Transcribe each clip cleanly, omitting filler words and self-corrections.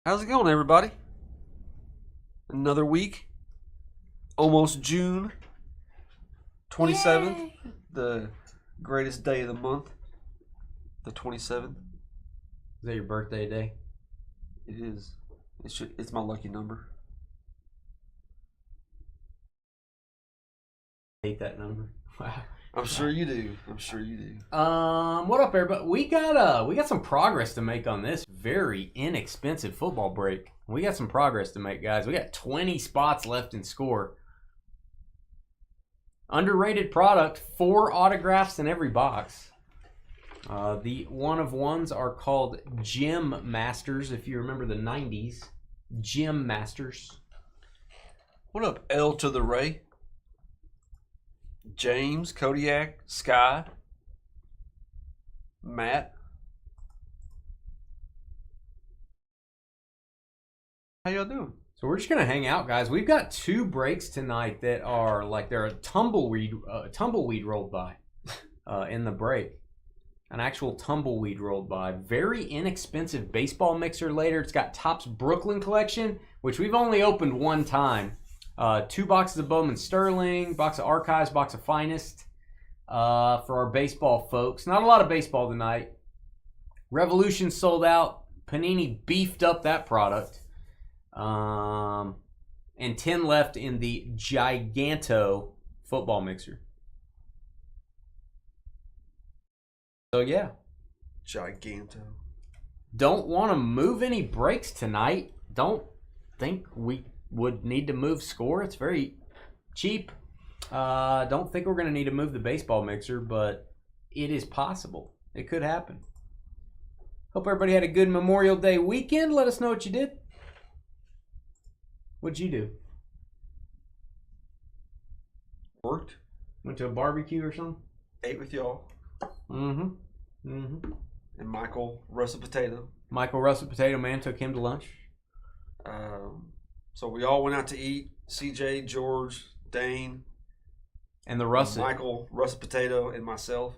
How's it going, everybody? Another week, almost June 27th, the greatest day of the month, the 27th. Is that your birthday day? It is. It's my lucky number. I hate that number. Wow. I'm sure you do. I'm sure you do. What up, everybody? We got some progress to make on this very inexpensive football break. We got some progress to make, guys. We got 20 spots left in score. Underrated product, 4 autographs in every box. The one of ones are called Gym Masters, if you remember the 90s. Gym Masters. What up, L to the Ray? James, Kodiak, Sky, Matt. How y'all doing? So we're just gonna hang out, guys. We've got 2 breaks tonight that are like they're a tumbleweed rolled by in the break. An actual tumbleweed rolled by. Very inexpensive baseball mixer later. It's got Topps Brooklyn collection, which we've only opened one time. 2 boxes of Bowman Sterling, box of Archives, box of Finest for our baseball folks. Not a lot of baseball tonight. Revolution sold out. Panini beefed up that product. And 10 left in the Giganto football mixer. So yeah. Giganto. Don't want to move any breaks tonight. Don't think we would need to move score. It's very cheap. Don't think we're going to need to move the baseball mixer, but it is possible. It could happen. Hope everybody had a good Memorial Day weekend. Let us know what you did. What'd you do? Worked. Went to a barbecue or something? Ate with y'all. Mm-hmm. And Michael, Russet Potato. Michael Russet Potato Man took him to lunch. So we all went out to eat. CJ, George, Dane, And the Russet. Michael, Russet Potato, and myself.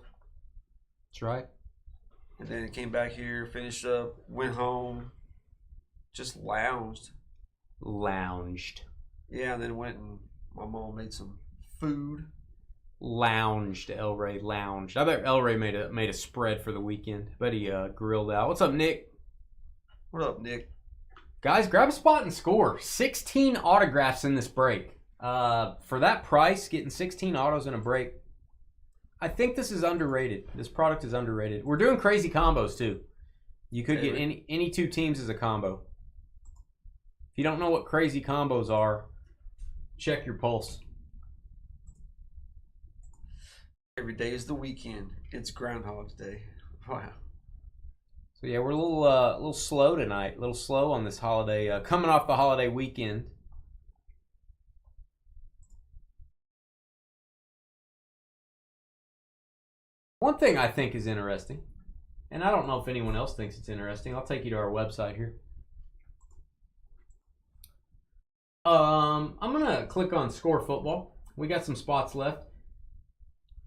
That's right. And then came back here, finished up, went home, just lounged. Yeah, and then went and my mom made some food. Lounged, El Ray lounged. I bet El Ray made a spread for the weekend. I bet he grilled out. What's up, Nick? What up, Nick? Guys, grab a spot and score. 16 autographs in this break. For that price, getting 16 autos in a break, I think this is underrated. This product is underrated. We're doing crazy combos, too. You could get any 2 teams as a combo. If you don't know what crazy combos are, check your pulse. Every day is the weekend. It's Groundhog's Day. Wow. So yeah, we're a little slow tonight. A little slow on this holiday. Coming off the holiday weekend. One thing I think is interesting, and I don't know if anyone else thinks it's interesting. I'll take you to our website here. I'm gonna click on Score Football. We got some spots left.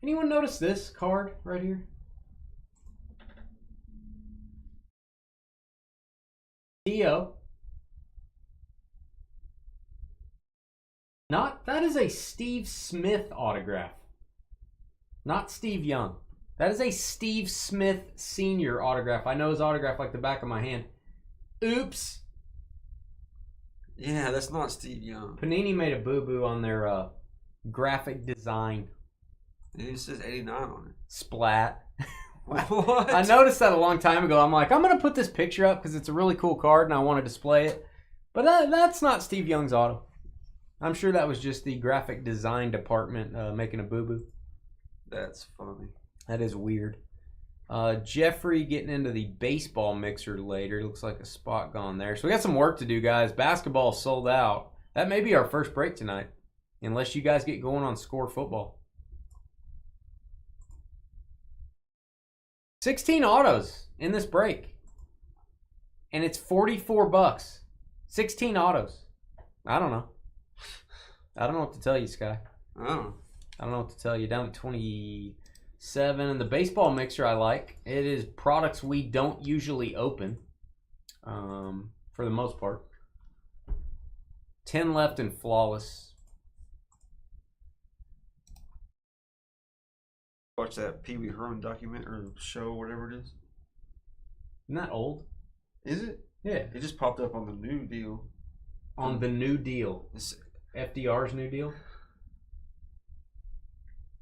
Anyone notice this card right here? T.O. That is a Steve Smith autograph. Not Steve Young. That is a Steve Smith Sr. autograph. I know his autograph like the back of my hand. Oops. Yeah, that's not Steve Young. Panini made a boo-boo on their graphic design. It says 89 on it. Splat. What? I noticed that a long time ago. I'm like, I'm going to put this picture up because it's a really cool card and I want to display it. But that's not Steve Young's auto. I'm sure that was just the graphic design department making a boo-boo. That's funny. That is weird. Jeffrey getting into the baseball mixer later. Looks like a spot gone there. So we got some work to do, guys. Basketball sold out. That may be our first break tonight. Unless you guys get going on Score Football. 16 autos in this break. And it's $44. 16 autos. I don't know. I don't know what to tell you, Sky. Oh. I don't know what to tell you. Down to 27. And the baseball mixer I like. It is products we don't usually open. For for the most part. 10 left in flawless. Watch that Pee Wee Herman document or show, whatever it is. Isn't that old? Is it? Yeah. It just popped up on the New Deal. On the New Deal. It's FDR's New Deal?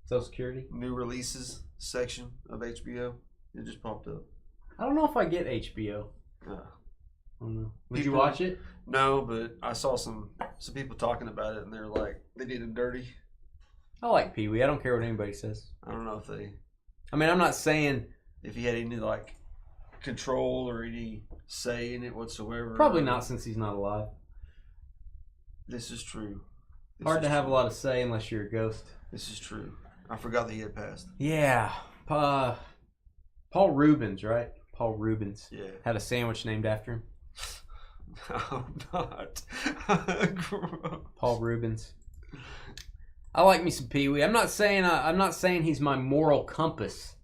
Social Security? new releases section of HBO. It just popped up. I don't know if I get HBO. I don't know. Would you watch it? No, but I saw some people talking about it, and they're like, they did him dirty. I like Pee Wee. I don't care what anybody says. I don't know if they... I mean, I'm not saying... If he had any, like, control or any say in it whatsoever. Probably not, since he's not alive. This is true. Hard to have a lot of say unless you're a ghost. This is true. I forgot that he had passed. Yeah. Paul Rubens, right? Paul Rubens. Yeah. Had a sandwich named after him. No, not. Paul Rubens. I like me some Pee Wee. I'm not saying he's my moral compass,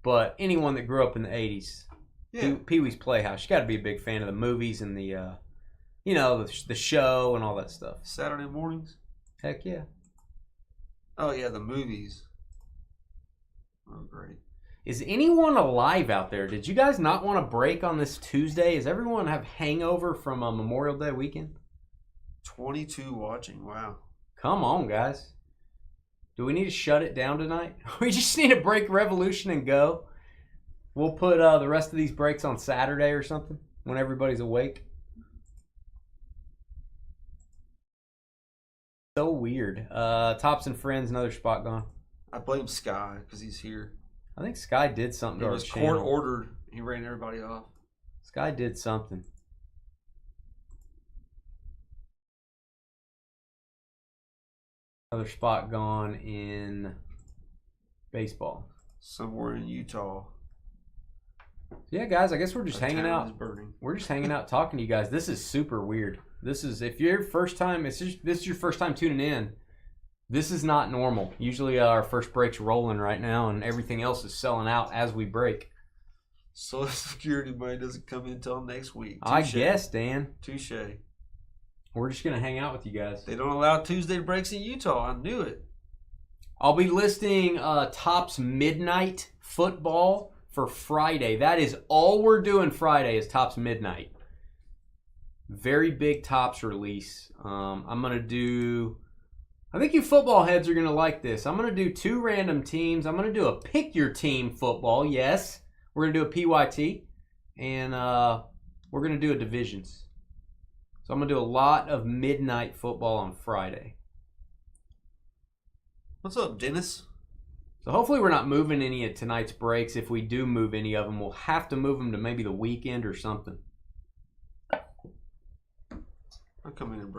but anyone that grew up in the '80s, Yeah. Pee Wee's Playhouse, you got to be a big fan of the movies and the, the show and all that stuff. Saturday mornings. Heck yeah. Oh yeah, the movies. Oh great. Is anyone alive out there? Did you guys not want to break on this Tuesday? Does everyone have hangover from Memorial Day weekend? 22 watching. Wow. Come on, guys. Do we need to shut it down tonight? We just need to break Revolution and go. We'll put the rest of these breaks on Saturday or something when everybody's awake. So weird. Tops and Friends, another spot gone. I blame Sky because he's here. I think Sky did something It to our was channel. court ordered. He ran everybody off. Sky did something. Another spot gone in baseball. Somewhere in Utah. Yeah, guys, I guess we're just A hanging town is out. burning. We're just hanging out talking to you guys. This is super weird. This is, if you're first time, this is your first time tuning in, this is not normal. Usually our first break's rolling right now and everything else is selling out as we break. Social Security money doesn't come in until next week. I Touche. guess, Dan. Touche. We're just going to hang out with you guys. They don't allow Tuesday breaks in Utah. I knew it. I'll be listing Topps Midnight Football for Friday. That is all we're doing Friday is Topps Midnight. Very big Topps release. I'm going to do... I think you football heads are going to like this. I'm going to do 2 random teams. I'm going to do a pick your team football. Yes. We're going to do a PYT. And we're going to do a divisions. So I'm going to do a lot of midnight football on Friday. What's up, Dennis? So hopefully we're not moving any of tonight's breaks. If we do move any of them, we'll have to move them to maybe the weekend or something. I'll come in and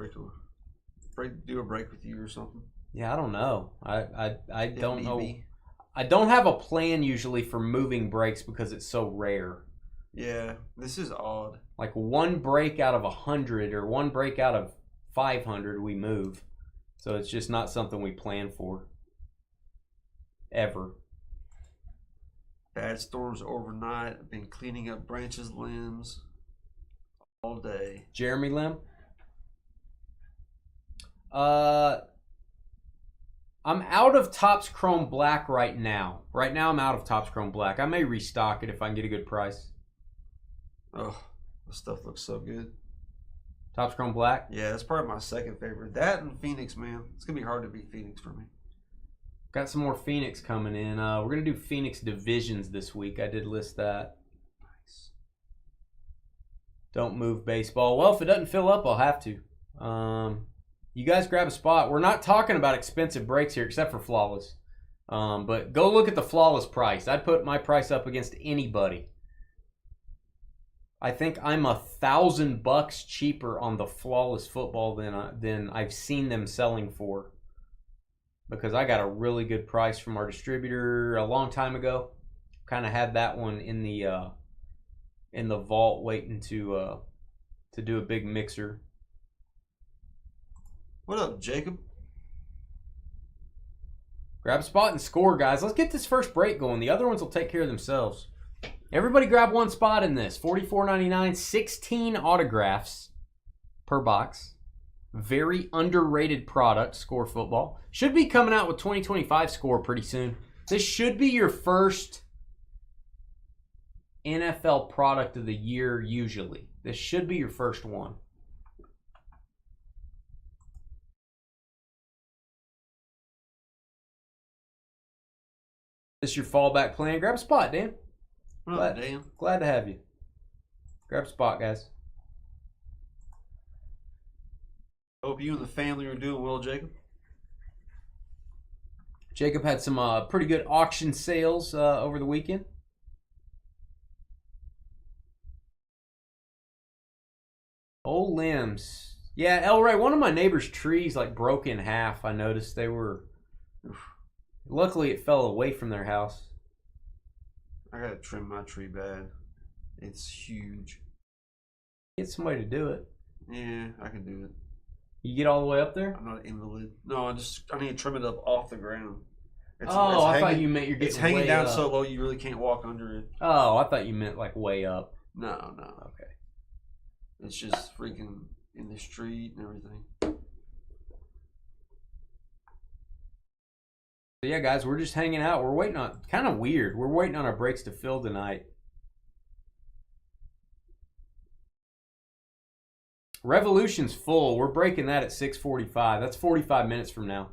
do a break with you or something. Yeah, I don't know. I don't know. Maybe. I don't have a plan usually for moving breaks because it's so rare. Yeah, this is odd. Like one break out of 100 or one break out of 500 we move. So it's just not something we plan for. Ever. Bad storms overnight. I've been cleaning up branches, limbs all day. Jeremy Lim? I'm out of Topps Chrome Black right now. Right now I'm out of Topps Chrome Black. I may restock it if I can get a good price. Oh, this stuff looks so good. Topps Chrome Black? Yeah, that's probably my second favorite. That and Phoenix, man. It's going to be hard to beat Phoenix for me. Got some more Phoenix coming in. We're going to do Phoenix divisions this week. I did list that. Nice. Don't move baseball. Well, if it doesn't fill up, I'll have to. You guys grab a spot. We're not talking about expensive breaks here except for Flawless. But go look at the Flawless price. I'd put my price up against anybody. I think I'm $1,000 cheaper on the Flawless football than I've seen them selling for. Because I got a really good price from our distributor a long time ago. Kind of had that one in the vault waiting to do a big mixer. What up, Jacob? Grab a spot and score, guys. Let's get this first break going. The other ones will take care of themselves. Everybody grab one spot in this. $44.99, 16 autographs per box. Very underrated product, Score Football. Should be coming out with 2025 Score pretty soon. This should be your first NFL product of the year usually. This should be your first one. This is your fallback plan. Grab a spot, Dan. Glad to have you. Grab a spot, guys. Hope you and the family are doing well, Jacob. Jacob had some pretty good auction sales over the weekend. Old limbs. Yeah, Elray, one of my neighbor's trees like broke in half. I noticed they were... Luckily, it fell away from their house. I gotta trim my tree bad. It's huge. Get somebody to do it. Yeah, I can do it. You get all the way up there? I'm not an invalid. No, I need to trim it up off the ground. I thought you meant you're getting It's hanging way down up. so low you really can't walk under it. Oh, I thought you meant like way up. No. Okay. It's just freaking in the street and everything. So yeah, guys, we're just hanging out. We're waiting on, kind of weird. We're waiting on our breaks to fill tonight. Revolution's full. We're breaking that at 6:45. That's 45 minutes from now.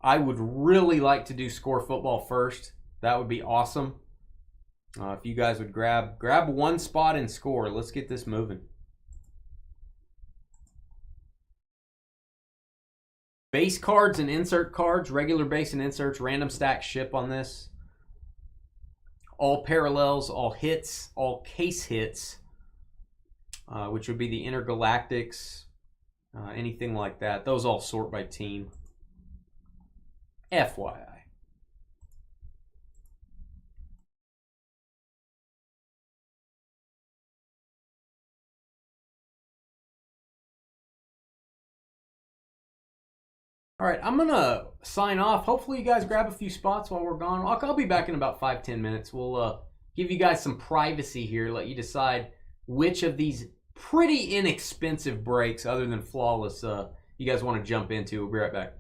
I would really like to do Score Football first. That would be awesome. If you guys would grab one spot and Score. Let's get this moving. Base cards and insert cards, regular base and inserts, random stack ship on this. All parallels, all hits, all case hits, which would be the intergalactics, anything like that. Those all sort by team. FYI. All right, I'm going to sign off. Hopefully you guys grab a few spots while we're gone. I'll be back in about 5-10 minutes. We'll give you guys some privacy here, let you decide which of these pretty inexpensive breaks, other than Flawless, you guys want to jump into. We'll be right back.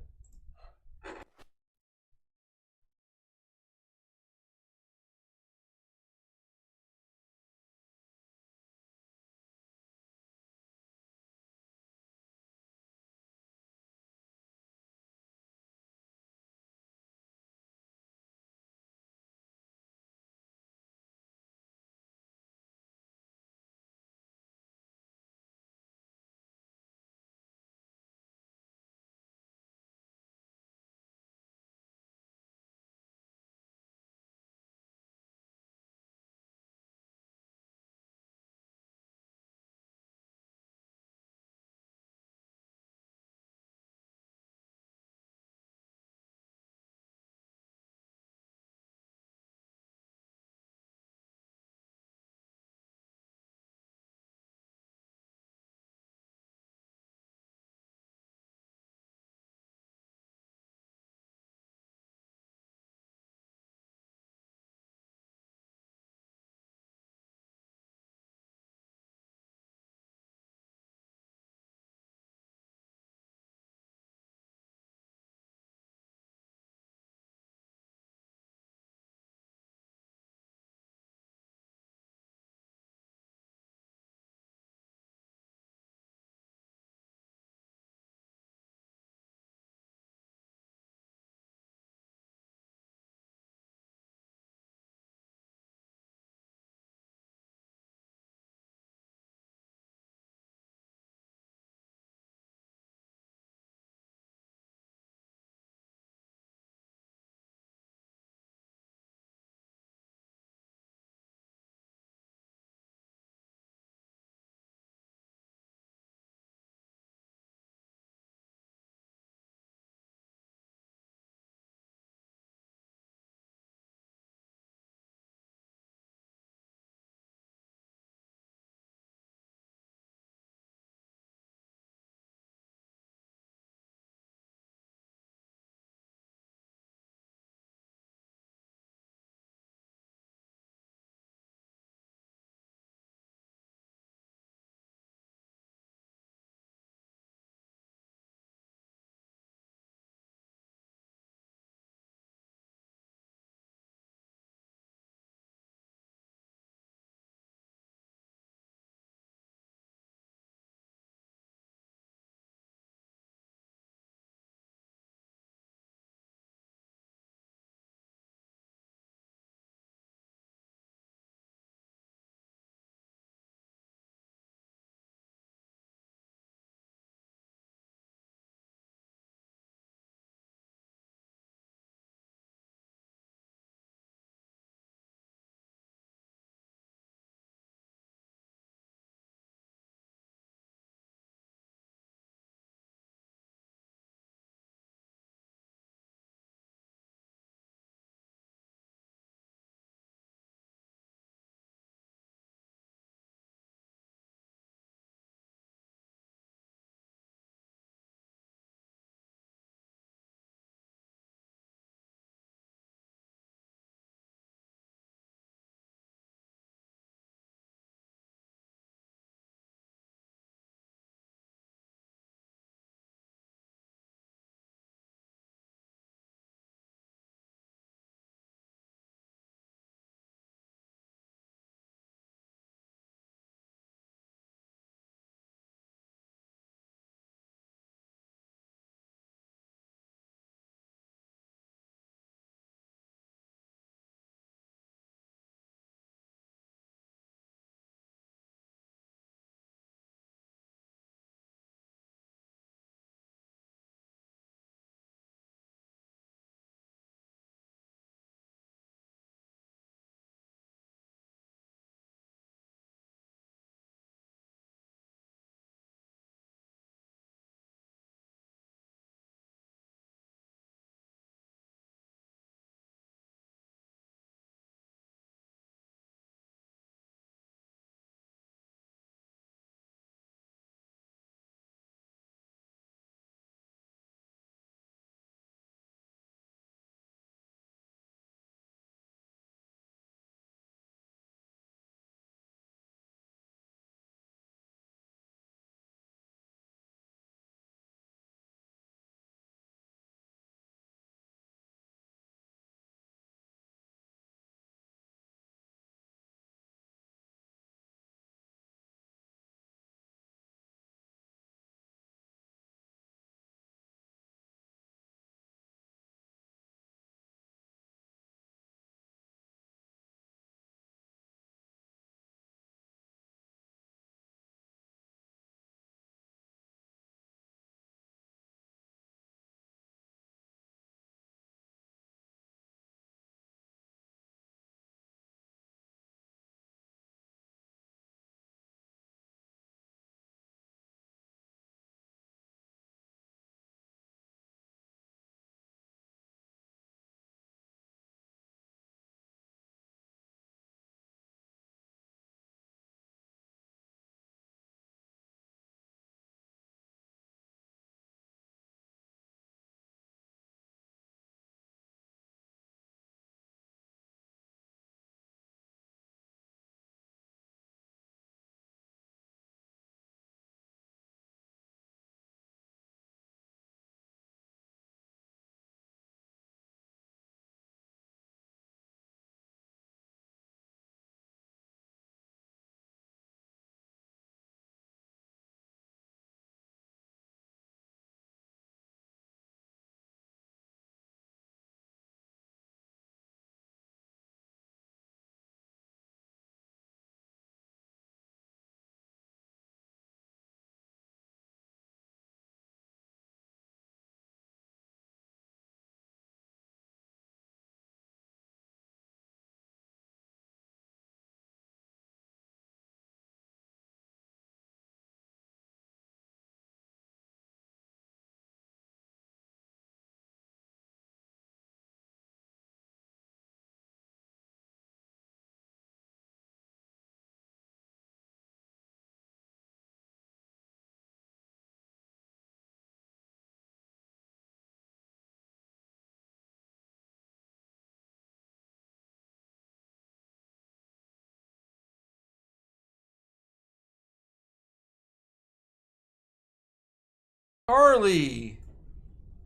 Carly.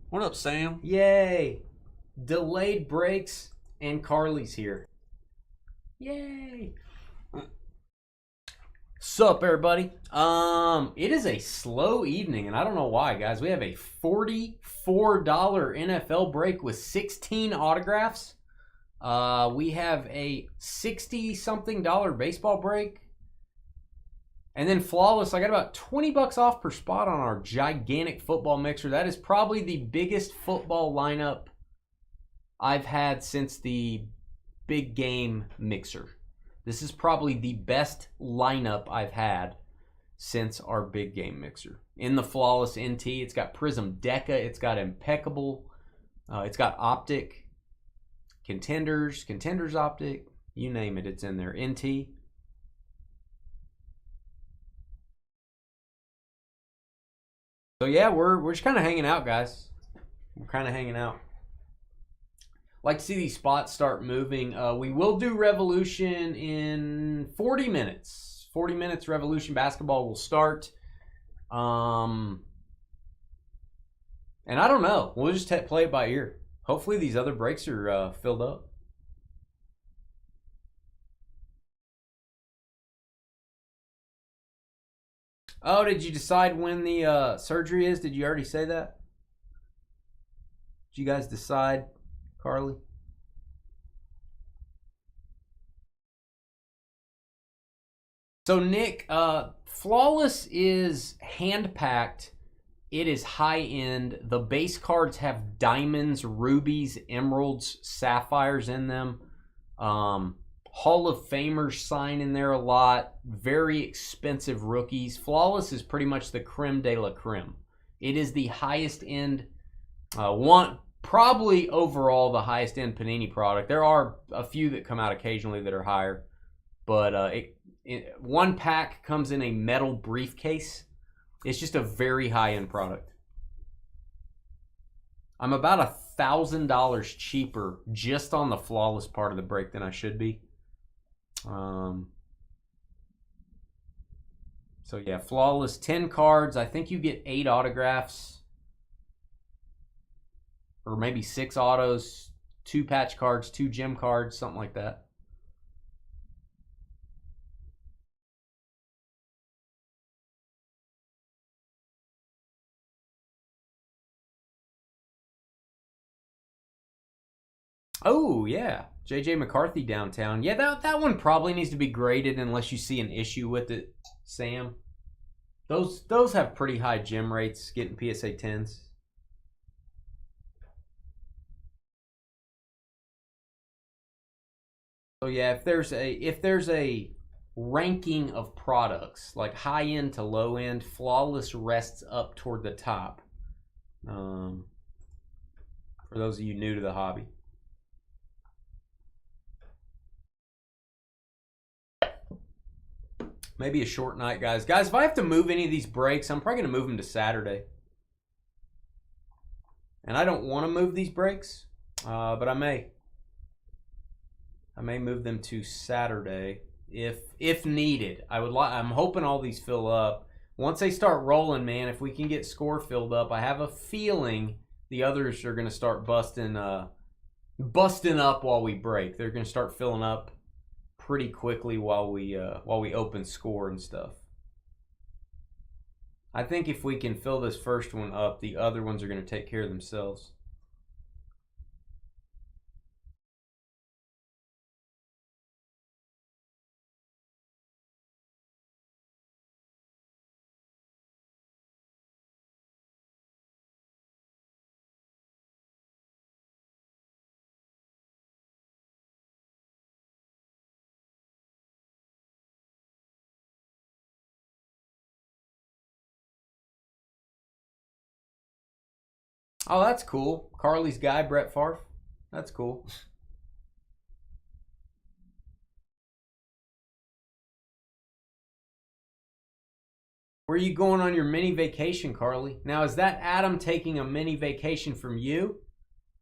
What up, Sam? Yay! Delayed breaks and Carly's here. Yay! Sup, everybody? It is a slow evening, and I don't know why, guys. We have a $44 NFL break with 16 autographs. We have a $60-something baseball break. And then Flawless, I got about $20 off per spot on our gigantic football mixer. That is probably the biggest football lineup I've had since the big game mixer. This is probably the best lineup I've had since our big game mixer. In the Flawless NT, it's got Prism Deca, it's got Impeccable, it's got Optic, Contenders Optic, you name it, it's in there. NT. So yeah, we're just kind of hanging out, guys. We're kind of hanging out. Like to see these spots start moving. We will do Revolution in 40 minutes. 40 minutes, Revolution basketball will start. And I don't know. We'll just play it by ear. Hopefully these other breaks are filled up. Oh, did you decide when the surgery is? Did you already say that? Did you guys decide, Carly? So Nick, Flawless is hand-packed. It is high-end. The base cards have diamonds, rubies, emeralds, sapphires in them. Hall of Famers sign in there a lot. Very expensive rookies. Flawless is pretty much the creme de la creme. It is the highest end, probably overall the highest end Panini product. There are a few that come out occasionally that are higher, but one pack comes in a metal briefcase. It's just a very high end product. I'm about $1,000 cheaper just on the Flawless part of the break than I should be. So yeah, Flawless, 10 cards. I think you get 8 autographs. Or maybe 6 autos, 2 patch cards, 2 gem cards, something like that. Oh, yeah. JJ McCarthy downtown. Yeah, that one probably needs to be graded unless you see an issue with it, Sam. Those have pretty high gem rates, getting PSA 10s. So yeah, if there's a ranking of products, like high end to low end, Flawless rests up toward the top. For those of you new to the hobby. Maybe a short night, guys. Guys, if I have to move any of these breaks, I'm probably going to move them to Saturday. And I don't want to move these breaks, but I may. I may move them to Saturday if needed. I'm hoping all these fill up. Once they start rolling, man, if we can get score filled up, I have a feeling the others are going to start busting up while we break. They're going to start filling up pretty quickly while we open score and stuff. I think if we can fill this first one up, the other ones are going to take care of themselves. Oh, that's cool. Carly's guy, Brett Favre. That's cool. Where are you going on your mini vacation, Carly? Now, is that Adam taking a mini vacation from you?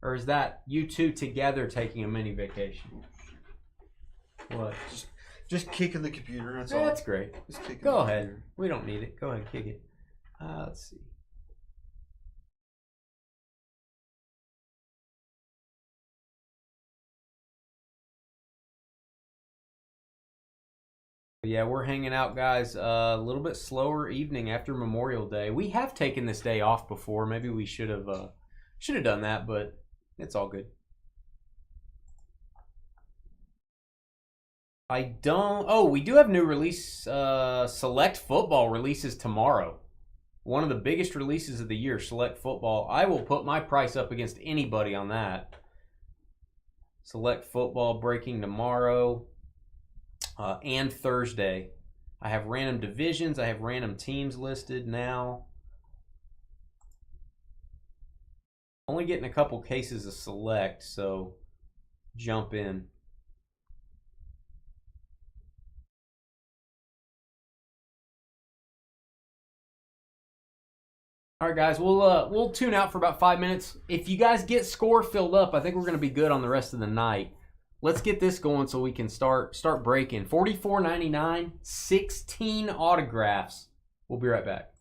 Or is that you two together taking a mini vacation? What? Just kicking the computer, that's all. That's great. Go ahead. We don't need it. Go ahead and kick it. Let's see. Yeah, we're hanging out, guys. A little bit slower evening after Memorial Day. We have taken this day off before. Maybe we should have done that, but it's all good. I don't. Oh, we do have new release. Select Football releases tomorrow. One of the biggest releases of the year, Select Football. I will put my price up against anybody on that. Select Football breaking tomorrow and Thursday. I have random divisions. I have random teams listed now. Only getting a couple cases of Select, so jump in. All right, guys, we'll tune out for about 5 minutes. If you guys get score filled up, I think we're going to be good on the rest of the night. Let's get this going so we can start breaking. $44.99, 16 autographs. We'll be right back.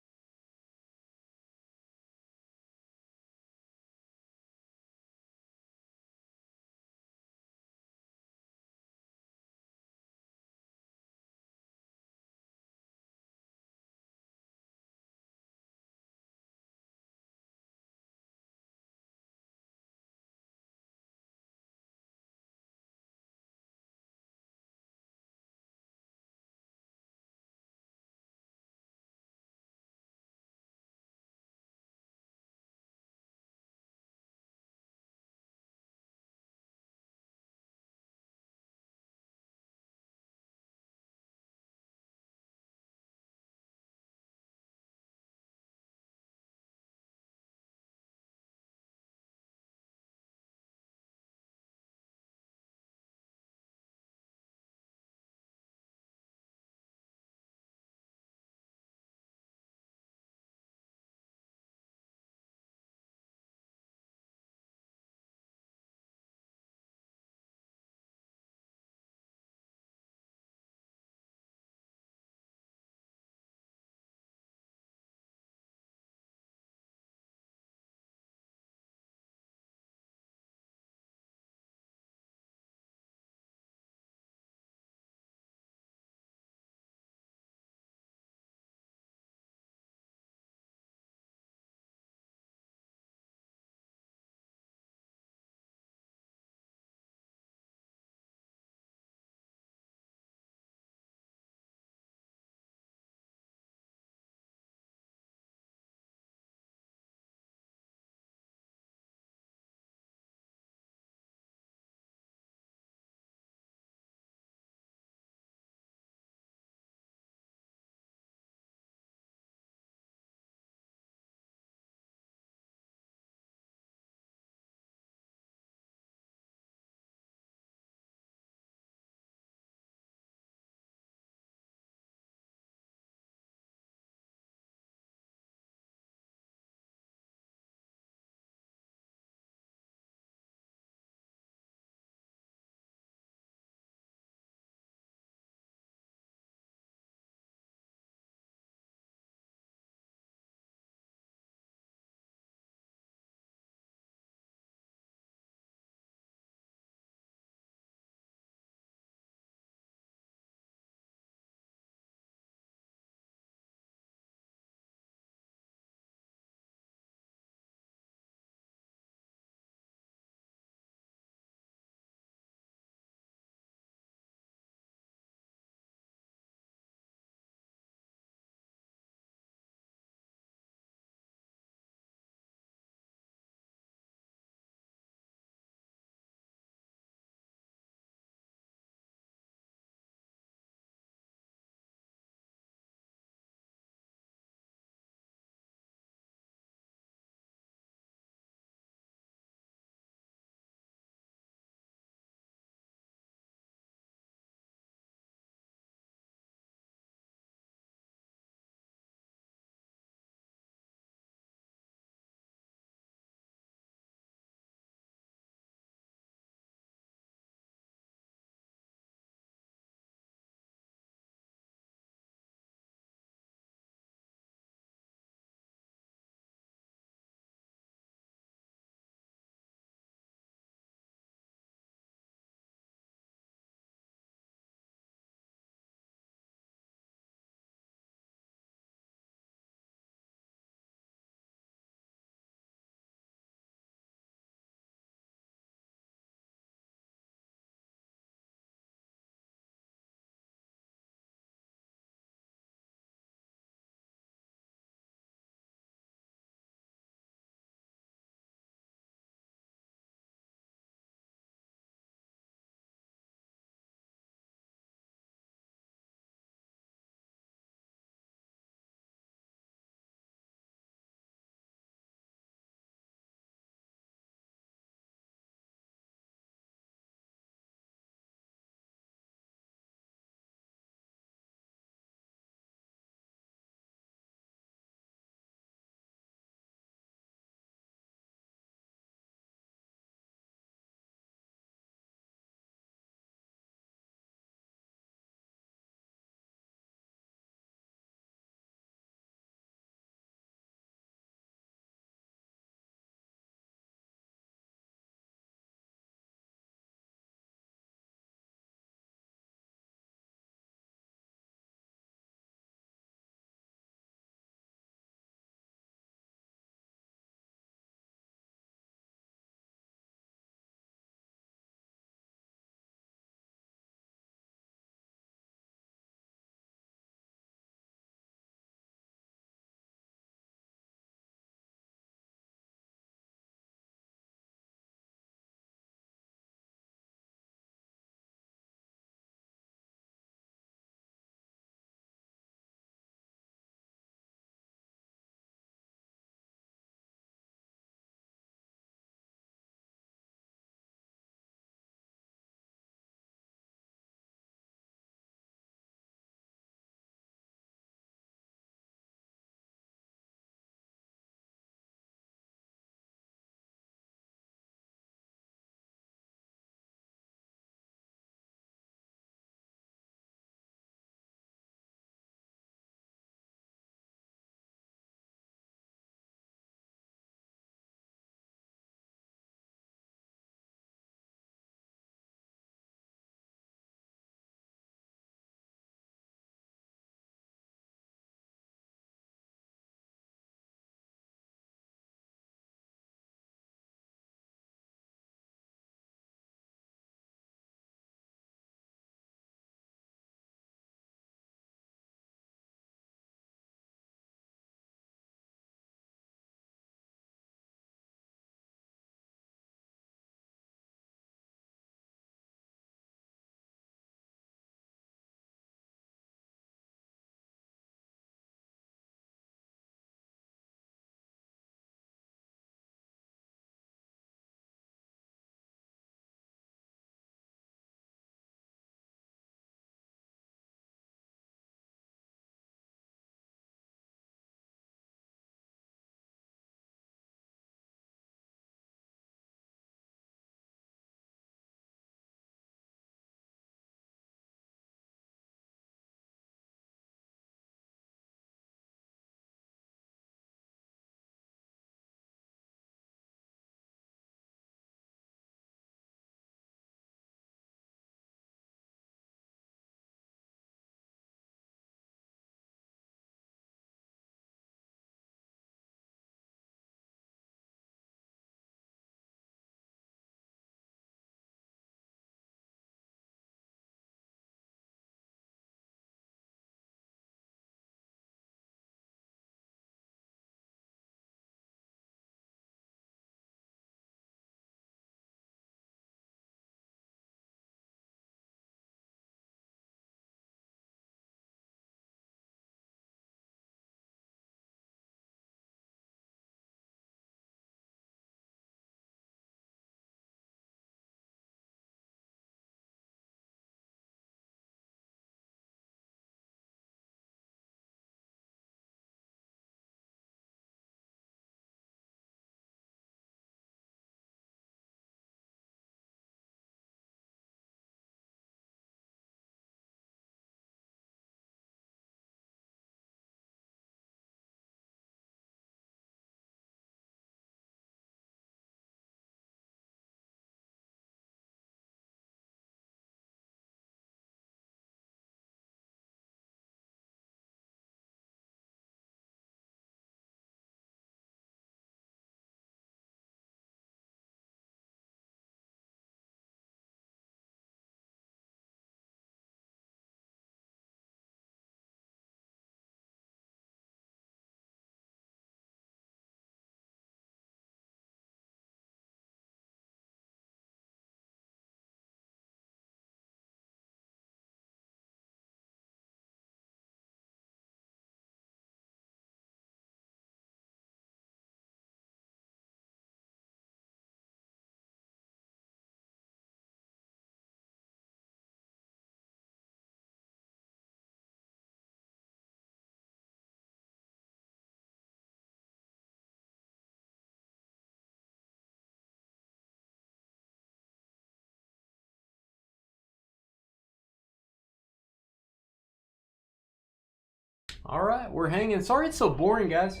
All right, we're hanging. Sorry it's so boring, guys.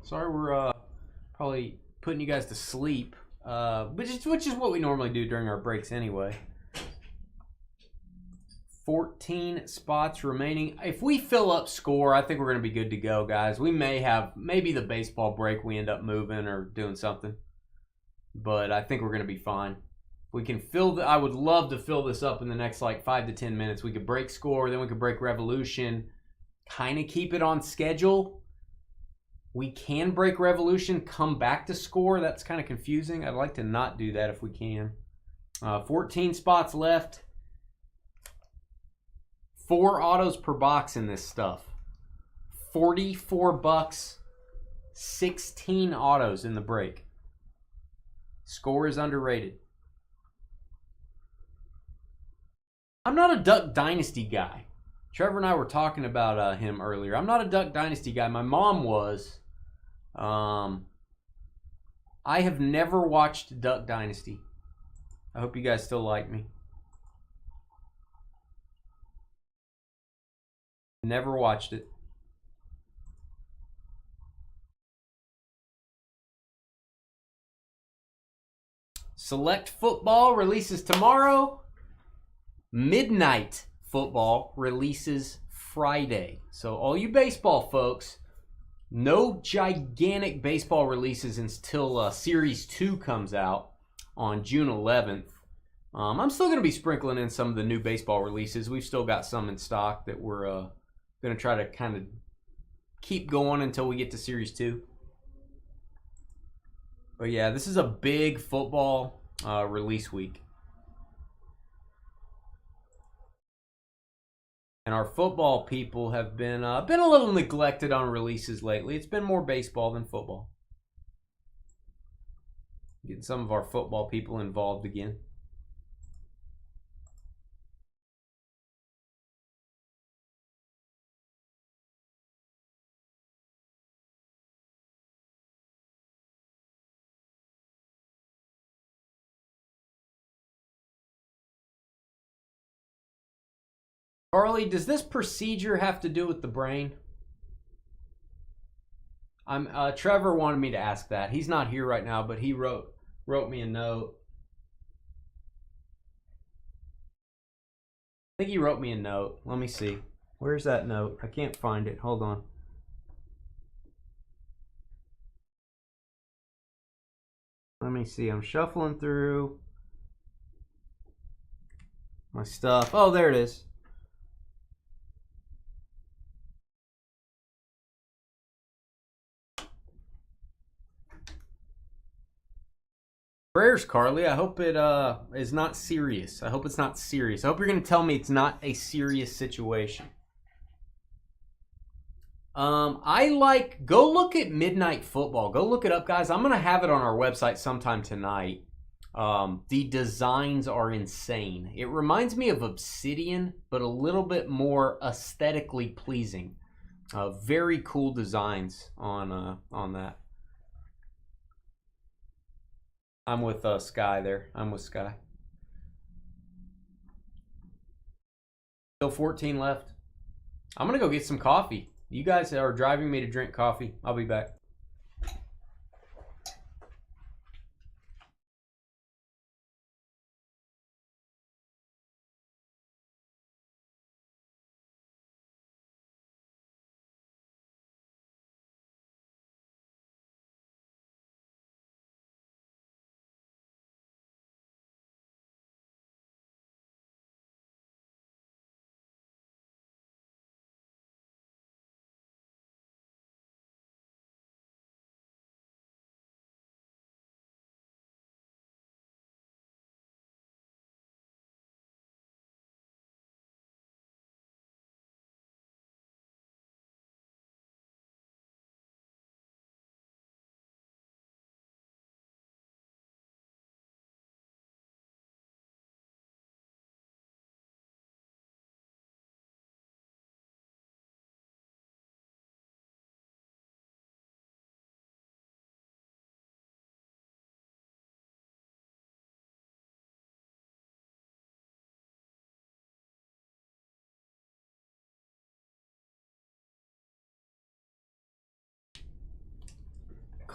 Sorry we're probably putting you guys to sleep, which is what we normally do during our breaks anyway. 14 spots remaining. If we fill up score, I think we're going to be good to go, guys. We may have, maybe the baseball break, we end up moving or doing something. But I think we're going to be fine. We can fill I would love to fill this up in the next like 5 to 10 minutes. We could break score, then we could break revolution. Kind of keep it on schedule. We can break revolution, come back to score. That's kind of confusing. I'd like to not do that if we can. 14 spots left. 4 autos per box in this stuff. $44. 16 autos in the break. Score is underrated. I'm not a Duck Dynasty guy. Trevor and I were talking about him earlier. I'm not a Duck Dynasty guy. My mom was. I have never watched Duck Dynasty. I hope you guys still like me. Never watched it. Select Football releases tomorrow. Midnight Football releases Friday. So all you baseball folks, no gigantic baseball releases until Series 2 comes out on June 11th. I'm still going to be sprinkling in some of the new baseball releases. We've still got some in stock that we're going to try to kind of keep going until we get to Series 2. But yeah, this is a big football release week. And our football people have been a little neglected on releases lately. It's been more baseball than football. Getting some of our football people involved again. Carly, does this procedure have to do with the brain? Trevor wanted me to ask that. He's not here right now, but he wrote me a note. I think he wrote me a note. Let me see. Where's that note? I can't find it. Hold on. Let me see. I'm shuffling through my stuff. Oh, there it is. Prayers, Carly. I hope it is not serious. I hope it's not serious. I hope you're going to tell me it's not a serious situation. Go look at Midnight Football. Go look it up, guys. I'm going to have it on our website sometime tonight. The designs are insane. It reminds me of Obsidian, but a little bit more aesthetically pleasing. Very cool designs on that. I'm with Sky there. I'm with Sky. Still 14 left. I'm going to go get some coffee. You guys are driving me to drink coffee. I'll be back.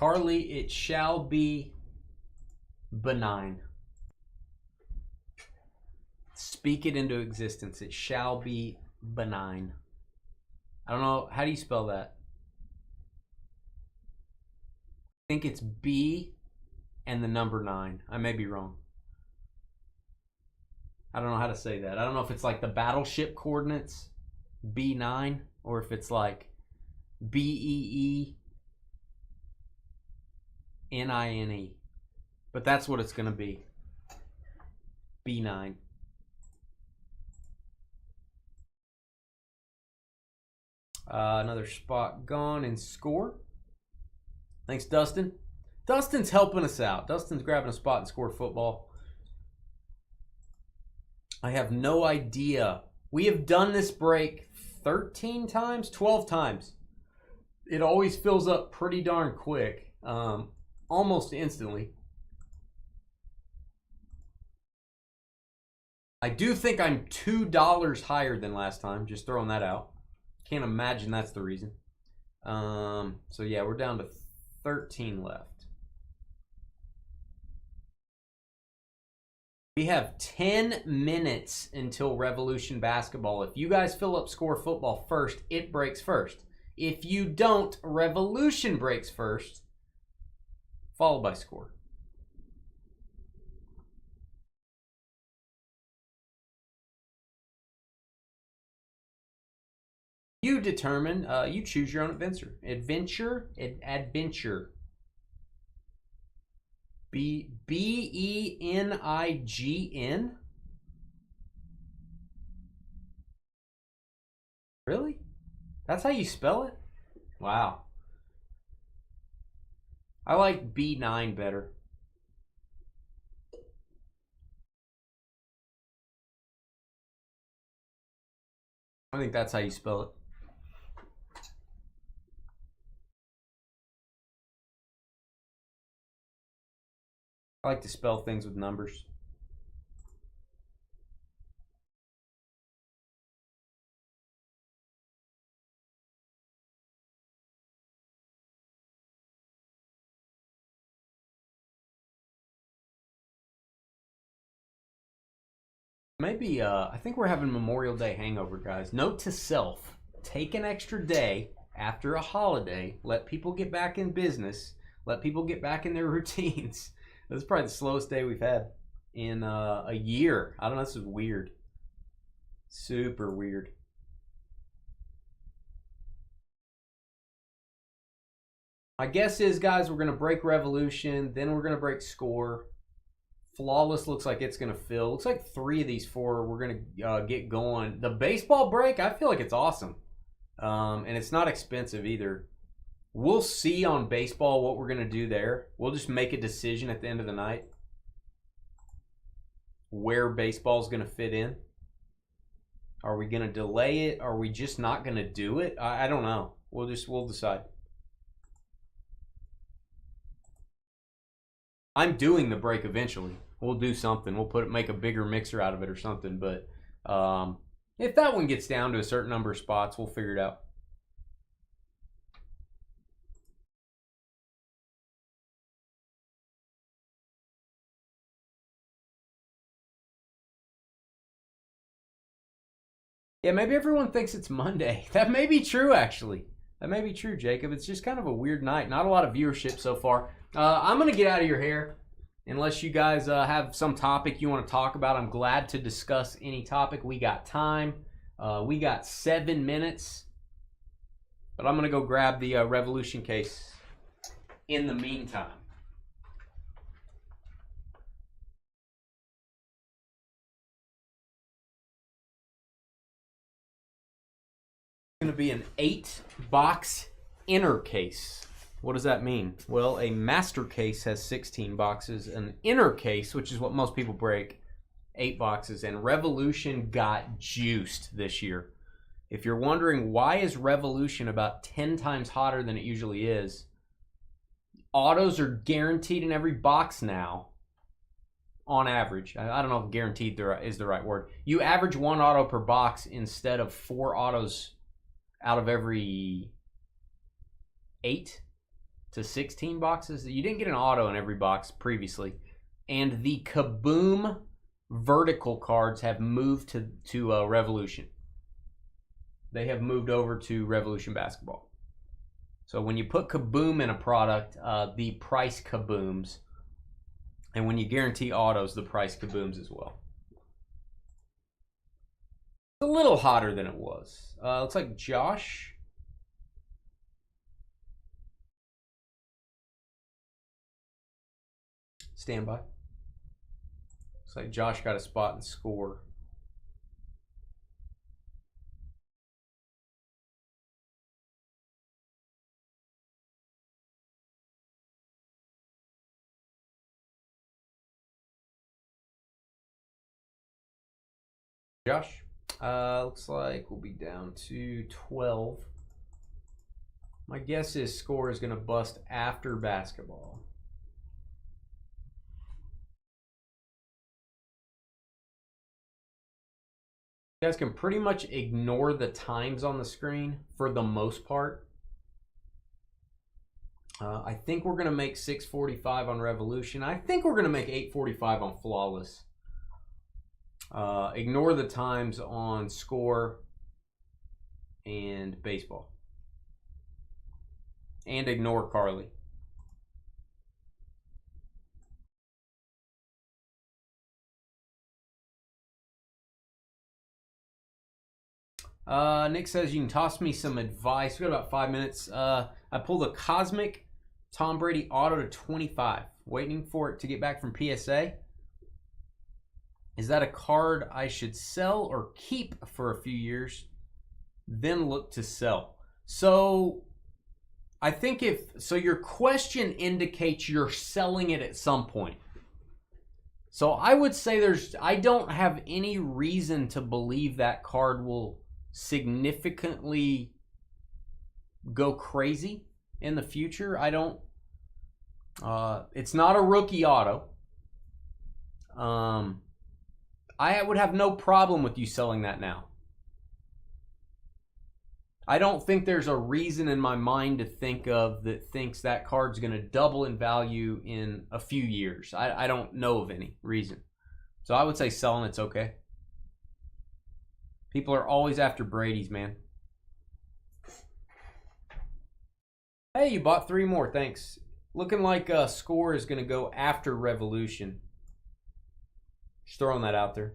Carly, it shall be benign. Speak it into existence. It shall be benign. I don't know. How do you spell that? I think it's B and the number 9. I may be wrong. I don't know how to say that. I don't know if it's like the battleship coordinates, B9, or if it's like BEENINE. But that's what it's going to be. B9. Another spot gone in score. Thanks, Dustin. Dustin's helping us out. Dustin's grabbing a spot in score football. I have no idea. We have done this break 13 times, 12 times. It always fills up pretty darn quick, almost instantly. I do think I'm $2 higher than last time, just throwing that out. Can't imagine that's the reason. So yeah, we're down to 13 left. We have 10 minutes until Revolution Basketball. If you guys fill up Score Football first, it breaks first. If you don't, Revolution breaks first, followed by Score. You determine, you choose your own adventure. Adventure. BENIGN? Really? That's how you spell it? Wow. I like B9 better. I think that's how you spell it. I like to spell things with numbers. Maybe, I think we're having Memorial Day hangover, guys. Note to self, take an extra day after a holiday. Let people get back in business. Let people get back in their routines. This is probably the slowest day we've had in a year. I don't know, this is weird. Super weird. My guess is, guys, we're going to break Revolution, then we're going to break Score. Flawless looks like it's going to fill. Looks like 3 of these 4 we're going to get going. The baseball break, I feel like it's awesome. And it's not expensive either. We'll see on baseball what we're going to do there. We'll just make a decision at the end of the night where baseball's going to fit in. Are we going to delay it? Are we just not going to do it? I don't know. We'll decide. I'm doing the break eventually. We'll do something. We'll make a bigger mixer out of it or something. But if that one gets down to a certain number of spots, we'll figure it out. Yeah, maybe everyone thinks it's Monday. That may be true, actually. That may be true, Jacob. It's just kind of a weird night. Not a lot of viewership so far. I'm going to get out of your hair. Unless you guys have some topic you want to talk about, I'm glad to discuss any topic. We got time. We got 7 minutes. But I'm going to go grab the Revolution case in the meantime. Going to be an 8-box inner case. What does that mean? Well, a master case has 16 boxes. An inner case, which is what most people break, 8 boxes. And Revolution got juiced this year. If you're wondering why is Revolution about 10 times hotter than it usually is, autos are guaranteed in every box now. On average. I don't know if guaranteed is the right word. You average 1 auto per box instead of 4 autos out of every 8. to 16 boxes. You didn't get an auto in every box previously. And the Kaboom vertical cards have moved to Revolution. They have moved over to Revolution Basketball. So when you put Kaboom in a product, the price kabooms. And when you guarantee autos, the price kabooms as well. It's a little hotter than it was. Looks like Josh. Stand by. Looks like Josh got a spot and score. Josh, looks like we'll be down to 12. My guess is score is going to bust after basketball. You guys can pretty much ignore the times on the screen for the most part. I think we're going to make 645 on Revolution. I think we're going to make 845 on Flawless. Ignore the times on Score and Baseball. And ignore Carly. Nick says you can toss me some advice. We got about 5 minutes. I pulled a Cosmic Tom Brady auto to 25. Waiting for it to get back from PSA. Is that a card I should sell or keep for a few years, then look to sell? So I think your question indicates you're selling it at some point. So I would say I don't have any reason to believe that card will significantly go crazy in the future. I don't. It's not a rookie auto. I would have no problem with you selling that now. I don't think there's a reason in my mind to think of that thinks that card's going to double in value in a few years. I don't know of any reason. So I would say selling it's okay. People are always after Brady's, man. Hey, you bought 3 more. Thanks. Looking like Score is going to go after Revolution. Just throwing that out there.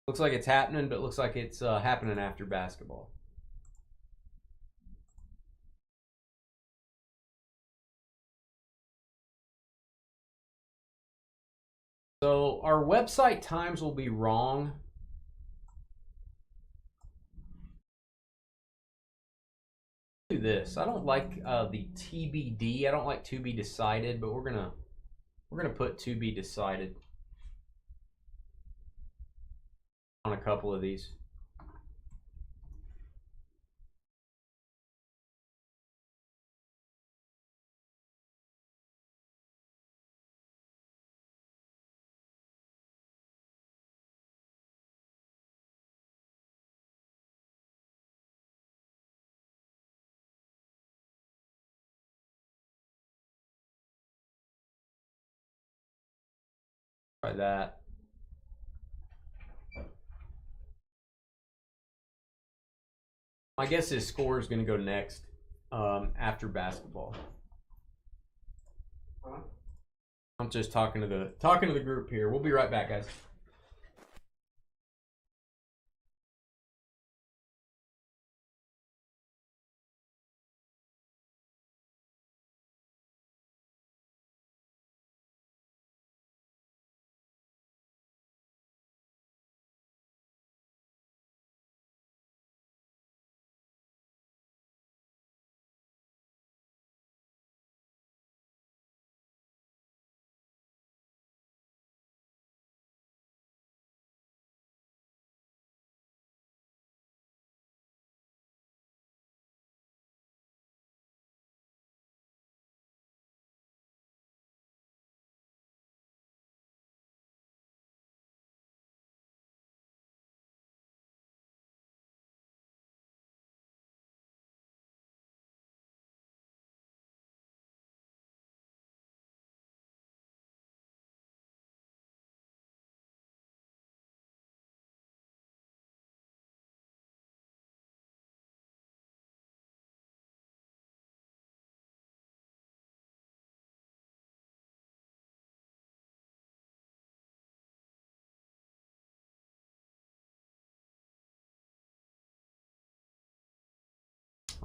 Looks like it's happening, but it looks like it's happening after basketball. So our website times will be wrong. Do this. I don't like the TBD. I don't like to be decided, but we're gonna put to be decided on a couple of these. Try that. My guess is Score is going to go next after basketball. I'm just talking to the group here. We'll be right back, guys.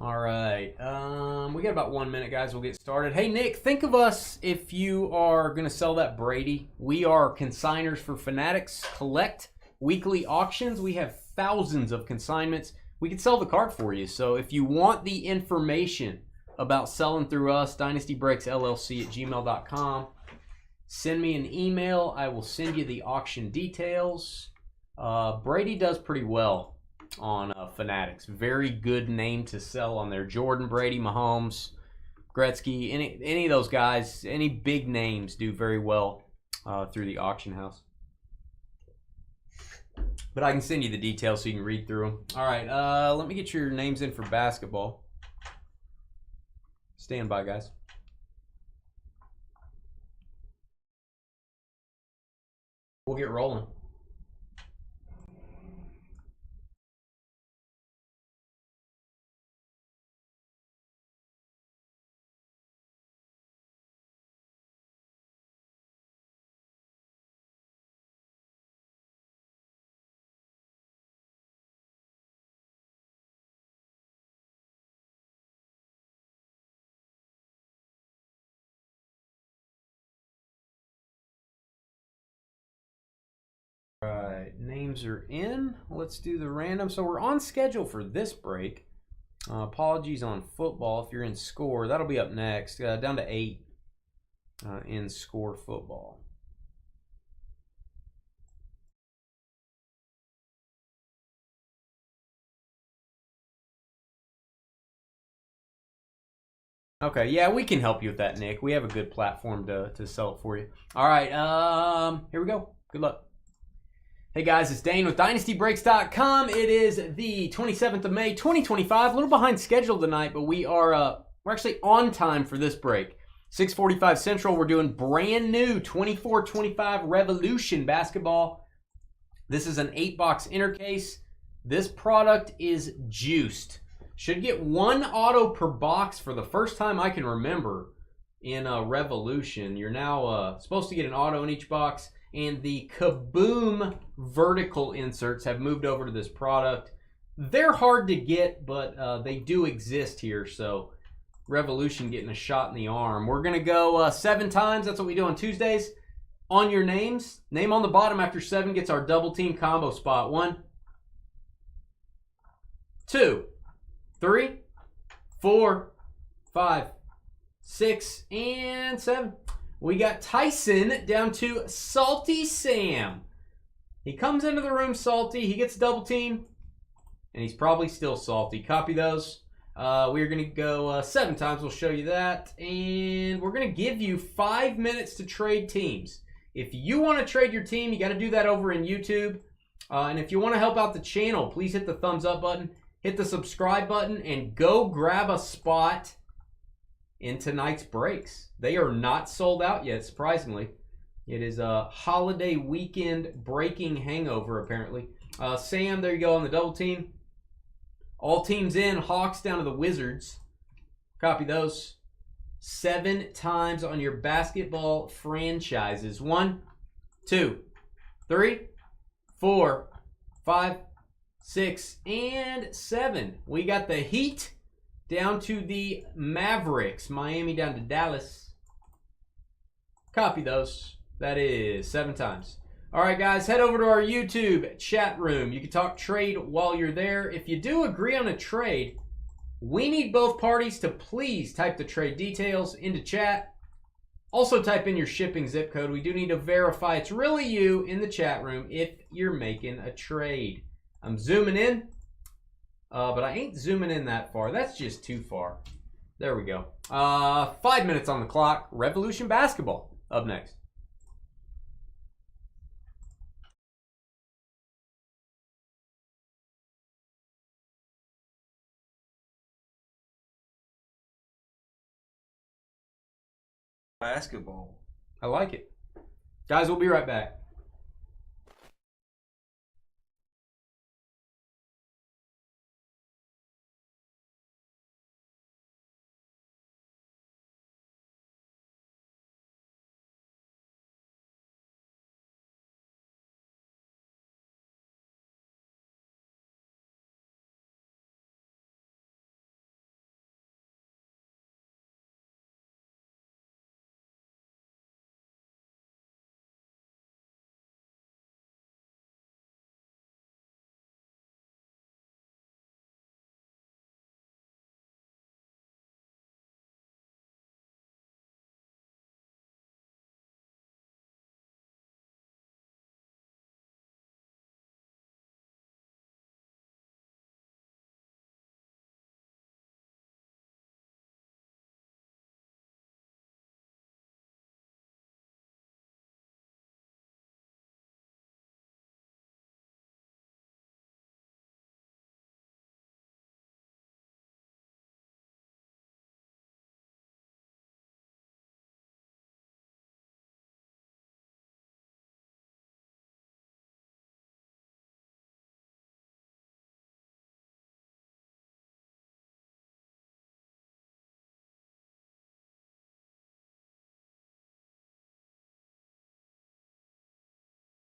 All right. We got about 1 minute, guys. We'll get started. Hey, Nick, think of us if you are going to sell that Brady. We are consigners for Fanatics Collect weekly auctions. We have thousands of consignments. We can sell the card for you. So if you want the information about selling through us, dynastybreaksllc@gmail.com. Send me an email. I will send you the auction details. Brady does pretty well on Fanatics. Very good name to sell on there. Jordan, Brady, Mahomes, Gretzky, any of those guys, any big names do very well through the auction house. But I can send you the details so you can read through them. All right, let me get your names in for basketball. Stand by, guys. We'll get rolling. All right, names are in. Let's do the random. So we're on schedule for this break. Apologies on football if you're in score. That'll be up next. Down to 8 in score football. Okay, yeah, we can help you with that, Nick. We have a good platform to sell it for you. All right, here we go. Good luck. Hey guys, it's Dane with DynastyBreaks.com. It is the 27th of May, 2025. A little behind schedule tonight, but we're actually on time for this break. 6:45 Central. We're doing brand new 24-25 Revolution basketball. This is an 8-box intercase. This product is juiced. Should get 1 auto per box for the first time I can remember in Revolution. You're now supposed to get an auto in each box. And the Kaboom vertical inserts have moved over to this product. They're hard to get, but they do exist here. So Revolution getting a shot in the arm. We're going to go 7 times. That's what we do on Tuesdays. On your names, name on the bottom after 7 gets our double team combo spot. 1, 2, 3, 4, 5, 6, and 7. We got Tyson down to Salty Sam. He comes into the room salty. He gets double team, and he's probably still salty. Copy those. We're going to go 7 times. We'll show you that. And we're going to give you 5 minutes to trade teams. If you want to trade your team, you got to do that over in YouTube. And if you want to help out the channel, please hit the thumbs up button, hit the subscribe button, and go grab a spot in tonight's breaks. They are not sold out yet, surprisingly. It is a holiday weekend breaking hangover, apparently. Sam, there you go on the double team. All teams in. Hawks down to the Wizards. Copy those. 7 times on your basketball franchises. 1, 2, 3, 4, 5, 6, and 7. We got the Heat down to the Mavericks. Miami down to Dallas. Copy those. That is 7 times. All right, guys, head over to our YouTube chat room. You can talk trade while you're there. If you do agree on a trade, we need both parties to please type the trade details into chat. Also type in your shipping zip code. We do need to verify it's really you in the chat room if you're making a trade. I'm zooming in, but I ain't zooming in that far. That's just too far. There we go. 5 minutes on the clock. Revolution basketball up next. Basketball. I like it. Guys, we'll be right back.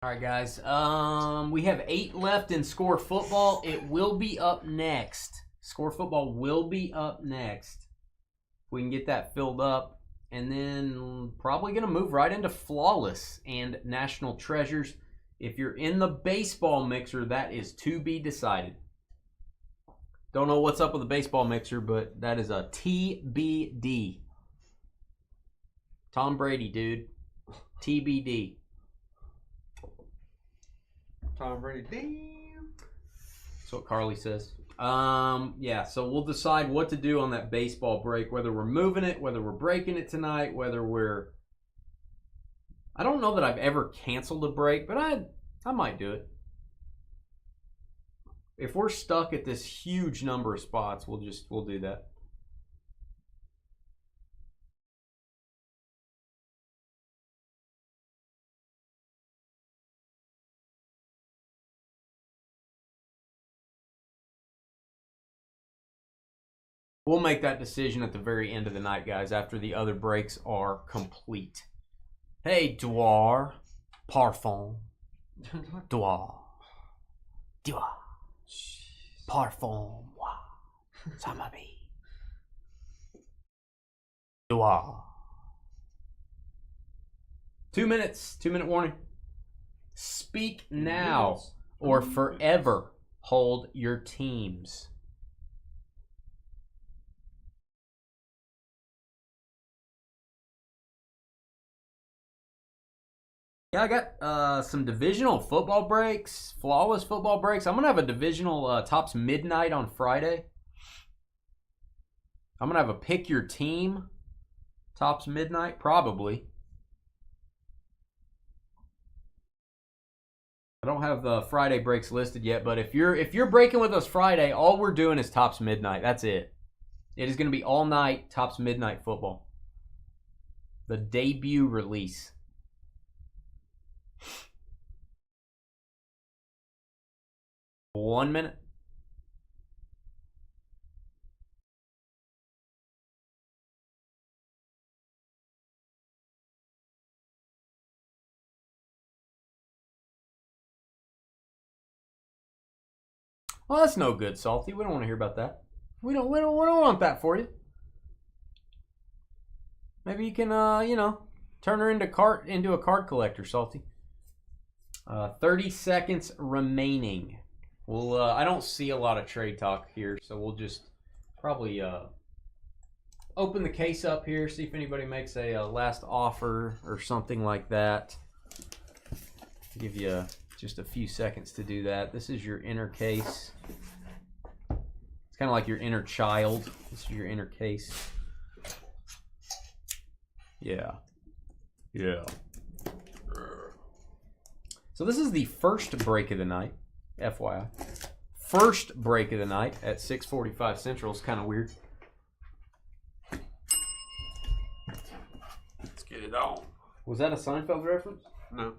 All right, guys. We have 8 left in Score Football. It will be up next. Score Football will be up next. We can get that filled up. And then probably going to move right into Flawless and National Treasures. If you're in the baseball mixer, that is to be decided. Don't know what's up with the baseball mixer, but that is a TBD. Tom Brady, dude. TBD. Tom Brady, damn. That's what Carly says. Yeah, so we'll decide what to do on that baseball break, whether we're moving it, whether we're breaking it tonight, whether we're... I don't know that I've ever canceled a break, but I might do it. If we're stuck at this huge number of spots, we'll do that. We'll make that decision at the very end of the night, guys, after the other breaks are complete. Hey, Dwar. Parfum. Dwar. Dwar. Parfum. Samabi. Dwar. 2 minutes. 2-minute warning. Speak now or forever hold your teams. Yeah, I got some divisional football breaks, flawless football breaks. I'm going to have a divisional Tops Midnight on Friday. I'm going to have a Pick Your Team Tops Midnight, probably. I don't have the Friday breaks listed yet, but if you're breaking with us Friday, all we're doing is Tops Midnight. That's it. It is going to be all night Tops Midnight football. The debut release. One minute. Well, that's no good, Salty. We don't want to hear about that. We don't want that for you. Maybe you can, turn her into a card collector, Salty. 30 seconds remaining. We'll, I don't see a lot of trade talk here, so we'll just probably open the case up here, see if anybody makes a last offer or something like that. Give you just a few seconds to do that. This is your inner case. It's kind of like your inner child. This is your inner case. Yeah. Yeah. So this is the first break of the night, FYI. First break of the night at 6:45 Central. It's kind of weird. Let's get it on. Was that a Seinfeld reference? No.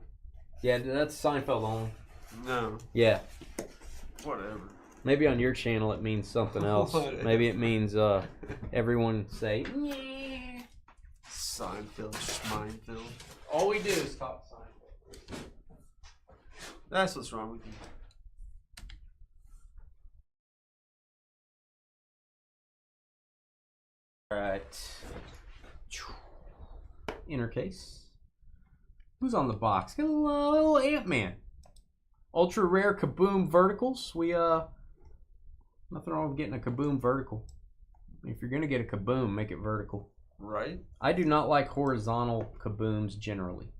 Yeah, that's Seinfeld only. No. Yeah. Whatever. Maybe on your channel it means something else. Maybe it means everyone say, yeah. Seinfeld, Schmeinfeld. All we do is talk Seinfeld. That's what's wrong with you. All right. Inner case. Who's on the box? Got a little Ant-Man. Ultra rare Kaboom verticals. Nothing wrong with getting a Kaboom vertical. If you're gonna get a Kaboom, make it vertical. Right. I do not like horizontal Kabooms generally.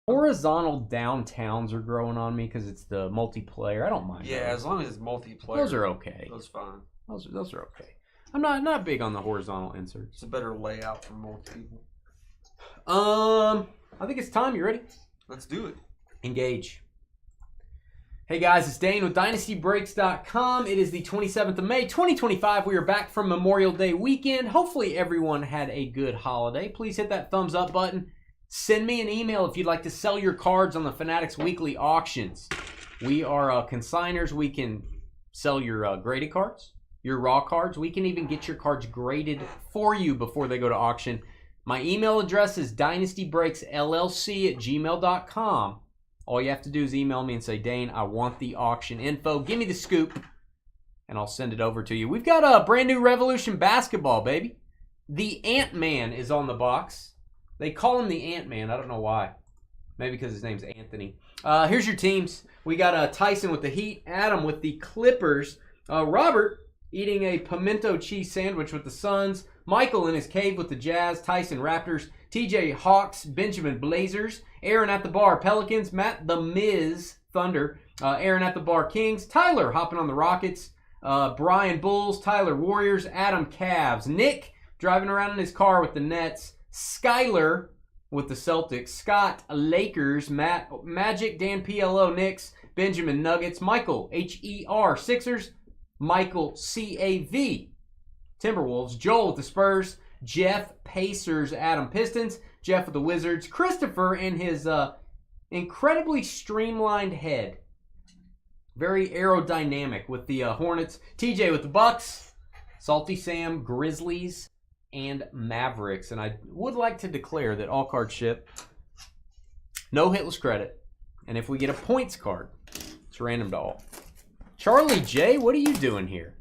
Horizontal downtowns are growing on me because it's the multiplayer. I don't mind. Yeah, those. as long as it's multiplayer. Those are okay. Those fine. Those are okay. I'm not big on the horizontal inserts. It's a better layout for more people. I think it's time. You ready? Let's do it. Engage. Hey guys, it's Dane with DynastyBreaks.com. It is the 27th of May, 2025. We are back from Memorial Day weekend. Hopefully everyone had a good holiday. Please hit that thumbs up button. Send me an email if you'd like to sell your cards on the Fanatics Weekly auctions. We are consigners. We can sell your graded cards, your raw cards. We can even get your cards graded for you before they go to auction. My email address is dynastybreaksllc@gmail.com. All you have to do is email me and say, Dane, I want the auction info. Give me the scoop, and I'll send it over to you. We've got a brand new Revolution basketball, baby. The Ant-Man is on the box. They call him the Ant-Man. I don't know why. Maybe because his name's Anthony. Here's your teams. We got Tyson with the Heat, Adam with the Clippers, Robert eating a pimento cheese sandwich with the Suns, Michael in his cave with the Jazz, Tyson Raptors, TJ Hawks, Benjamin Blazers, Aaron at the bar Pelicans, Matt the Miz Thunder, Aaron at the bar Kings, Tyler hopping on the Rockets, Brian Bulls, Tyler Warriors, Adam Cavs, Nick driving around in his car with the Nets, Skyler with the Celtics, Scott Lakers, Matt Magic, Dan PLO Knicks, Benjamin Nuggets, Michael HER Sixers, Michael CAV Timberwolves, Joel with the Spurs, Jeff Pacers, Adam Pistons, Jeff with the Wizards, Christopher in his incredibly streamlined head, very aerodynamic with the Hornets, TJ with the Bucks, Salty Sam, Grizzlies, and Mavericks. And I would like to declare that all cards ship, no hitless credit, and if we get a points card, it's random to all. Charlie J, what are you doing here?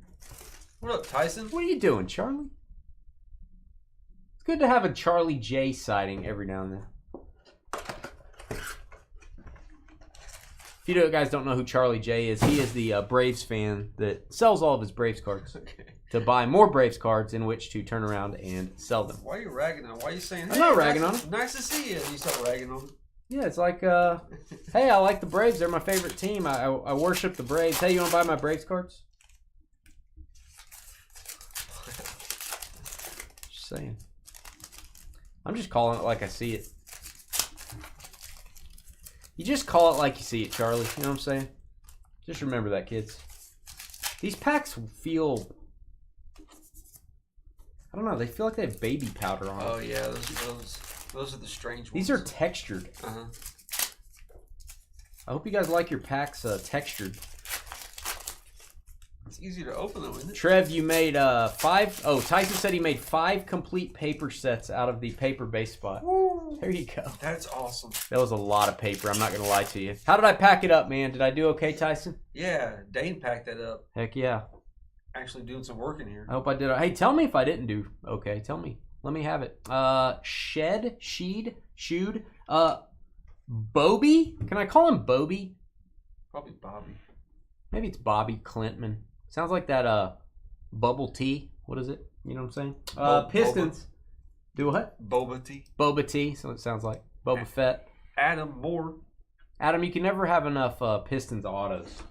What up, Tyson? What are you doing, Charlie? It's good to have a Charlie J sighting every now and then. If you guys don't know who Charlie J is, he is the Braves fan that sells all of his Braves cards to buy more Braves cards in which to turn around and sell them. Why are you ragging on him? Why are you saying, hey, I'm not ragging on him. Nice to see you. And you start ragging on him. Yeah, it's like, hey, I like the Braves. They're my favorite team. I worship the Braves. Hey, you want to buy my Braves cards? Just saying. I'm just calling it like I see it. You just call it like you see it, Charlie. You know what I'm saying? Just remember that, kids. These packs feel... I don't know. They feel like they have baby powder on them. Oh, yeah. Those are the strange ones. These are textured. Uh-huh. I hope you guys like your packs textured. It's easy to open them, isn't it? Trev, you made 5. Oh, Tyson said he made 5 complete paper sets out of the paper base spot. Woo. There you go. That's awesome. That was a lot of paper. I'm not going to lie to you. How did I pack it up, man? Did I do okay, Tyson? Yeah, Dane packed that up. Heck yeah. Actually doing some work in here. I hope I did. Hey, tell me if I didn't do okay. Tell me. Let me have it. Shoed. Bobby? Can I call him Bobby? Probably Bobby. Maybe it's Bobby Clintman. Sounds like that bubble tea. What is it? You know what I'm saying? Pistons. Boba. Do what? Boba tea. Boba tea. So it sounds like Boba Fett. Adam Moore. Adam, you can never have enough Pistons autos.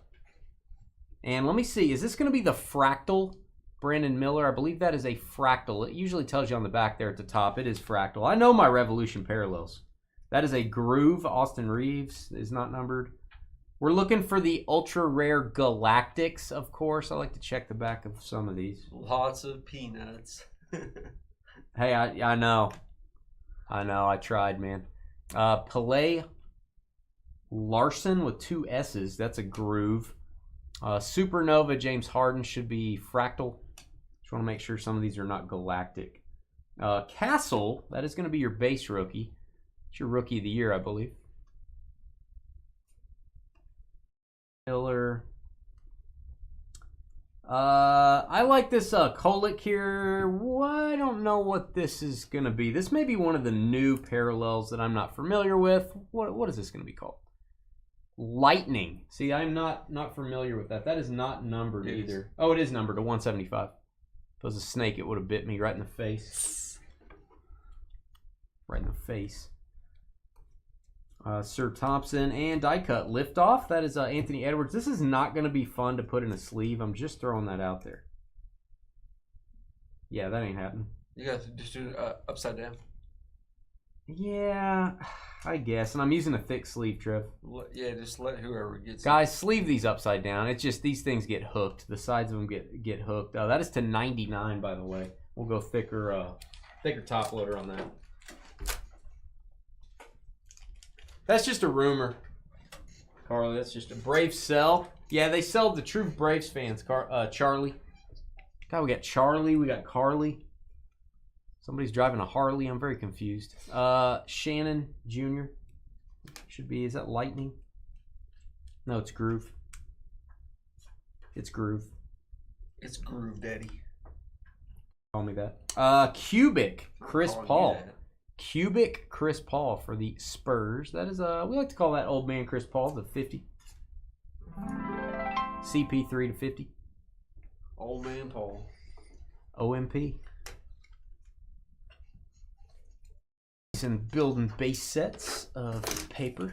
And let me see. Is this going to be the Fractal Brandon Miller? I believe that is a Fractal. It usually tells you on the back there at the top. It is Fractal. I know my Revolution parallels. That is a Groove. Austin Reeves is not numbered. We're looking for the ultra rare Galactics, of course. I like to check the back of some of these. Lots of peanuts. Hey, I know. I tried, man. Pelé Larson with 2 S's. That's a Groove. Supernova James Harden should be Fractal. Just want to make sure some of these are not Galactic. Castle, that is going to be your base rookie. It's your rookie of the year, I believe. Miller. I like this Kolick here. I don't know what this is going to be. This may be one of the new parallels that I'm not familiar with. What is this going to be called? Lightning. See, I'm not familiar with that. That is not numbered either. Oh, it is numbered to 175. If it was a snake, it would have bit me right in the face. Right in the face. Sir Thompson and die cut liftoff. That is Anthony Edwards. This is not going to be fun to put in a sleeve. I'm just throwing that out there. Yeah, that ain't happening. You got to just do it upside down. Yeah, I guess. And I'm using a thick sleeve, Trev. Yeah, just let whoever gets Guys, sleeve these upside down. It's just these things get hooked. The sides of them get hooked. That is to 99, by the way. We'll go thicker top loader on that. That's just a rumor, Carly. That's just a Braves sell. Yeah, they sell the true Braves fans, Charlie. God, we got Charlie. We got Carly. Somebody's driving a Harley. I'm very confused. Shannon Jr. Should be. Is that Lightning? No, it's Groove. It's Groove. It's Groove, Daddy. Call me that. Cubic Chris Paul. Cubic Chris Paul for the Spurs. That is we like to call that old man Chris Paul, the 50. CP3 to 50. Old man Paul. OMP. And building base sets of paper.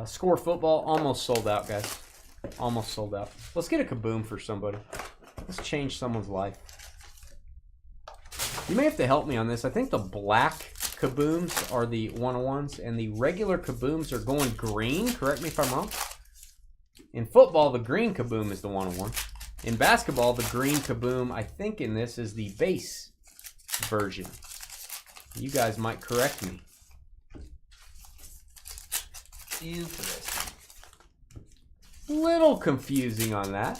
Score Football almost sold out, guys. Almost sold out. Let's get a kaboom for somebody. Let's change someone's life. You may have to help me on this. I think the black kabooms are the 101s, and the regular kabooms are going green. Correct me if I'm wrong. In football, the green kaboom is the 101. In basketball, the green kaboom, I think in this, is the base version. You guys might correct me. Interesting. Little confusing on that,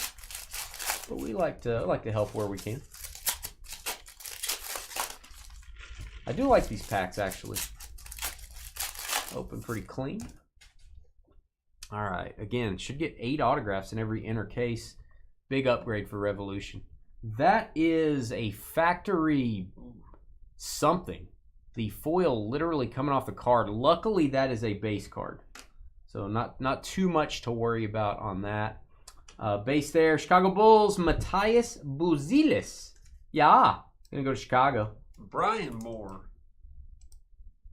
but we like to help where we can. I do like these packs actually. Open pretty clean. All right, again, should get 8 autographs in every inner case. Big upgrade for Revolution. That is a factory something. The foil literally coming off the card. Luckily, that is a base card. So not too much to worry about on that. Base there, Chicago Bulls, Matthias Buzilis. Yeah, gonna go to Chicago. Brian Moore.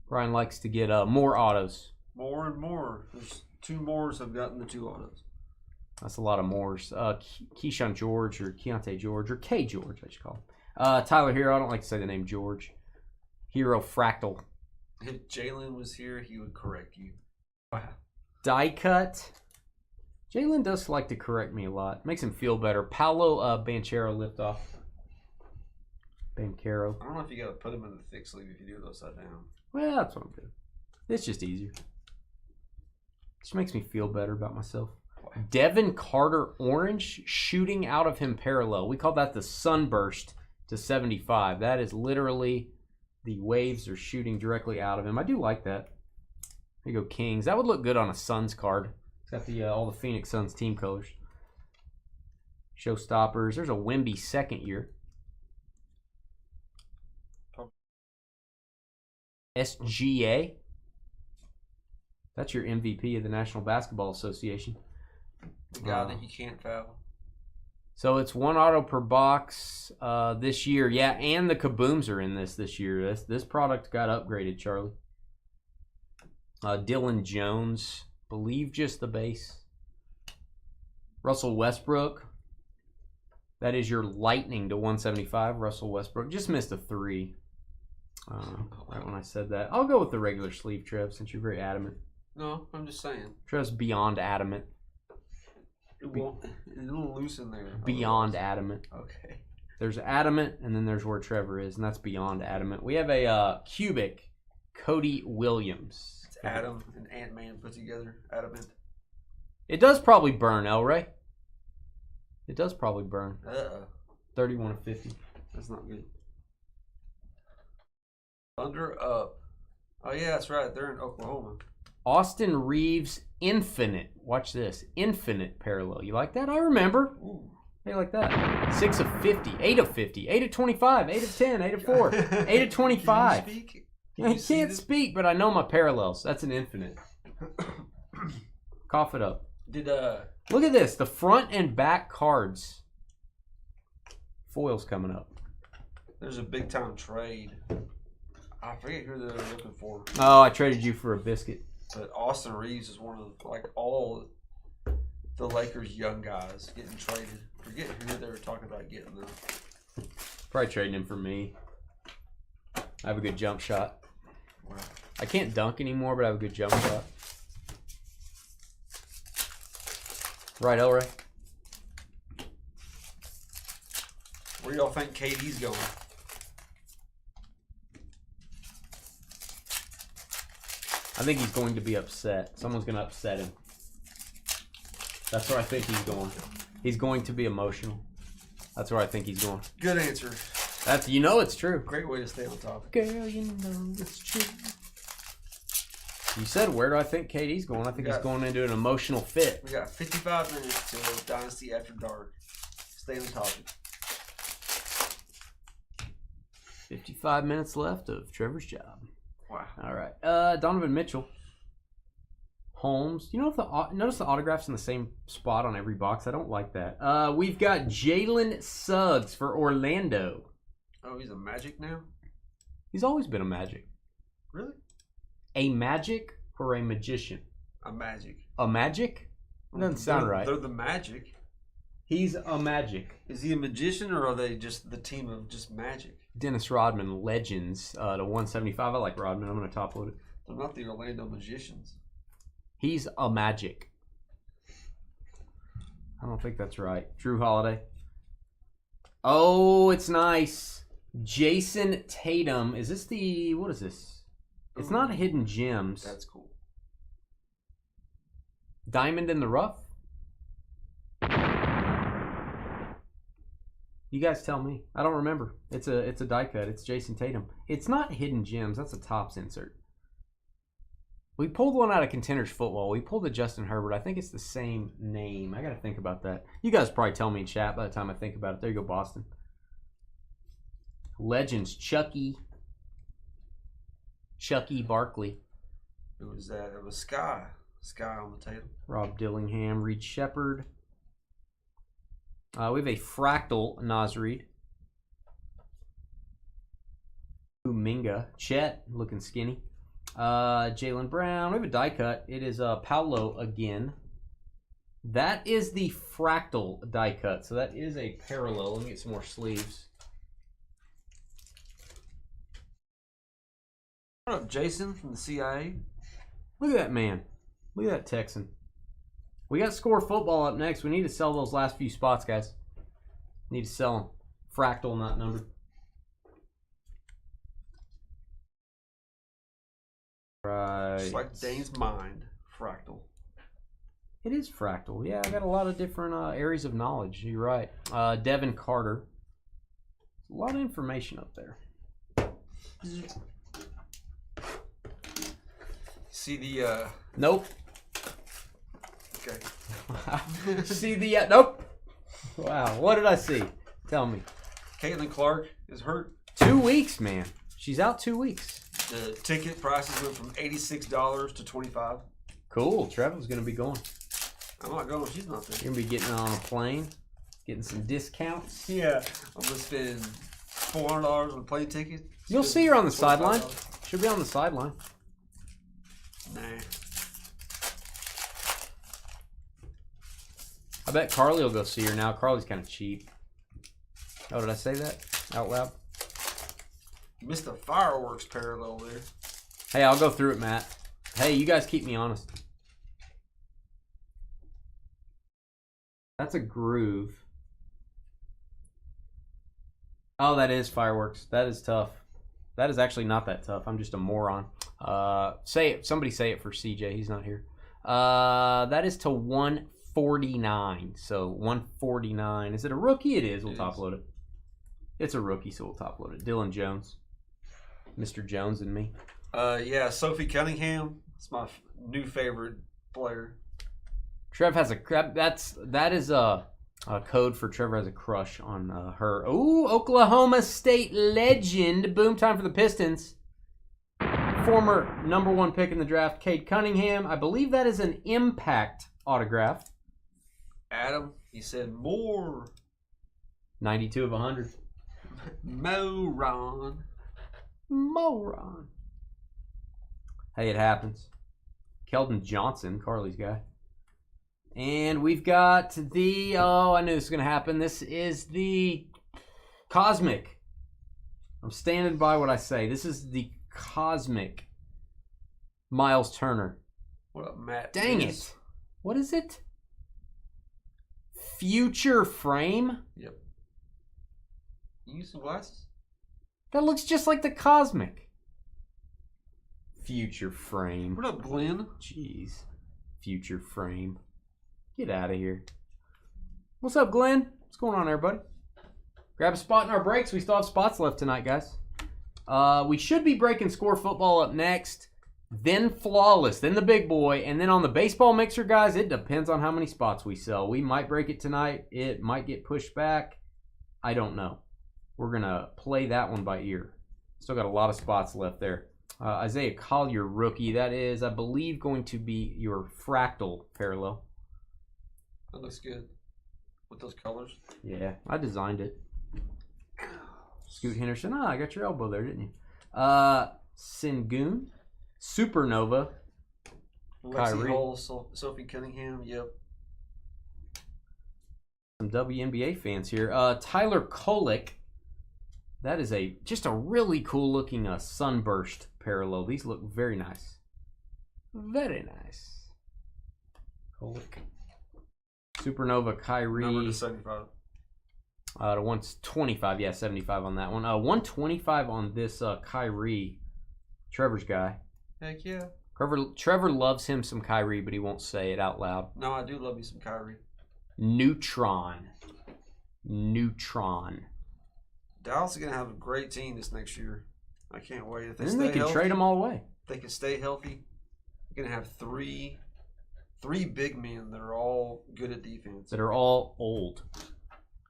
Brian likes to get more autos. More and more. There's 2 Moores have gotten the 2 autos. That's a lot of Moores. Keyshawn George or Keontae George or K George, I should call him. Tyler Hero, I don't like to say the name George. Hero Fractal. If Jalen was here, he would correct you. Wow. Die cut. Jalen does like to correct me a lot. Makes him feel better. Paolo Banchero liftoff. Banchero. I don't know if you got to put him in the thick sleeve if you do it upside down. Well, that's what I'm doing. It's just easier. Just makes me feel better about myself. Devin Carter Orange shooting out of him parallel. We call that the sunburst to 75. That is literally the waves are shooting directly out of him. I do like that. There you go, Kings. That would look good on a Suns card. It's got the all the Phoenix Suns team colors. Showstoppers. There's a Wemby second year. SGA. That's your MVP of the National Basketball Association. The guy that you can't foul. So it's 1 auto per box this year. Yeah, and the kabooms are in this year. This product got upgraded, Charlie. Dylan Jones. Believe just the base. Russell Westbrook. That is your lightning to 175. Russell Westbrook. Just missed a 3. Right when I said that. I'll go with the regular sleeve, Trev, since you're very adamant. No, I'm just saying. Trev's beyond adamant. Well, it's a little loose in there. Beyond adamant. Okay. There's adamant, and then there's where Trevor is, and that's beyond adamant. We have a cubic Cody Williams. It's Adam and Ant-Man put together. Adamant. It does probably burn, El Ray. It does probably burn. 31 of 50. That's not good. Thunder up. Oh, yeah, that's right. They're in Oklahoma. Austin Reeves Infinite. Watch this. Infinite parallel. You like that? I remember. Ooh. How you like that? 6 of 50. 8 of 50. 8 of 25. 8 of 10. 8 of 4. 8 of 25. Can you speak? I can't speak, but I know my parallels. That's an infinite. Cough it up. Look at this. The front and back cards. Foil's coming up. There's a big time trade. I forget who they're looking for. Oh, I traded you for a biscuit. But Austin Reeves is one of all the Lakers' young guys getting traded. Forget who they were talking about getting them. Probably trading him for me. I have a good jump shot. Wow. I can't dunk anymore, but I have a good jump shot. Right, Elray? Where y'all think KD's going? I think he's going to be upset. Someone's going to upset him. That's where I think he's going. He's going to be emotional. That's where I think he's going. Good answer. That's it's true. Great way to stay on topic. Girl, it's true. You said, where do I think KD's going? I think he's going into an emotional fit. We got 55 minutes till Dynasty After Dark. Stay on topic. 55 minutes left of Trevor's job. Wow. All right. Donovan Mitchell. Holmes. You know, notice the autographs in the same spot on every box? I don't like that. We've got Jalen Suggs for Orlando. Oh, he's a Magic now? He's always been a Magic. Really? A Magic or a Magician? A Magic. A Magic? That doesn't sound right. They're the Magic. He's a Magic. Is he a magician, or are they just the team of just Magic? Dennis Rodman, Legends, to 175. I like Rodman. I'm going to top load it. They're not the Orlando Magicians. He's a Magic. I don't think that's right. Drew Holiday. Oh, it's nice. Jason Tatum. Is this the... What is this? It's not Hidden Gems. That's cool. Diamond in the Rough? You guys tell me. I don't remember. It's a die cut. It's Jason Tatum. It's not Hidden Gems. That's a Topps insert. We pulled one out of Contenders Football. We pulled a Justin Herbert. I think it's the same name. I got to think about that. You guys probably tell me in chat by the time I think about it. There you go, Boston. Legends, Chucky Barkley. Who was that? It was Sky. Sky on the table. Rob Dillingham, Reed Shepard. We have a Fractal Nas Reed. Kuminga. Chet, looking skinny. Jaylen Brown. We have a die cut. It is Paolo again. That is the Fractal die cut. So that is a parallel. Let me get some more sleeves. What up, Jason from the CIA? Look at that man. Look at that Texan. We got Score Football up next. We need to sell those last few spots, guys. Need to sell them. Fractal, not numbered. Right. Just like Dane's mind. Fractal. It is Fractal. Yeah, I got a lot of different areas of knowledge. You're right. Devin Carter. A lot of information up there. See the... Nope. Okay. See the... nope. Wow. What did I see? Tell me. Caitlin Clark is hurt. 2 weeks, man. She's out 2 weeks. The ticket prices went from $86 to $25. Cool. Trevor's going to be going. I'm not going. She's not there. You're going to be getting on a plane. Getting some discounts. Yeah. I'm going to spend $400 on a plane ticket. You'll see her on the sideline. She'll be on the sideline. Nah. I bet Carly will go see her now. Carly's kind of cheap. Oh, did I say that out loud? You missed a fireworks parallel there. Hey, I'll go through it, Matt. Hey, you guys keep me honest. That's a groove. Oh, that is fireworks. That is tough. That is actually not that tough. I'm just a moron. Say it. Somebody say it for CJ. He's not here. That is to 149. So 149. Is it a rookie? It is. We'll top load it. It's a rookie, so we'll top load it. Dylan Jones. Mr. Jones and me. Yeah, Sophie Cunningham. It's my new favorite player. Trev has that is a code for Trevor has a crush on her. Ooh, Oklahoma State legend. Boom time for the Pistons. Former #1 pick in the draft, Cade Cunningham. I believe that is an impact autograph. Adam, he said more. 92 of 100. Moron. Hey, it happens. Keldon Johnson, Carly's guy. And we've got the... Oh, I knew this was going to happen. This is the Cosmic. I'm standing by what I say. This is the Cosmic Miles Turner. What up, Matt? Dang it. What is it? Future Frame? Yep. You use some glasses? That looks just like the Cosmic. Future Frame. What up, Glenn? Jeez. Future Frame. Get out of here. What's up, Glenn? What's going on, everybody? Grab a spot in our breaks. We still have spots left tonight, guys. We should be breaking Score Football up next. Then Flawless. Then the big boy. And then on the baseball mixer, guys, it depends on how many spots we sell. We might break it tonight. It might get pushed back. I don't know. We're going to play that one by ear. Still got a lot of spots left there. Isaiah Collier rookie. That is, I believe, going to be your fractal parallel. That looks good. With those colors. Yeah, I designed it. Scoot Henderson. I got your elbow there, didn't you? Sengun. Supernova. Lexi Hall, Sophie Cunningham. Yep. Some WNBA fans here. Tyler Kolek. That is just a really cool looking sunburst parallel. These look very nice. Very nice. Kolek. Supernova Kyrie. Number to 75. To 125. Yeah, 75 on that one. 125 on this Kyrie. Trevor's guy. Heck yeah. Trevor loves him some Kyrie, but he won't say it out loud. No, I do love me some Kyrie. Neutron. Dallas is going to have a great team this next year. I can't wait. If they can trade them all away. If they can stay healthy, they're going to have three big men that are all good at defense. That are all old.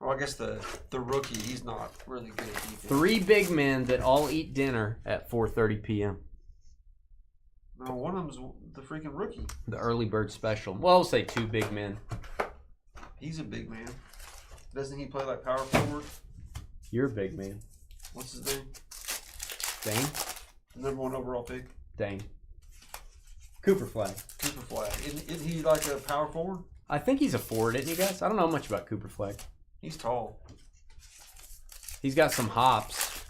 Well, I guess the rookie, he's not really good at defense. 3 big men that all eat dinner at 4:30 p.m. No, one of them's the freaking rookie. The early bird special. Well, I'll say 2 big men. He's a big man. Doesn't he play like power forward? You're a big man. What's his name? Dane? Number 1 overall pick. Dane. Cooper Flag. Cooper Flag. Isn't he like a power forward? I think he's a forward, isn't he, guys? I don't know much about Cooper Flag. He's tall. He's got some hops.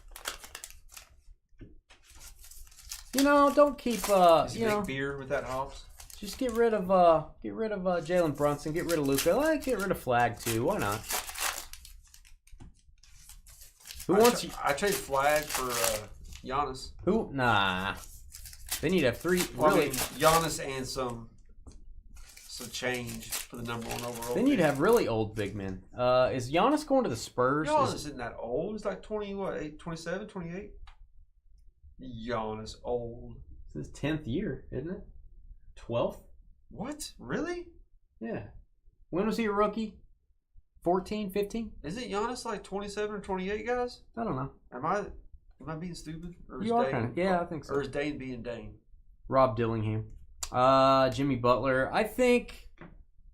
You know, don't keep Is he big beer with that hops? Just get rid of Jalen Brunson, get rid of Luka, get rid of Flag too. Why not? I trade Flag for Giannis. Who? Nah. They need to have 3. Well, really, I mean, Giannis and some change for the number 1 overall. They need to have really old big men. Is Giannis going to the Spurs? Giannis isn't that old. He's like 27, 28. Giannis old. It's his 10th year, isn't it? 12th? What? Really? Yeah. When was he a rookie? 14, 15? Isn't Giannis like 27 or 28, guys? I don't know. Am I being stupid? Or You are kind of. Yeah, I think so. Or is Dane being Dane? Rob Dillingham. Jimmy Butler. I think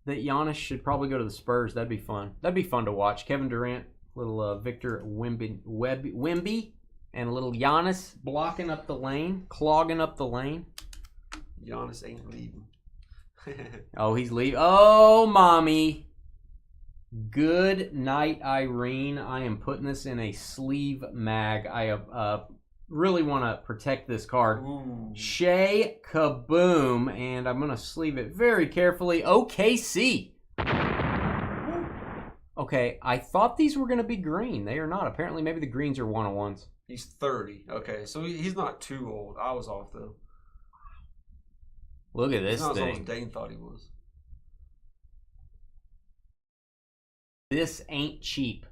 that Giannis should probably go to the Spurs. That'd be fun. That'd be fun to watch. Kevin Durant, little Victor Wemby, and a little Giannis blocking up the lane, clogging up the lane. Giannis ain't leaving. Oh, he's leaving. Oh, mommy. Good night, Irene. I am putting this in a sleeve mag. I really want to protect this card. Ooh. Shea Kaboom, and I'm going to sleeve it very carefully. OKC. Okay, I thought these were going to be green. They are not. Apparently, maybe the greens are 101s. He's 30. Okay, so he's not too old. I was off, though. Look at this He's not thing. as old as Dane thought he was. This ain't cheap.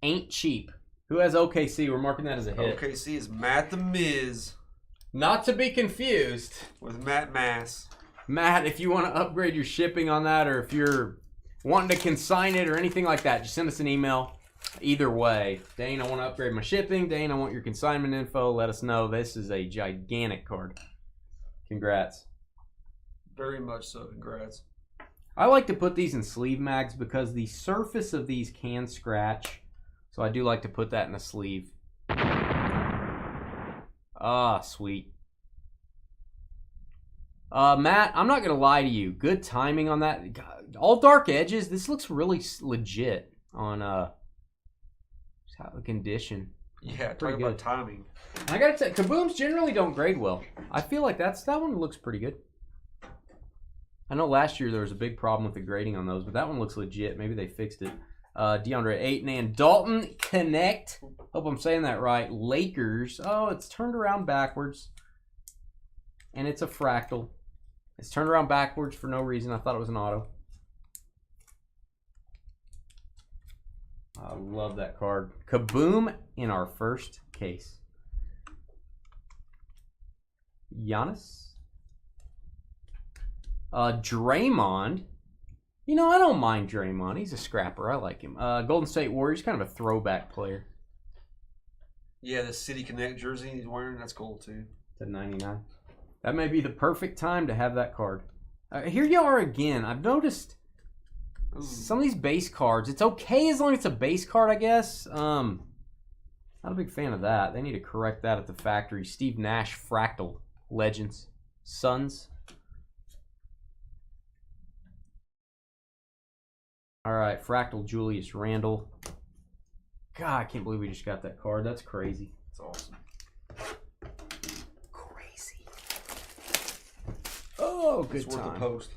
Ain't cheap. Who has OKC? We're marking that as a hit. OKC is Matt the Miz. Not to be confused with Matt Mass. Matt, if you want to upgrade your shipping on that, or if you're wanting to consign it or anything like that, just send us an email. Either way, Dane, I want to upgrade my shipping. Dane, I want your consignment info. Let us know. This is a gigantic card. Congrats. Very much so. Congrats. I like to put these in sleeve mags because the surface of these can scratch. So I do like to put that in a sleeve. Ah, sweet. Matt, I'm not going to lie to you. Good timing on that. God, all dark edges. This looks really legit on how the condition. Yeah, talk about timing. I got to tell you, Kabooms generally don't grade well. I feel like that one looks pretty good. I know last year there was a big problem with the grading on those, but that one looks legit. Maybe they fixed it. DeAndre Ayton and Dalton Connect. Hope I'm saying that right. Lakers. Oh, it's turned around backwards. And it's a fractal. It's turned around backwards for no reason. I thought it was an auto. I love that card. Kaboom in our first case. Giannis. Draymond. You know, I don't mind Draymond. He's a scrapper. I like him. Golden State Warriors, kind of a throwback player. Yeah, the City Connect jersey he's wearing, that's cool too. To 99. That may be the perfect time to have that card. Here you are again. I've noticed some of these base cards. It's okay as long as it's a base card, I guess. Not a big fan of that. They need to correct that at the factory. Steve Nash, Fractal, Legends, Suns. All right, Fractal, Julius Randle. God, I can't believe we just got that card. That's crazy. That's awesome. Crazy. Oh, good It's worth time. a post.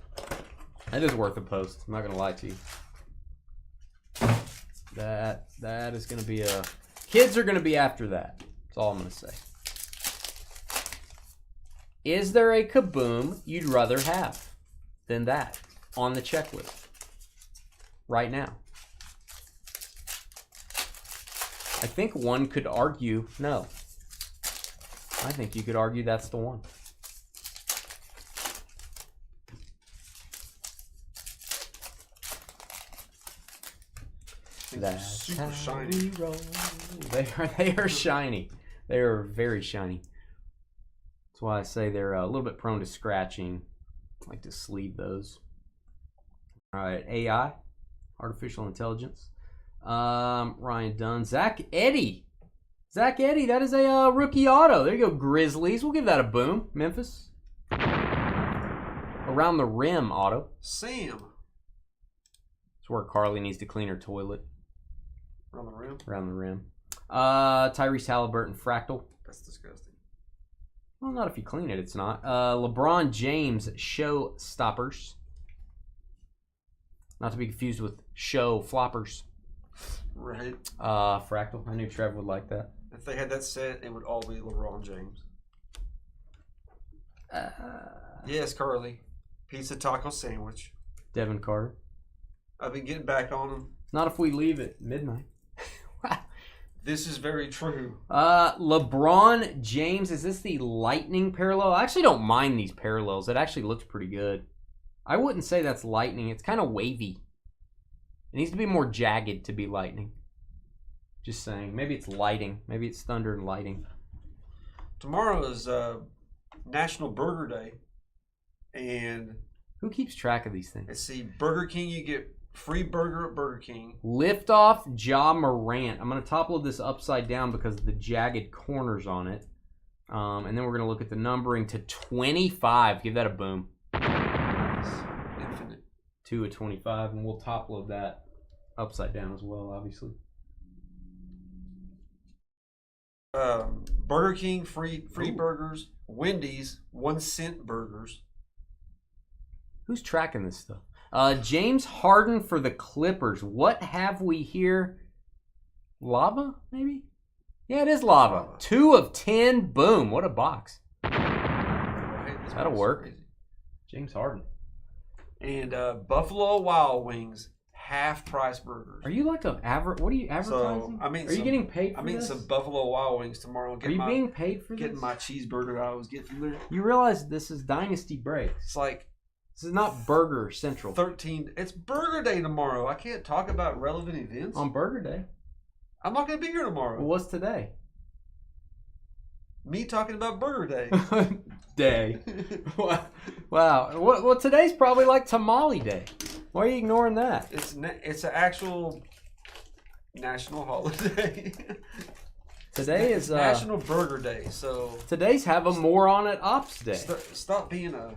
That is worth a post. I'm not gonna lie to you. That is gonna be a. Kids are gonna be after that. That's all I'm gonna say. Is there a Kaboom you'd rather have than that on the checklist right now? I think one could argue no. I think you could argue that's the one. That's super shiny. They are shiny. They are very shiny. That's why I say they're a little bit prone to scratching. I like to sleeve those. All right, AI, artificial intelligence. Ryan Dunn, Zach Edey. Zach Edey, that is a rookie auto. There you go, Grizzlies. We'll give that a boom. Memphis. Around the rim auto. Sam. It's where Carly needs to clean her toilet. Around the rim? Around the rim. Tyrese Halliburton, Fractal. That's disgusting. Well, not if you clean it, it's not. LeBron James, Show Stoppers. Not to be confused with Show Floppers. Right. Fractal. I knew Trev would like that. If they had that set, it would all be LeBron James. Yes, Carly. Pizza taco sandwich. Devin Carter. I've been getting back on him. Not if we leave at midnight. This is very true. LeBron James. Is this the lightning parallel? I actually don't mind these parallels. It actually looks pretty good. I wouldn't say that's lightning. It's kind of wavy. It needs to be more jagged to be lightning. Just saying. Maybe it's lighting. Maybe it's thunder and lighting. Tomorrow is National Burger Day. And who keeps track of these things? let's see. Burger King, you get free burger at Burger King. Liftoff Ja Morant. I'm going to top load this upside down because of the jagged corners on it. And then we're going to look at the numbering to 25. Give that a boom. Infinite. 2 of 25. And we'll top load that upside down as well, obviously. Burger King, free burgers. Wendy's, 1-cent burgers. Who's tracking this stuff? James Harden for the Clippers. What have we here? Lava, maybe? Yeah, it is lava. 2 of 10. Boom. What a box. Right, that'll work. Crazy. James Harden. And Buffalo Wild Wings, half-price burgers. Are you like what are you advertising? So, are you getting paid for this? some Buffalo Wild Wings tomorrow. Are you being paid for this? Getting my cheeseburger I always get from there. You realize this is Dynasty Breaks. It's like this is not Burger Central. 13. It's Burger Day tomorrow. I can't talk about relevant events. On Burger Day. I'm not going to be here tomorrow. Well, what's today? Me talking about Burger Day. Day. Wow. Well, today's probably like Tamale Day. Why are you ignoring that? It's an actual national holiday. Today is National Burger Day. So today's Have a Moron at Ops Day. Stop being a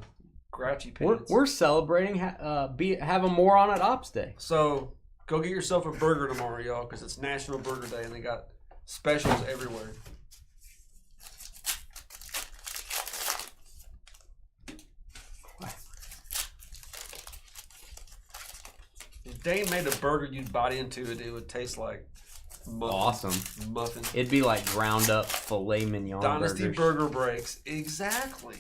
grouchy pants. We're celebrating Have a Moron at Ops Day. So go get yourself a burger tomorrow, y'all, because it's National Burger Day and they got specials everywhere. If Dane made a burger you'd bite into it, it would taste like awesome muffin. It'd be like ground up filet mignon Dynasty burgers. Burger Breaks. Exactly.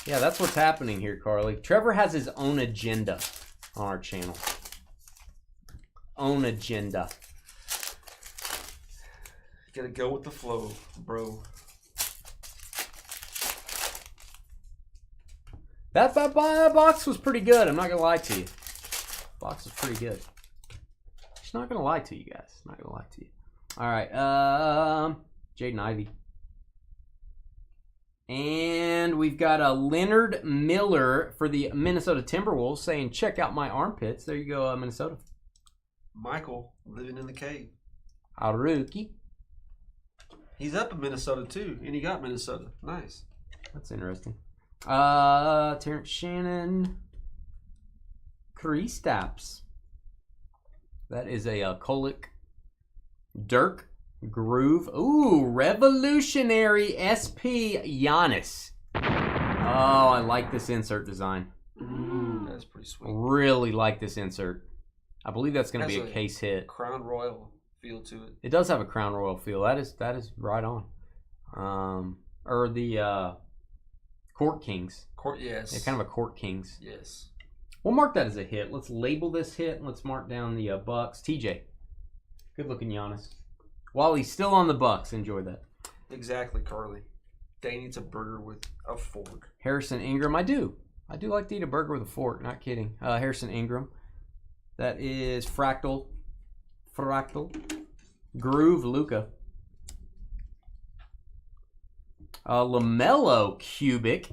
Yeah, that's what's happening here, Carly. Trevor has his own agenda on our channel. Own agenda. Gotta go with the flow, bro. That box was pretty good. I'm not gonna lie to you. Box was pretty good. Just not gonna lie to you guys. Not gonna lie to you. All right. Jaden Ivey. And we've got a Leonard Miller for the Minnesota Timberwolves saying, check out my armpits. There you go, Minnesota. Michael, living in the cave. Haruki. He's up in Minnesota, too, and he got Minnesota. Nice. That's interesting. Terrence Shannon. Kristaps. That is a Kolik. Dirk. Groove. Ooh, revolutionary SP Giannis. Oh, I like this insert design. Ooh, that's pretty sweet. Really like this insert. I believe that's going to be a case hit. Crown Royal feel to it. It does have a Crown Royal feel. That is right on. Or the Court Kings. Yes. Yeah, kind of a Court Kings. Yes. We'll mark that as a hit. Let's label this hit and let's mark down the Bucks. TJ. Good looking Giannis. While he's still on the Bucks, enjoy that. Exactly, Carly. Danny eats a burger with a fork. Harrison Ingram, I do like to eat a burger with a fork. Not kidding. Harrison Ingram, that is Fractal, Groove, Luca. LaMelo Cubic,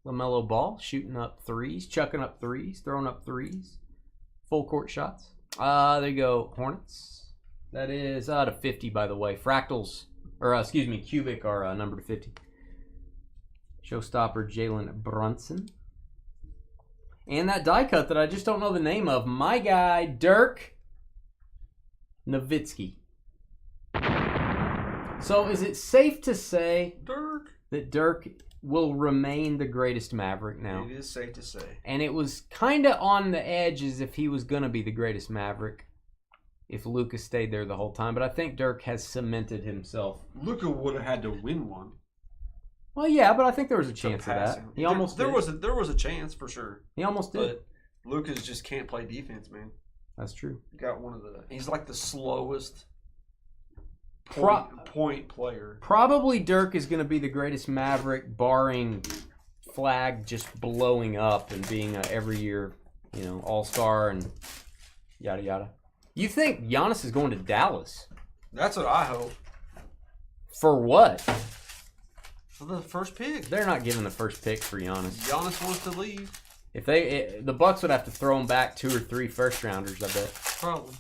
LaMelo Ball, shooting up threes, chucking up threes, throwing up threes, full court shots. There you go, Hornets. That is out of 50, by the way. Fractals, or excuse me, Cubic are numbered to 50. Showstopper Jalen Brunson. And that die cut that I just don't know the name of. My guy, Dirk Nowitzki. So is it safe to say that Dirk will remain the greatest Maverick now? It is safe to say. And it was kind of on the edge as if he was going to be the greatest Maverick if Luka stayed there the whole time. But I think Dirk has cemented himself. Luka would have had to win one. Well, yeah, but I think there was a chance of that. He almost there was a chance for sure. He almost did. But Luka's just can't play defense, man. That's true. He's like the slowest point player. Probably Dirk is going to be the greatest Maverick, barring flag just blowing up and being a every year, all-star and yada yada. You think Giannis is going to Dallas? That's what I hope. For what? For the first pick. They're not giving the first pick for Giannis. Giannis wants to leave. If the Bucks would have to throw him back 2 or 3 first rounders, I bet. Probably.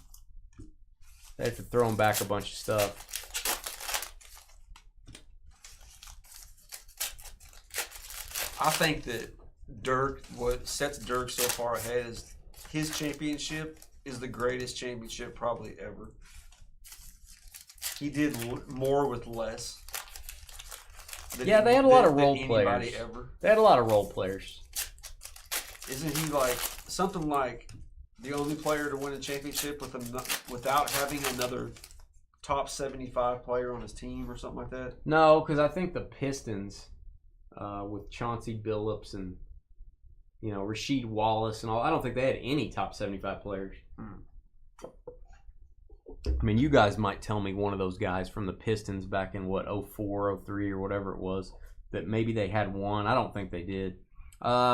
They have to throw him back a bunch of stuff. I think that what sets Dirk so far ahead is his championship is the greatest championship probably ever. He did more with less. They had a lot of role players. Ever. They had a lot of role players. Isn't he like something like the only player to win a championship without having another top 75 player on his team or something like that? No, because I think the Pistons, with Chauncey Billups and Rasheed Wallace and all, I don't think they had any top 75 players. I mean, you guys might tell me one of those guys from the Pistons back in 04, 03 or whatever it was, that maybe they had one. I don't think they did.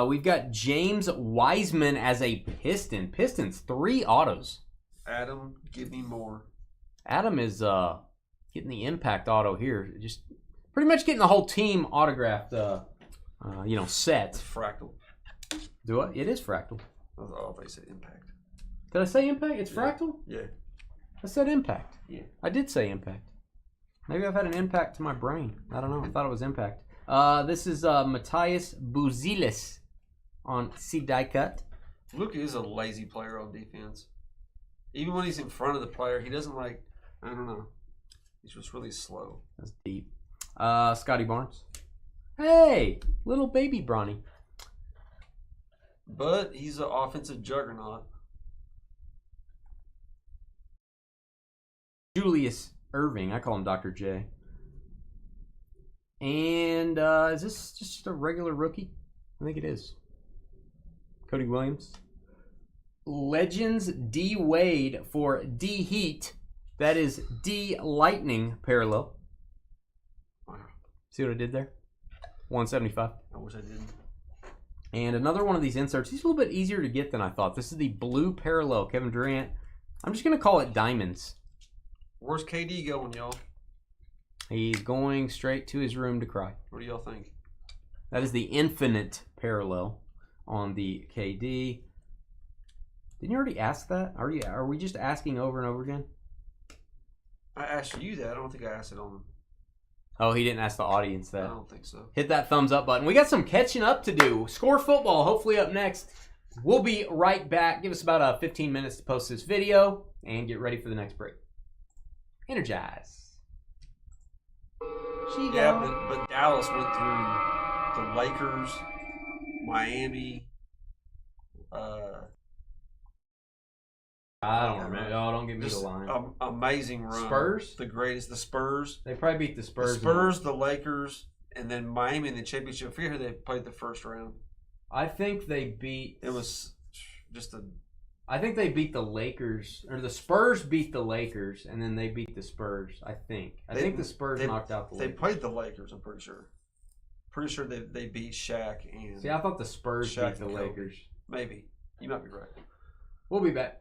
We've got James Wiseman as a Piston. Pistons, 3 autos. Adam, give me more. Adam is getting the impact auto here. Just pretty much getting the whole team autographed, set. It's fractal. Do I? It is fractal. Oh, they said impact. Did I say impact? It's fractal? Yeah. I said impact. Yeah. I did say impact. Maybe I've had an impact to my brain. I don't know. I thought it was impact. This is Matthias Buzilis on C die cut. Luka is a lazy player on defense. Even when he's in front of the player, he doesn't I don't know. He's just really slow. That's deep. Scotty Barnes. Hey, little baby Bronny. But he's an offensive juggernaut. Julius Irving. I call him Dr. J. And is this just a regular rookie? I think it is. Cody Williams. Legends D Wade for D Heat. That is D Lightning parallel. Wow. See what I did there? 175. I wish I didn't. And another one of these inserts. He's a little bit easier to get than I thought. This is the blue parallel Kevin Durant. I'm just going to call it diamonds. Where's KD going, y'all? He's going straight to his room to cry. What do y'all think? That is the infinite parallel on the KD. Didn't you already ask that? Are we just asking over and over again? I asked you that. I don't think I asked it on him. Oh, he didn't ask the audience that. I don't think so. Hit that thumbs up button. We got some catching up to do. Score football, hopefully up next. We'll be right back. Give us about 15 minutes to post this video and get ready for the next break. Energize. Yeah, but Dallas went through the Lakers, Miami. I don't remember. Oh, don't give me the Just line. Amazing run. Spurs? The greatest. The Spurs. They probably beat the Spurs. The Spurs, the Lakers, and then Miami in the championship. I forget who they played the first round. I think they beat. It was just a. I think they beat the Lakers, or the Spurs beat the Lakers, and then they beat the Spurs. I think the Spurs knocked out the Lakers. They played the Lakers. I'm pretty sure. Pretty sure they beat Shaq and. See, I thought the Spurs Shaq beat the and Kobe. Lakers. Maybe you might be right. We'll be back.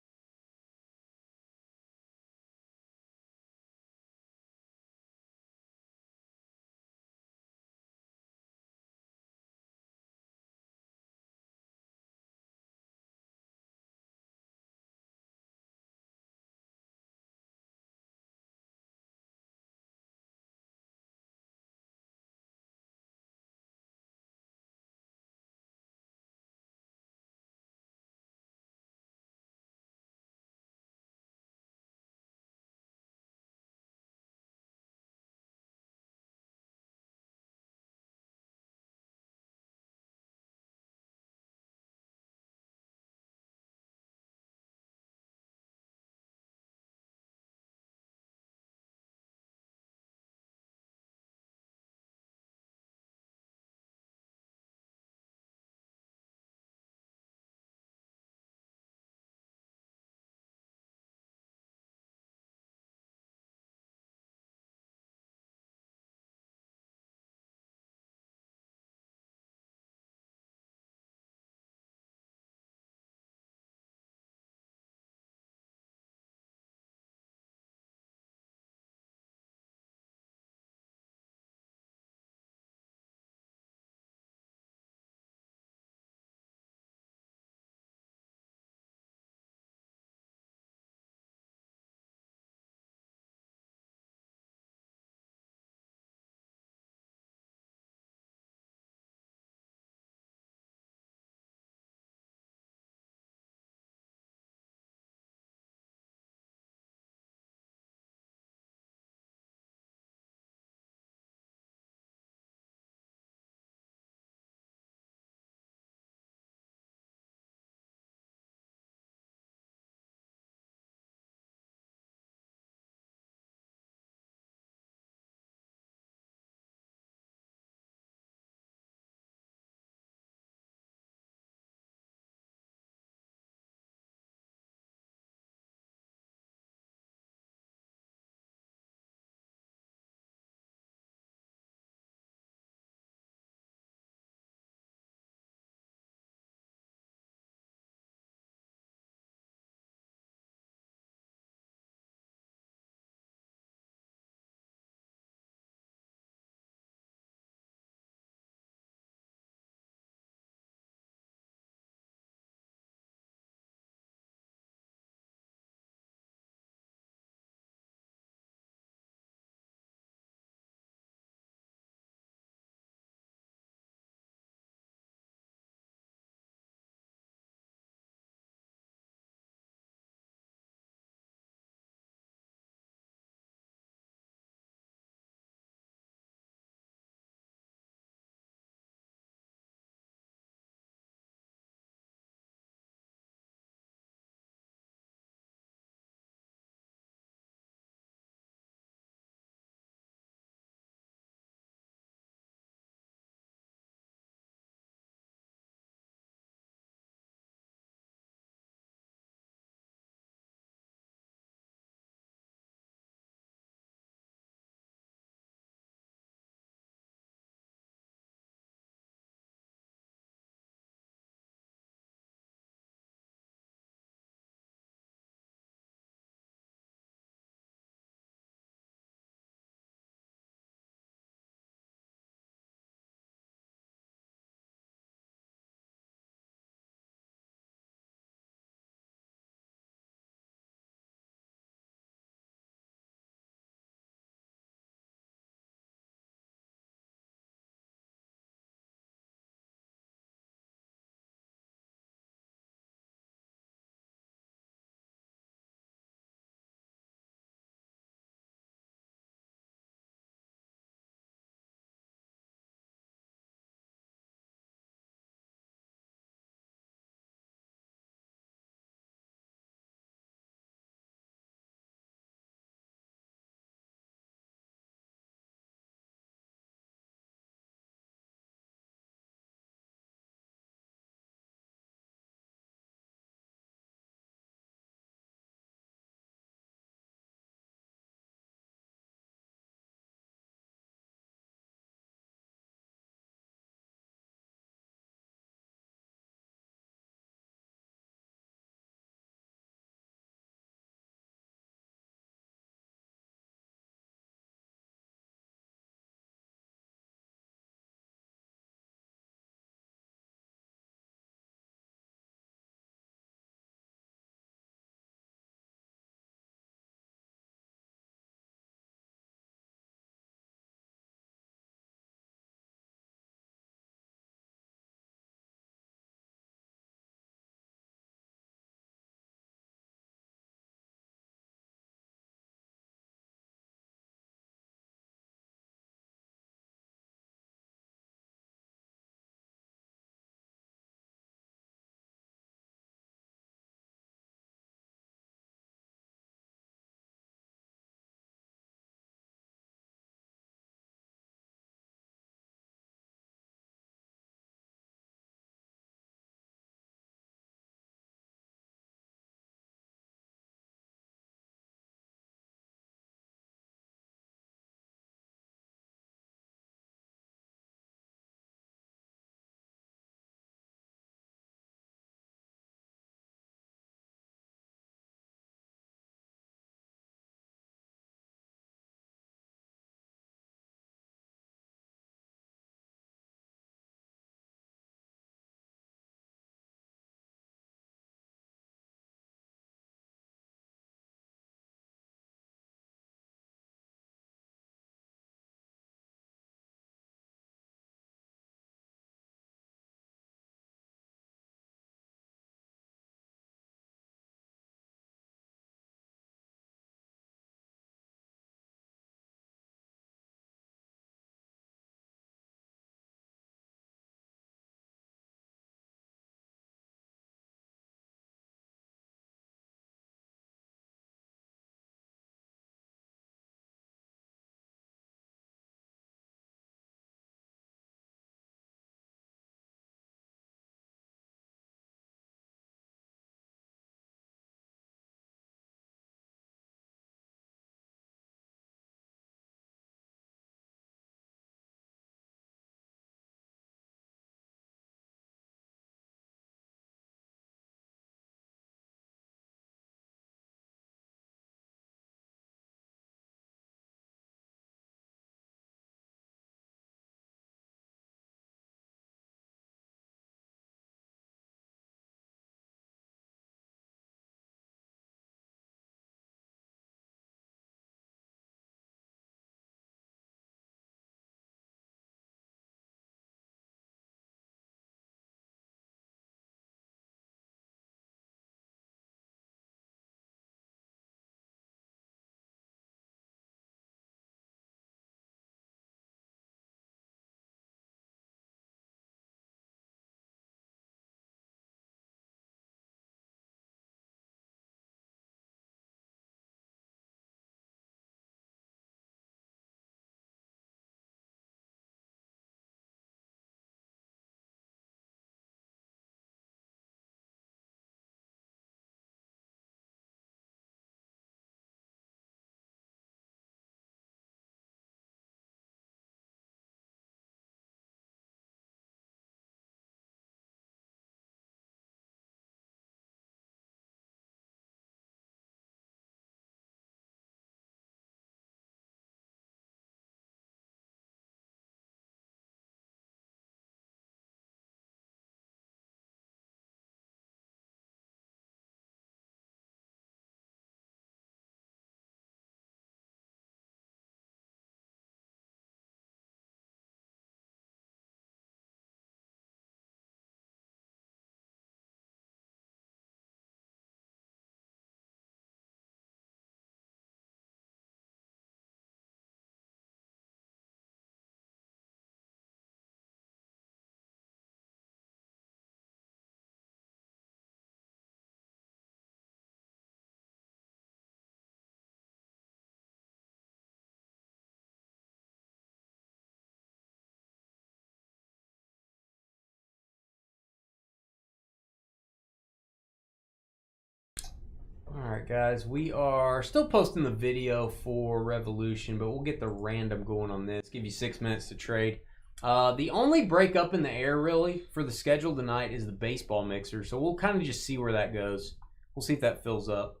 Alright guys, we are still posting the video for Revolution, but we'll get the random going on this. Give you 6 minutes to trade. The only break up in the air really for the schedule tonight is the baseball mixer, so we'll kind of just see where that goes. We'll see if that fills up.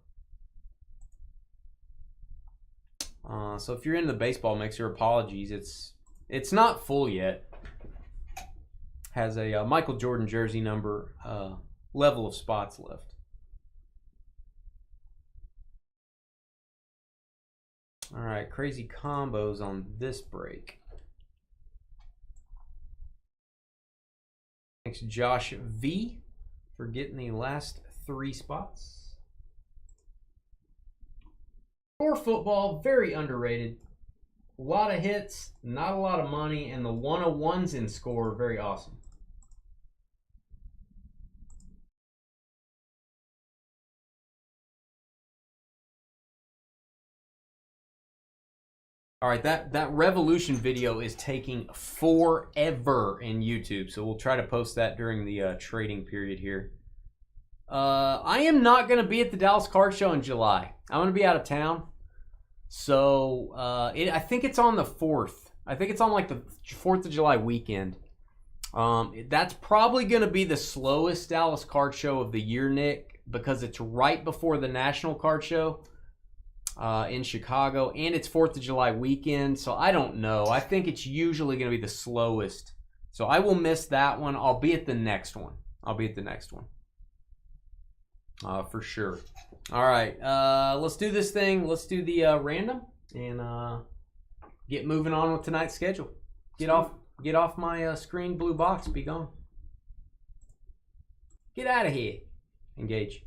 So if you're in the baseball mixer, apologies, it's not full yet. Has a Michael Jordan jersey number level of spots left. All right, crazy combos on this break. Thanks, Josh V, for getting the last 3 spots. Score football, very underrated. A lot of hits, not a lot of money, and the 101s in score, very awesome. All right, that Revolution video is taking forever in YouTube, so we'll try to post that during the trading period here. I am not going to be at the Dallas Card Show in July. I'm going to be out of town. So I think it's on the 4th. I think it's on like the 4th of July weekend. That's probably going to be the slowest Dallas Card Show of the year, Nick, because it's right before the National Card Show in Chicago, and it's 4th of July weekend, so I don't know. I think it's usually going to be the slowest. So I will miss that one. I'll be at the next one. For sure. All right, let's do this thing. Let's do the random and get moving on with tonight's schedule. Get off my screen, blue box. Be gone. Get out of here. Engage.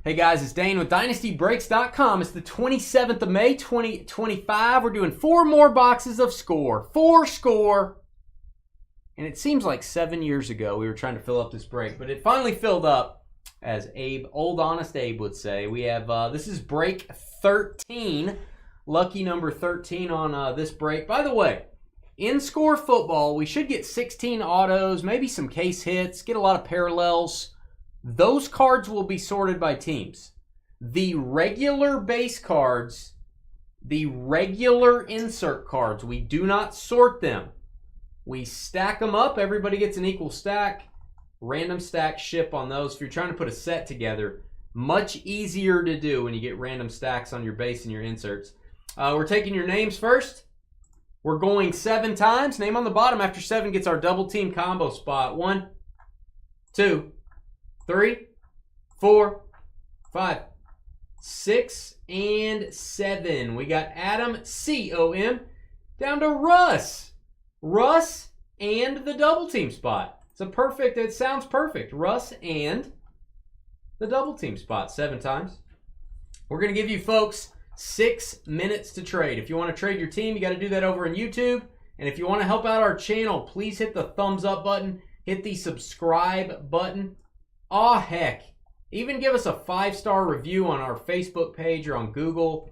Hey guys, it's Dane with DynastyBreaks.com. It's the 27th of May, 2025. We're doing 4 more boxes of score. 4 score. And it seems like 7 years ago we were trying to fill up this break, but it finally filled up, as Abe, old honest Abe would say. We have, this is break 13. Lucky number 13 on this break. By the way, in score football, we should get 16 autos, maybe some case hits, get a lot of parallels. Those cards will be sorted by teams. The regular base cards, the regular insert cards, we do not sort them. We stack them up. Everybody gets an equal stack. Random stack ship on those. If you're trying to put a set together, much easier to do when you get random stacks on your base and your inserts. We're taking your names first. We're going 7 times. Name on the bottom after 7 gets our double team combo spot. 1, 2, 3, 4, 5, 6, and 7. We got Adam, C-O-M, down to Russ. Russ and the double team spot. It sounds perfect. Russ and the double team spot 7 times. We're going to give you folks 6 minutes to trade. If you want to trade your team, you got to do that over on YouTube. And if you want to help out our channel, please hit the thumbs up button. Hit the subscribe button. Aw, heck. Even give us a 5-star review on our Facebook page or on Google.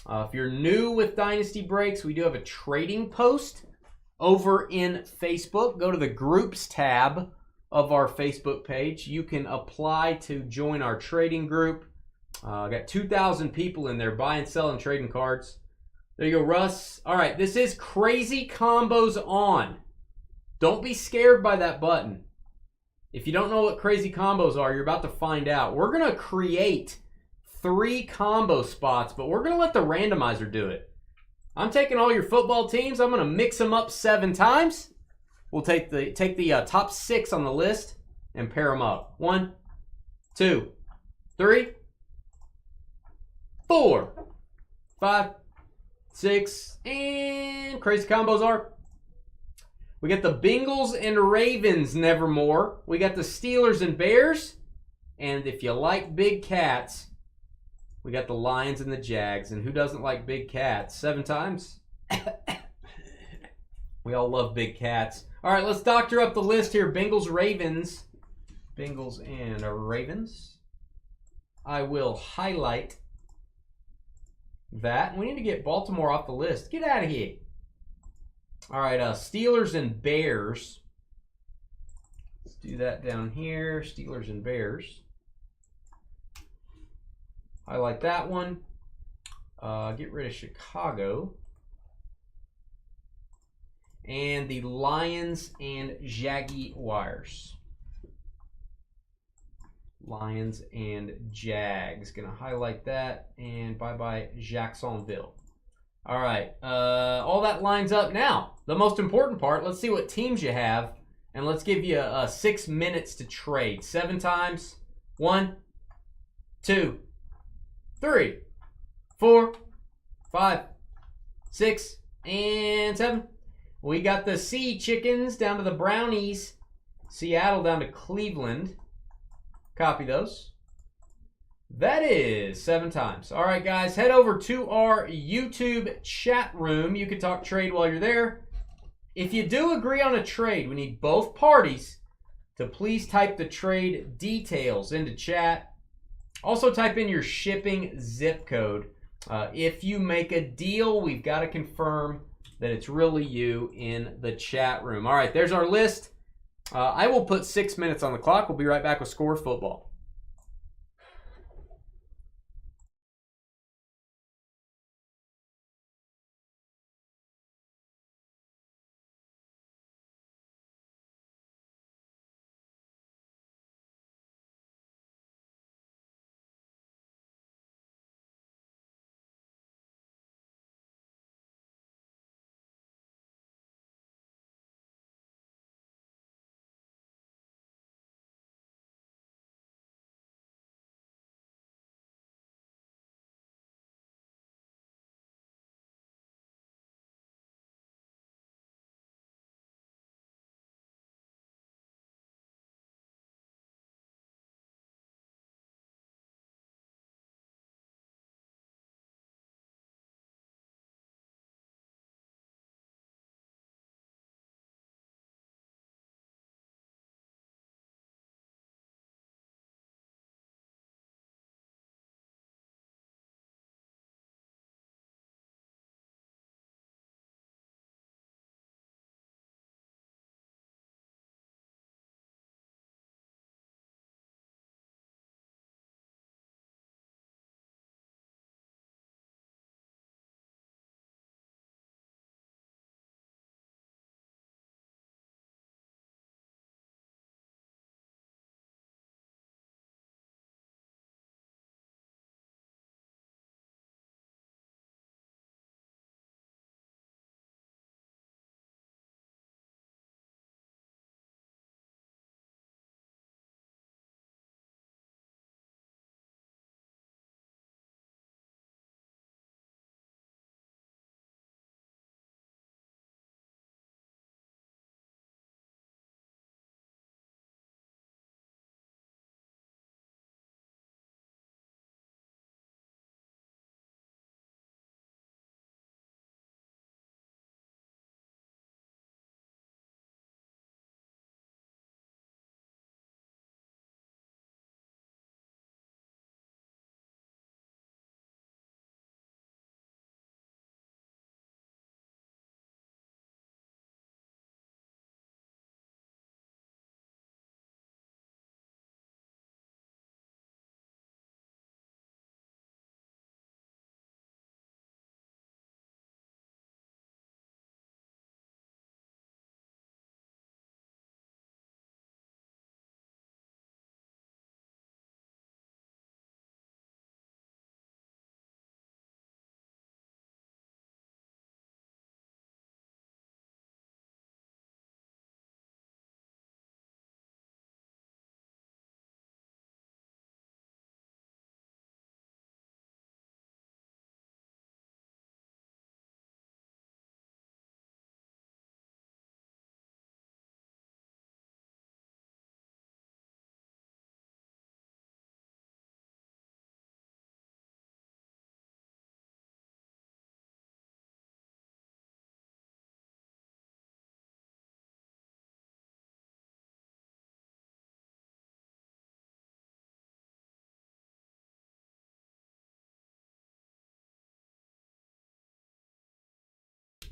If you're new with Dynasty Breaks, we do have a trading post over in Facebook. Go to the groups tab of our Facebook page. You can apply to join our trading group. Got 2,000 people in there buying, selling, trading cards. There you go, Russ. All right, this is Crazy Combos On. Don't be scared by that button. If you don't know what crazy combos are, you're about to find out. We're going to create 3 combo spots, but we're going to let the randomizer do it. I'm taking all your football teams. I'm going to mix them up 7 times. We'll take the top 6 on the list and pair them up. 1, 2, 3, 4, 5, 6, and crazy combos are... We got the Bengals and Ravens, nevermore. We got the Steelers and Bears. And if you like big cats, we got the Lions and the Jags. And who doesn't like big cats? 7 times. We all love big cats. All right, let's doctor up the list here. Bengals, Ravens. Bengals and Ravens. I will highlight that. We need to get Baltimore off the list. Get out of here. All right, Steelers and Bears. Let's do that down here. Steelers and Bears. Highlight that one. Get rid of Chicago. And the Lions and Jaguars. Lions and Jags. Gonna highlight that. And bye-bye Jacksonville. All right. All that lines up now. The most important part, let's see what teams you have. And let's give you 6 minutes to trade. 7 times. 1, 2, 3, 4, 5, 6, and 7. We got the Sea Chickens down to the Brownies. Seattle down to Cleveland. Copy those. That is 7 times. All right, guys, head over to our YouTube chat room. You can talk trade while you're there. If you do agree on a trade, we need both parties to please type the trade details into chat. Also type in your shipping zip code. If you make a deal, we've got to confirm that it's really you in the chat room. All right, there's our list. I will put 6 minutes on the clock. We'll be right back with Score Football.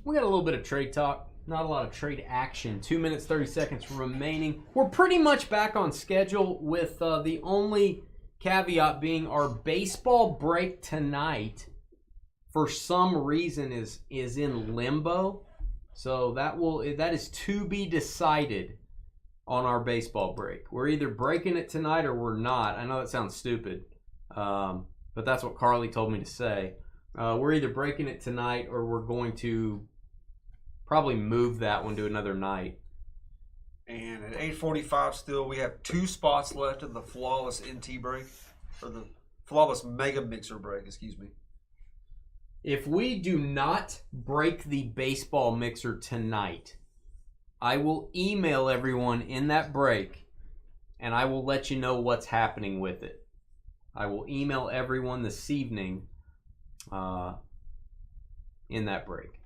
We got a little bit of trade talk, not a lot of trade action. 2 minutes, 30 seconds remaining. We're pretty much back on schedule with the only caveat being our baseball break tonight, for some reason, is in limbo. So that is to be decided on our baseball break. We're either breaking it tonight or we're not. I know that sounds stupid, but that's what Carly told me to say. We're either breaking it tonight or we're going to probably move that one to another night. And at 8:45 still, we have 2 spots left in the Flawless NT break, or the Flawless Mega Mixer break, excuse me. If we do not break the baseball mixer tonight, I will email everyone in that break, and I will let you know what's happening with it. I will email everyone this evening in that break.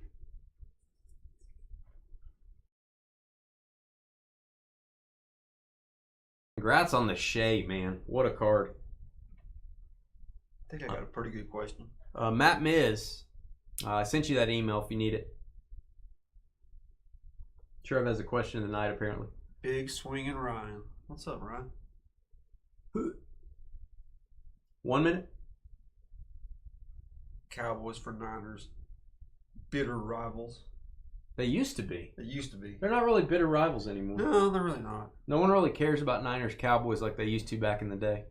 Congrats on the Shea, man. What a card. I think I got a pretty good question. Matt Miz, I sent you that email if you need it. Trev has a question tonight, apparently. Big swinging Ryan. What's up, Ryan? 1 minute. Cowboys for Niners. Bitter rivals. They used to be. They used to be. They're not really bitter rivals anymore. No, they're really not. No one really cares about Niners Cowboys like they used to back in the day.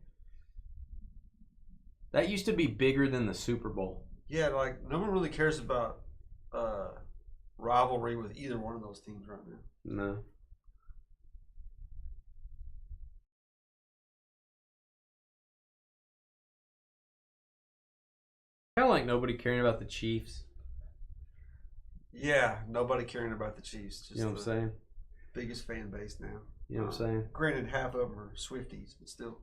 That used to be bigger than the Super Bowl. Yeah, like no one really cares about rivalry with either one of those teams right now. No. Kind of like nobody caring about the Chiefs. Yeah, nobody caring about the Chiefs. Just You know what I'm saying? biggest fan base now. You know what I'm saying? Granted, half of them are Swifties, but still.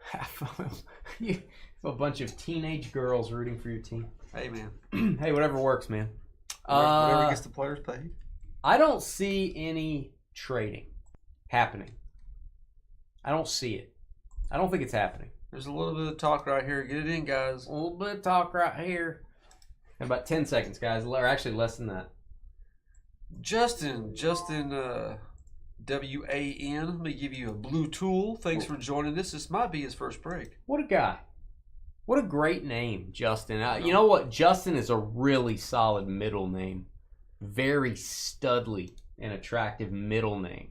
Half of them. You a bunch of teenage girls rooting for your team. Hey, man. Hey, whatever works, man. Whatever gets the players paid. I don't see any trading happening. I don't see it. I don't think it's happening. There's a little bit of talk right here. Get it in, guys. A little bit of talk right here. In about 10 seconds, guys. Or actually less than that. Justin WAN. Let me give you a blue tool. Thanks for joining us. This might be his first break. What a guy. What a great name, Justin. You know what? Justin is a really solid middle name. Very studly and attractive middle name.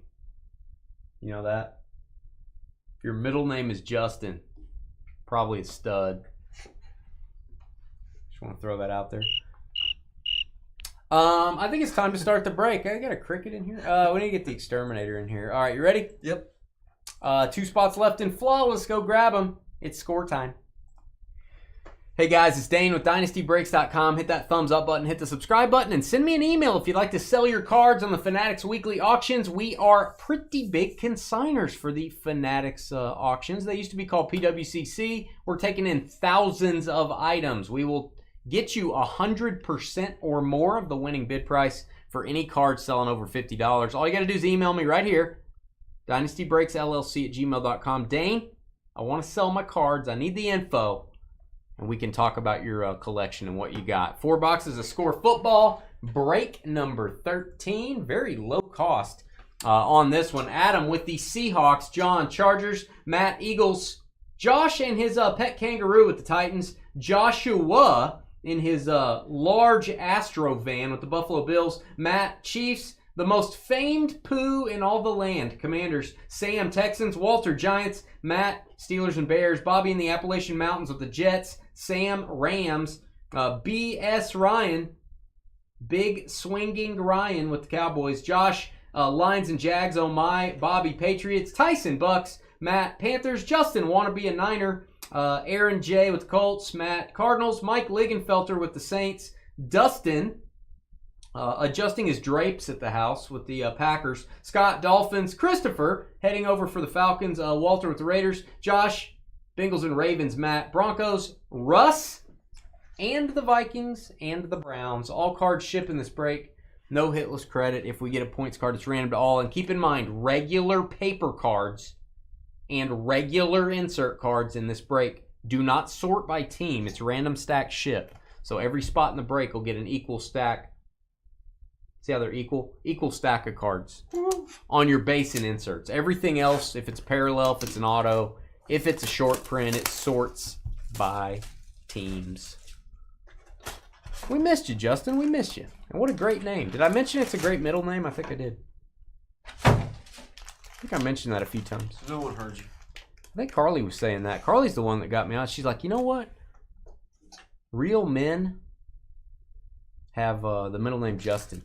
You know that? If your middle name is Justin, probably a stud. Just want to throw that out there. I think it's time to start the break. I got a cricket in here. We need to get the exterminator in here. All right, you ready? Yep. 2 spots left in Flawless. Go grab them. It's score time. Hey guys, it's Dane with DynastyBreaks.com. Hit that thumbs up button, hit the subscribe button, and send me an email if you'd like to sell your cards on the Fanatics weekly auctions. We are pretty big consigners for the Fanatics auctions. They used to be called PWCC. We're taking in thousands of items. We will get you 100% or more of the winning bid price for any card selling over $50. All you got to do is email me right here, dynastybreaksllc@gmail.com. Dane, I want to sell my cards. I need the info. And we can talk about your collection and what you got. 4 boxes of Score Football. Break number 13. Very low cost on this one. Adam with the Seahawks. John, Chargers. Matt, Eagles. Josh and his pet kangaroo with the Titans. Joshua in his large Astro van with the Buffalo Bills. Matt, Chiefs. The most famed poo in all the land. Commanders. Sam, Texans. Walter, Giants. Matt, Steelers and Bears. Bobby in the Appalachian Mountains with the Jets. Sam, Rams. B.S. Ryan. Big swinging Ryan with the Cowboys. Josh, Lions and Jags. Oh my. Bobby, Patriots. Tyson, Bucks. Matt, Panthers. Justin, wanna be a Niner. Aaron J. with the Colts. Matt, Cardinals. Mike Ligenfelter with the Saints. Dustin, adjusting his drapes at the house with the Packers. Scott, Dolphins. Christopher, heading over for the Falcons. Walter with the Raiders. Josh, Bengals and Ravens. Matt, Broncos. Russ, and the Vikings, and the Browns. All cards ship in this break. No hitless credit. If we get a points card, it's random to all. And keep in mind, regular paper cards and regular insert cards in this break do not sort by team. It's random stack ship. So every spot in the break will get an equal stack. See how they're equal? Equal stack of cards on your base and inserts. Everything else, if it's parallel, if it's an auto, If it's a short print, it sorts by teams. We missed you, Justin. We missed you. And what a great name. Did I mention it's a great middle name? I think I did. I think I mentioned that a few times. No one heard you. I think Carly was saying that. Carly's the one that got me on. She's like, you know what? Real men have the middle name Justin.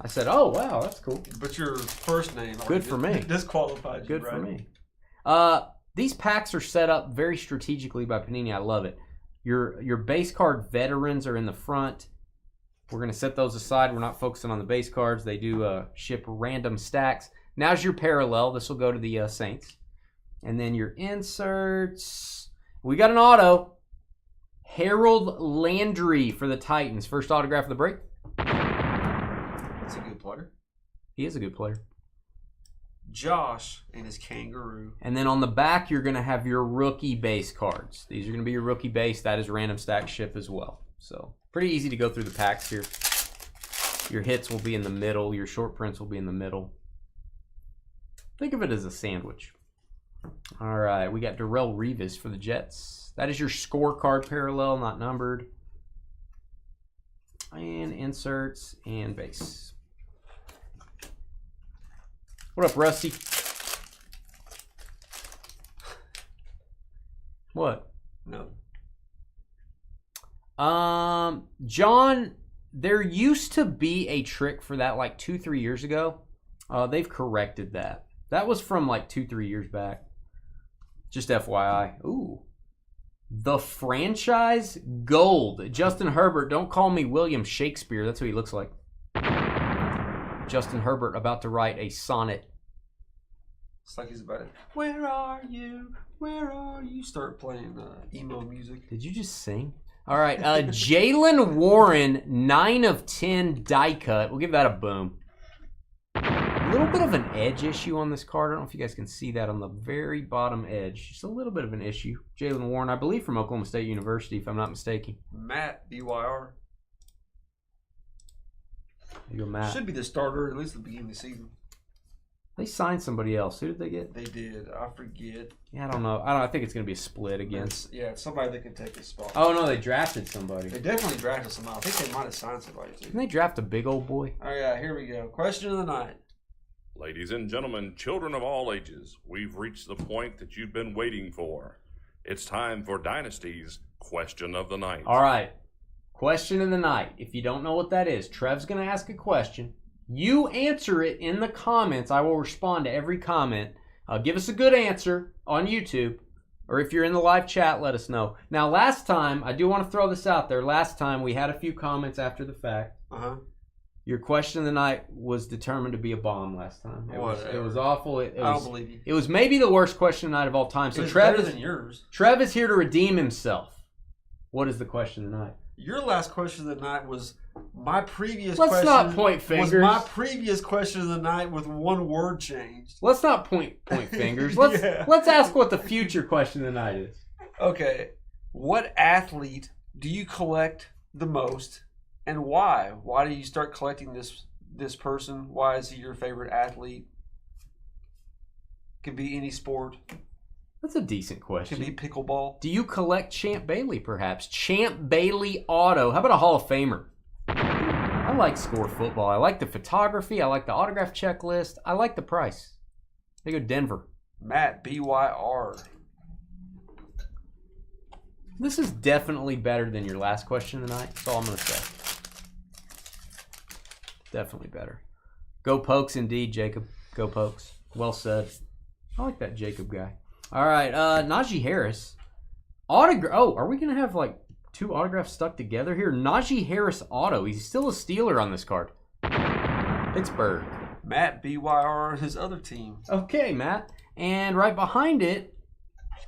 I said, oh, wow, that's cool. But your first name. Good for me. Disqualified you, Good right? for me. These packs are set up very strategically by Panini. I love it. Your base card veterans are in the front. We're going to set those aside. We're not focusing on the base cards. They do ship random stacks. Now's your parallel. This will go to the Saints. And then your inserts. We got an auto. Harold Landry for the Titans. First autograph of the break. That's a good player. He is a good player. Josh and his kangaroo. And then on the back, you're going to have your rookie base cards. These are going to be your rookie base. That is random stack ship as well. So pretty easy to go through the packs here. Your hits will be in the middle. Your short prints will be in the middle. Think of it as a sandwich. All right, we got Darrelle Revis for the Jets. That is your scorecard parallel, not numbered. And inserts and base. What up, Rusty? What? No. John, there used to be a trick for that like 2-3 years ago. They've corrected that. That was from like 2-3 years back. Just FYI. Ooh. The franchise gold. Justin Herbert. Don't call me William Shakespeare. That's who he looks like. Justin Herbert about to write a sonnet. It's like he's about to. Where are you? Where are you? Start playing emo music. Did you just sing? All right. Jaylen Warren, 9 of 10 die cut. We'll give that a boom. A little bit of an edge issue on this card. I don't know if you guys can see that on the very bottom edge. Just a little bit of an issue. Jaylen Warren, I believe from Oklahoma State University, if I'm not mistaken. Matt, BYR. There you go, Matt. Should be the starter, at least at the beginning of the season. They signed somebody else. Who did they get? They did. I forget. Yeah, I don't know. I think it's going to be a split again. It's somebody that can take his spot. Oh, no, they drafted somebody. They definitely drafted somebody. I think they might have signed somebody, too. Didn't they draft a big old boy? Oh, yeah, here we go. Question of the night. Ladies and gentlemen, children of all ages, we've reached the point that you've been waiting for. It's time for Dynasty's Question of the Night. All right. Question of the night. If you don't know what that is, Trev's going to ask a question. You answer it in the comments. I will respond to every comment. Give us a good answer on YouTube. Or if you're in the live chat, let us know. Now, last time, I do want to throw this out there. Last time, we had a few comments after the fact. Uh-huh. Your question of the night was determined to be a bomb last time. It was awful. I don't believe you. It was maybe the worst question of the night of all time. So it was better than yours. Trev is here to redeem himself. What is the question of the night? Your last question of the night was my previous Let's question. not point fingers. Was my previous question of the night with one word changed. Let's not point fingers. Let's ask what the future question of the night is. Okay. What athlete do you collect the most and why? Why do you start collecting this person? Why is he your favorite athlete? Could be any sport. That's a decent question. Could be pickleball. Do you collect Champ Bailey, perhaps? Champ Bailey auto. How about a Hall of Famer? I like score football. I like the photography. I like the autograph checklist. I like the price. They go Denver. Matt, BYR. This is definitely better than your last question of the night. That's all I'm going to say. Definitely better. Go Pokes indeed, Jacob. Go Pokes. Well said. I like that Jacob guy. All right, Najee Harris. Oh, are we going to have like two autographs stuck together here? Najee Harris auto. He's still a Steeler on this card. Pittsburgh. Matt, BYR, his other team. Okay, Matt. And right behind it,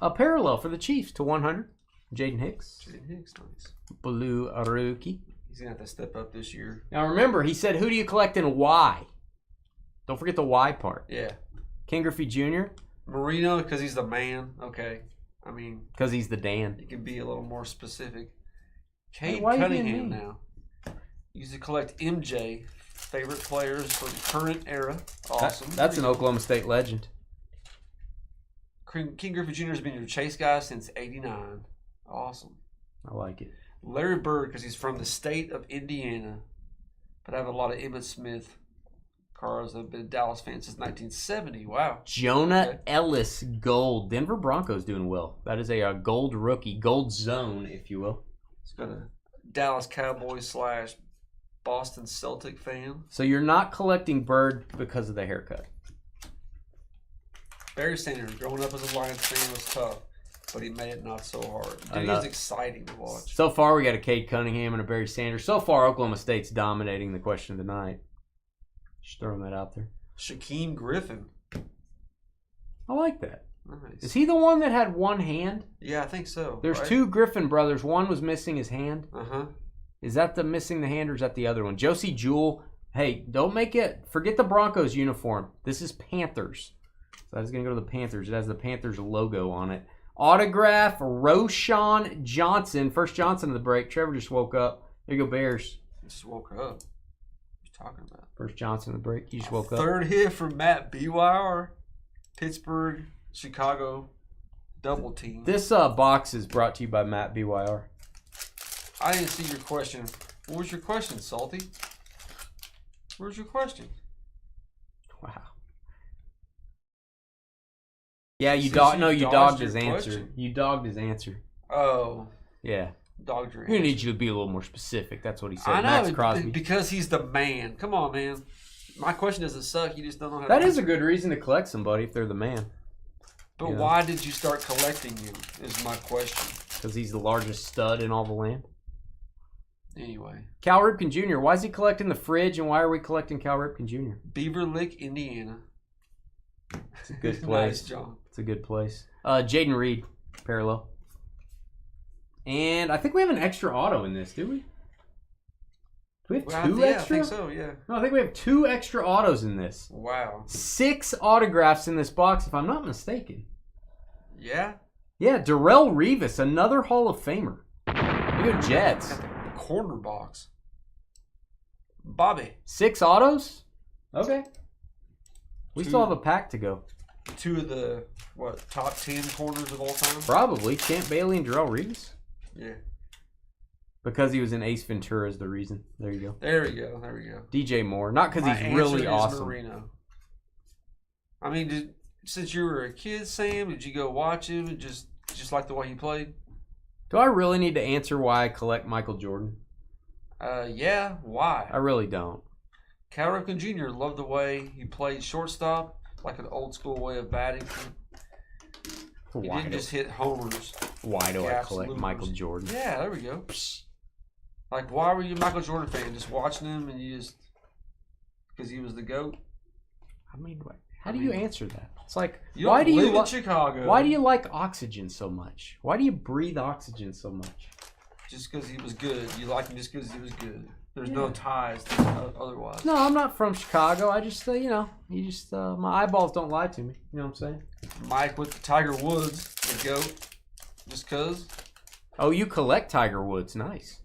a parallel for the Chiefs to 100. Jaden Hicks. Jaden Hicks, nice. Blue rookie. He's going to have to step up this year. Now remember, he said, who do you collect and why? Don't forget the why part. Yeah. Ken Griffey Jr. Marino, because he's the man. Okay. I mean. Because he's the Dan. He can be a little more specific. Cade Hey, Cunningham now. Used to collect MJ. Favorite players from the current era. Awesome. That's an Oklahoma State legend. King Griffey Jr. has been your chase guy since '89. Awesome. I like it. Larry Bird, because he's from the state of Indiana. But I have a lot of Emmitt Smith cards. I've been a Dallas fan since 1970. Wow. Jonah Ellis gold. Denver Broncos doing well. That is a gold rookie, gold zone, if you will. It's got a Dallas Cowboys / Boston Celtic fan. So you're not collecting Bird because of the haircut. Barry Sanders, growing up as a Lions fan was tough, but he made it not so hard. Dude, he's exciting to watch. So far, we got a Cade Cunningham and a Barry Sanders. So far, Oklahoma State's dominating the question tonight. Just throwing that out there. Shaquem Griffin. I like that. Nice. Is he the one that had one hand? Yeah, I think so. There's right? 2 Griffin brothers. One was missing his hand. Uh-huh. Is that the missing the hand or is that the other one? Josie Jewell. Hey, don't make it. Forget the Broncos uniform. This is Panthers. So that's going to go to the Panthers. It has the Panthers logo on it. Autograph, Roshan Johnson. First Johnson of the break. Trevor just woke up. There you go, Bears. Just woke up. What are you talking about? First Johnson of the break. You just woke up. Third hit from Matt BYR. Pittsburgh, Chicago, double team. This box is brought to you by Matt BYR. I didn't see your question. What was your question, Salty? Where's your question? Wow. Yeah, you Since dogged. you No, you dodged dogged your his answer. question. You dogged his answer. Oh, Yeah. dogged your We answer. need you to be a little more specific. That's what he said. I know, Max Crosby. because he's the man. Come on, man. My question doesn't suck. You just don't know how That to is a answer. good reason to collect somebody if they're the man. But Yeah. why did you start collecting him is my question. Because he's the largest stud in all the land. Anyway. Cal Ripken Jr. Why is he collecting the fridge and why are we collecting Cal Ripken Jr.? Beaver Lick, Indiana. It's a good place. Nice, John. It's a good place. Jaden Reed, parallel. And I think we have an extra auto in this, do we? Do we have Well, two yeah, extra? I think so, yeah. No, I think we have 2 extra autos in this. Wow. 6 autographs in this box, if I'm not mistaken. Yeah? Yeah, Darrell Revis, another Hall of Famer. Look at Jets. Got the corner box. Bobby. 6 autos? Okay. We 2 still have a pack to go. 2 of the, top 10 corners of all time? Probably. Champ Bailey and Darrell Revis. Yeah. Because he was in Ace Ventura is the reason. There you go. There we go. There we go. DJ Moore. Not because My he's really answer is awesome. Marino. I mean, since you were a kid, Sam, did you go watch him and just like the way he played? Do I really need to answer why I collect Michael Jordan? Yeah. Why? I really don't. Cal Ripken Jr. loved the way he played shortstop, like an old school way of batting. He Why didn't do, just hit homers. why do I gaps, collect loopers. Michael Jordan? Yeah, there we go. Like, why were you a Michael Jordan fan? Just watching him and you just because he was the GOAT? I mean, how do you answer that? It's like, You why don't do you live in Chicago? why do you like oxygen so much? Why do you breathe oxygen so much? Just because he was good. You like him just because he was good. There's Yeah. no ties to otherwise. No, I'm not from Chicago. I just, my eyeballs don't lie to me. You know what I'm saying? Mike with Tiger Woods, the GOAT. Just because. Oh, you collect Tiger Woods. Nice.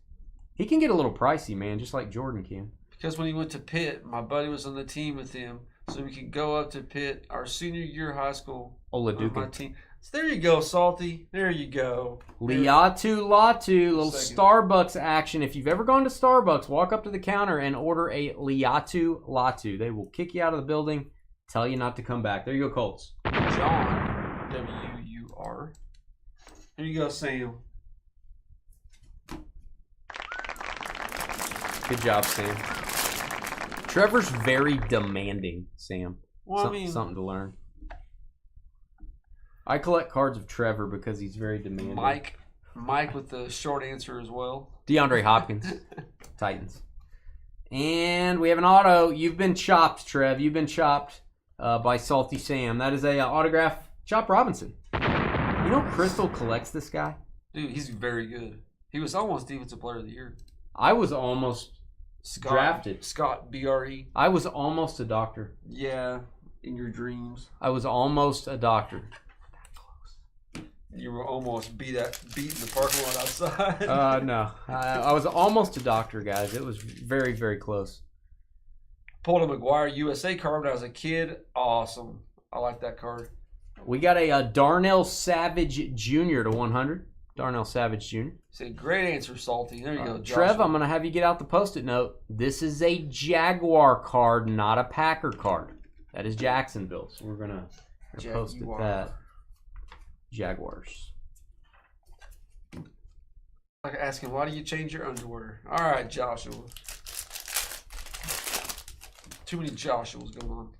He can get a little pricey, man, just like Jordan can. Because when he went to Pitt, my buddy was on the team with him. So we could go up to Pitt our senior year of high school. Ola with my Dukin. team. So there you go, Salty. There you go. Liatu Latu, little Second. Starbucks action. If you've ever gone to Starbucks, walk up to the counter and order a Liatu Latu. They will kick you out of the building, tell you not to come back. There you go, Colts. John, W-U-R. Here you go, Sam. Good job, Sam. Trevor's very demanding, Sam. Well, I mean, Something to learn. I collect cards of Trevor because he's very demanding. Mike with the short answer as well. DeAndre Hopkins, Titans. And we have an auto. You've been chopped, Trev. You've been chopped by Salty Sam. That is a autograph, Chop Robinson. You know Crystal collects this guy? Dude, he's very good. He was almost Defensive Player of the Year. I was almost drafted. Scott, B-R-E. I was almost a doctor. Yeah, in your dreams. I was almost a doctor. You were almost beat in the parking lot outside. No. I was almost a doctor, guys. It was very, very close. Pulled a McGuire USA card when I was a kid. Awesome. I like that card. We got a Darnell Savage Jr. to 100. Darnell Savage Jr. Say, great answer, Salty. There you go, Josh. Trev, I'm going to have you get out the Post-it note. This is a Jaguar card, not a Packer card. That is Jacksonville. So we're going to post it that. Jaguars. Like asking, why do you change your underwear? All right, Joshua. Too many Joshuas going on.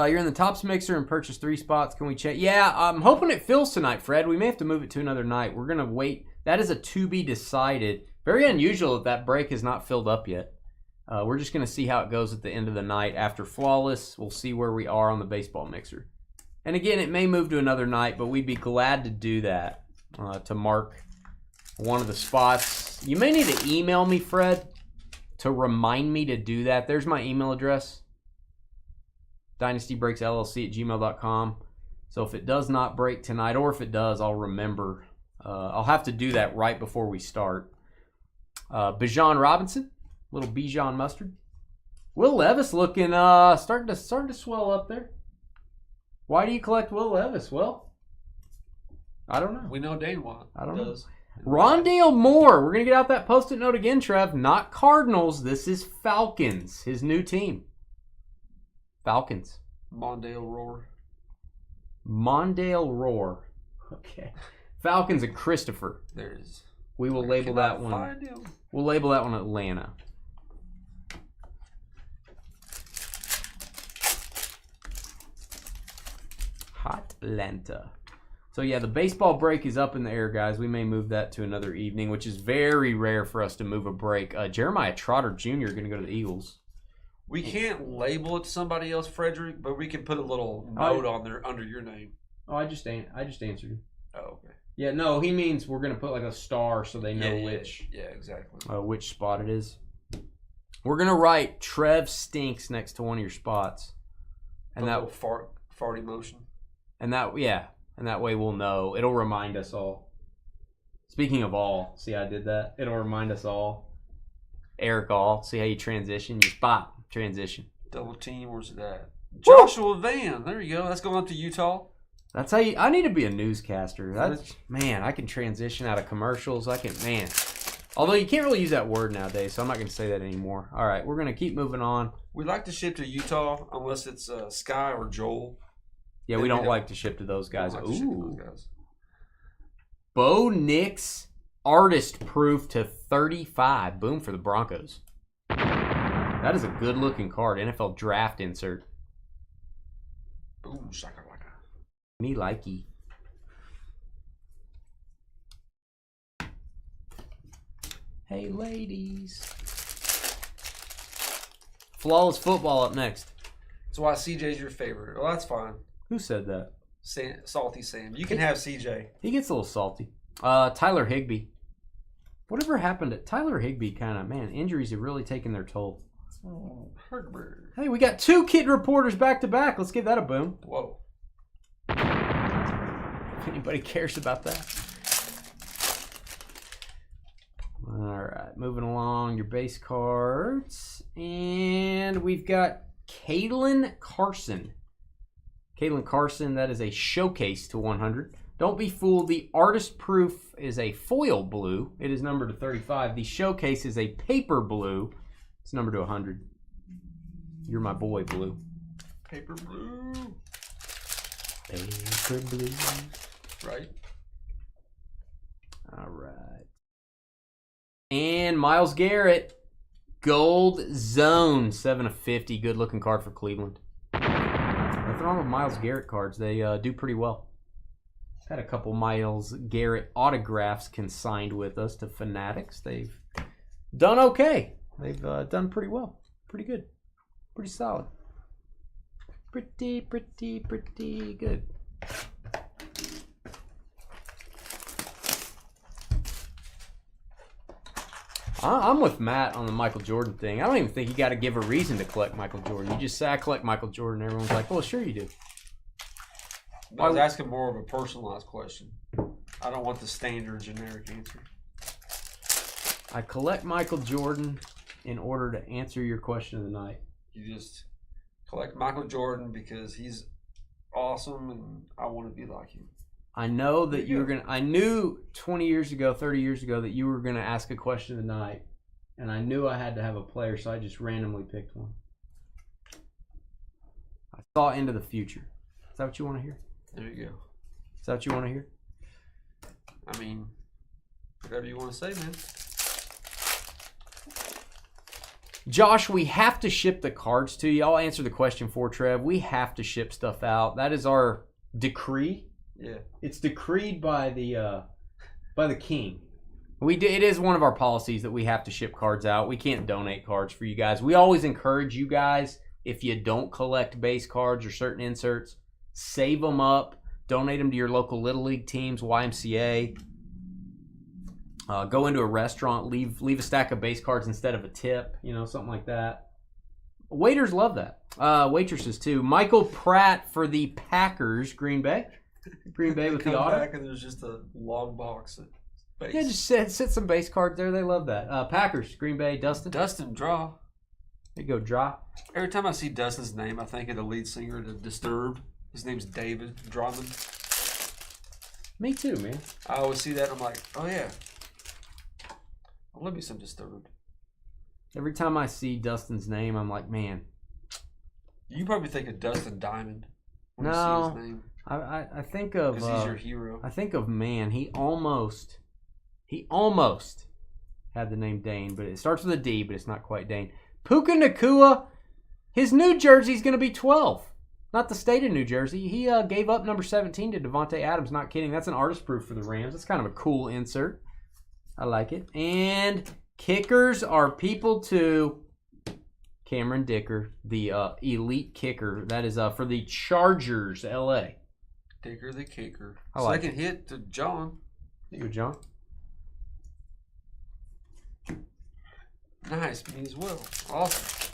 You're in the Tops Mixer and purchase 3 spots. Can we check? Yeah, I'm hoping it fills tonight, Fred. We may have to move it to another night. We're going to wait. That is a to be decided. Very unusual that break is not filled up yet. We're just going to see how it goes at the end of the night. After Flawless, we'll see where we are on the Baseball Mixer. And again, it may move to another night, but we'd be glad to do that to mark one of the spots. You may need to email me, Fred, to remind me to do that. There's my email address. DynastyBreaksLLC@gmail.com. So if it does not break tonight, or if it does, I'll remember. I'll have to do that right before we start. Bijan Robinson, little Bijan mustard. Will Levis looking starting to swell up there. Why do you collect Will Levis? Well, I don't know. We know Dane won. I don't know. Rondale Moore. We're gonna get out that Post-it note again, Trev. Not Cardinals. This is Falcons. His new team. Falcons. Mondale Roar. Mondale Roar. Okay. Falcons and Christopher. There it is. We will label that one. We'll label that one Atlanta. Hot Atlanta. So yeah, the baseball break is up in the air, guys. We may move that to another evening, which is very rare for us to move a break. Jeremiah Trotter Jr. going to go to the Eagles. We can't label it to somebody else, Frederick, but we can put a little note on there under your name. Oh, I just answered you. Oh, okay. Yeah, no, he means we're going to put like a star so they know which. Yeah, exactly. Which spot it is. We're going to write Trev Stinks next to one of your spots. And that fart emotion. And that way we'll know. It'll remind us all. Speaking of all, see how I did that? It'll remind us all. Eric All, see how you transition? You spot. Transition. Double team, where's it at? Joshua Van, there you go. That's going up to Utah. That's how I need to be a newscaster. Man, I can transition out of commercials. Although you can't really use that word nowadays, so I'm not going to say that anymore. All right, we're going to keep moving on. We like to ship to Utah unless it's Sky or Joel. Yeah, we don't like to ship to those guys. Ooh. Bo Nix, artist proof to 35. Boom for the Broncos. That is a good-looking card. NFL draft insert. Boom, shakalaka. Me likey. Hey, ladies. Flawless football up next. That's why CJ's your favorite. Well, that's fine. Who said that? Salty Sam. You can have CJ. He gets a little salty. Tyler Higbee. Whatever happened to Tyler Higbee? Injuries have really taken their toll. Oh, Herbert. Hey, we got 2 kid reporters back to back. Let's give that a boom. Whoa. If anybody cares about that. All right, moving along your base cards. And we've got Kalen Carson. Kalen Carson, that is a showcase to 100. Don't be fooled. The artist proof is a foil blue. It is numbered to 35. The showcase is a paper blue. It's numbered to 100. You're my boy, Blue. Paper blue. Paper blue. Right. All right. And Myles Garrett, Gold Zone, 7/50. Good looking card for Cleveland. Nothing wrong with Myles Garrett cards. They do pretty well. Had a couple Myles Garrett autographs consigned with us to Fanatics. They've done okay. They've done pretty well. Pretty good. Pretty solid. Pretty good. I'm with Matt on the Michael Jordan thing. I don't even think you got to give a reason to collect Michael Jordan. You just say, I collect Michael Jordan. Everyone's like, well, sure you do. I was asking more of a personalized question. I don't want the standard generic answer. I collect Michael Jordan in order to answer your question of the night. You just collect Michael Jordan because he's awesome, and I want to be like him. I know that you were gonna. I knew 20 years ago, 30 years ago that you were gonna ask a question tonight, and I knew I had to have a player, so I just randomly picked one. I saw into the future. Is that what you want to hear? There you go. Is that what you want to hear? I mean, whatever you want to say, man. Josh, we have to ship the cards to you. I'll answer the question for Trev. We have to ship stuff out. That is our decree. Yeah. It's decreed by the king. It is one of our policies that we have to ship cards out. We can't donate cards for you guys. We always encourage you guys, if you don't collect base cards or certain inserts, save them up, donate them to your local Little League teams, YMCA. Go into a restaurant, leave a stack of base cards instead of a tip, something like that. Waiters love that. Waitresses too. Michael Pratt for the Packers, Green Bay. Green Bay with the come auto. back and there's just a long box of base. Yeah, just sit some base cards there. They love that. Packers, Green Bay, Dustin. Dustin, draw. There you go, draw. Every time I see Dustin's name, I think of the lead singer to Disturbed. His name's David Drummond. Me too, man. I always see that and I'm like, oh yeah. I love me some Disturbed. Every time I see Dustin's name, I'm like, man. You probably think of Dustin Diamond when you No. see his name. I think of Because he's your hero. I think of man. He almost had the name Dane, but it starts with a D, but it's not quite Dane. Puka Nacua, his New Jersey's going to be 12. Not the state of New Jersey. He gave up number 17 to Devontae Adams. Not kidding. That's an artist proof for the Rams. That's kind of a cool insert. I like it. And kickers are people to Cameron Dicker, the elite kicker. That is for the Chargers, LA. Dicker the kicker. I like Second hit to John. There you go, John. Nice, me as well. Awesome.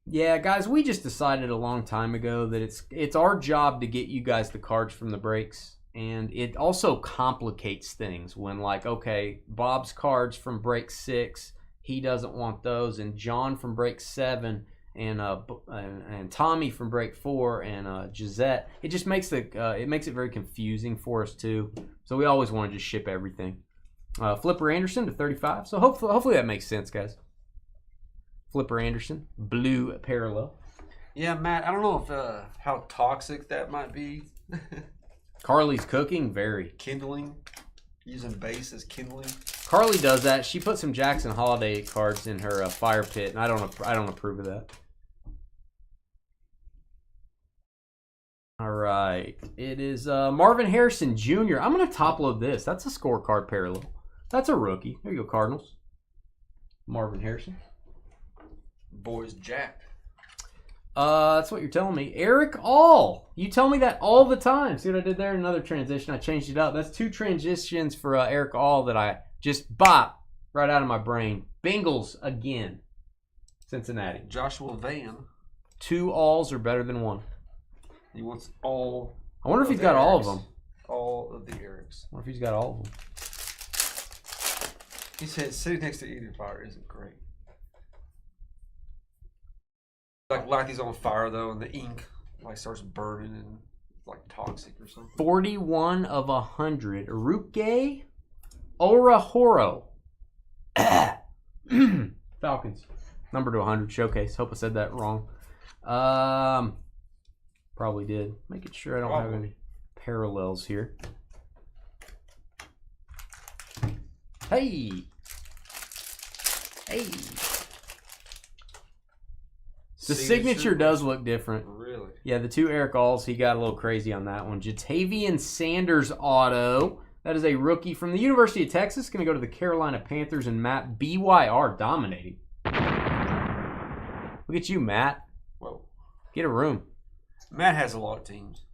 Yeah, guys, we just decided a long time ago that it's our job to get you guys the cards from the breaks, and it also complicates things when, like, okay, Bob's cards from break 6, he doesn't want those, and John from break 7, and Tommy from break 4, and Gisette. It just makes it makes it very confusing for us too. So we always want to just ship everything. Flipper Anderson to 35. So hopefully that makes sense, guys. Flipper Anderson, blue parallel. Yeah, Matt, I don't know if how toxic that might be. Carly's cooking, very. Kindling, using base as kindling. Carly does that. She put some Jackson Holiday cards in her fire pit, and I don't approve of that. All right, it is Marvin Harrison Jr. I'm gonna top load this. That's a scorecard parallel. That's a rookie. There you go, Cardinals. Marvin Harrison. Boys jacked. That's what you're telling me. Eric All. You tell me that all the time. See what I did there? Another transition. I changed it up. That's 2 transitions for Eric All that I just bop right out of my brain. Bengals again. Cincinnati. Joshua Van. 2 alls are better than 1. He wants all. I wonder if he's got all of them. All of the Erics. I wonder if he's got all of them. He said sitting next to Eden Fire isn't great. Like he's on fire though, and the ink starts burning and like toxic or something. 41 of 100. Ruke Orahoro. Falcons. Number to 100 showcase. Hope I said that wrong. Probably did. Making sure I don't have any parallels here. Hey. The signature does look different. Really? Yeah, the 2 Eric Alls, he got a little crazy on that one. Jatavian Sanders auto. That is a rookie from the University of Texas. Going to go to the Carolina Panthers, and Matt BYR dominating. Look at you, Matt. Whoa. Get a room. Matt has a lot of teams.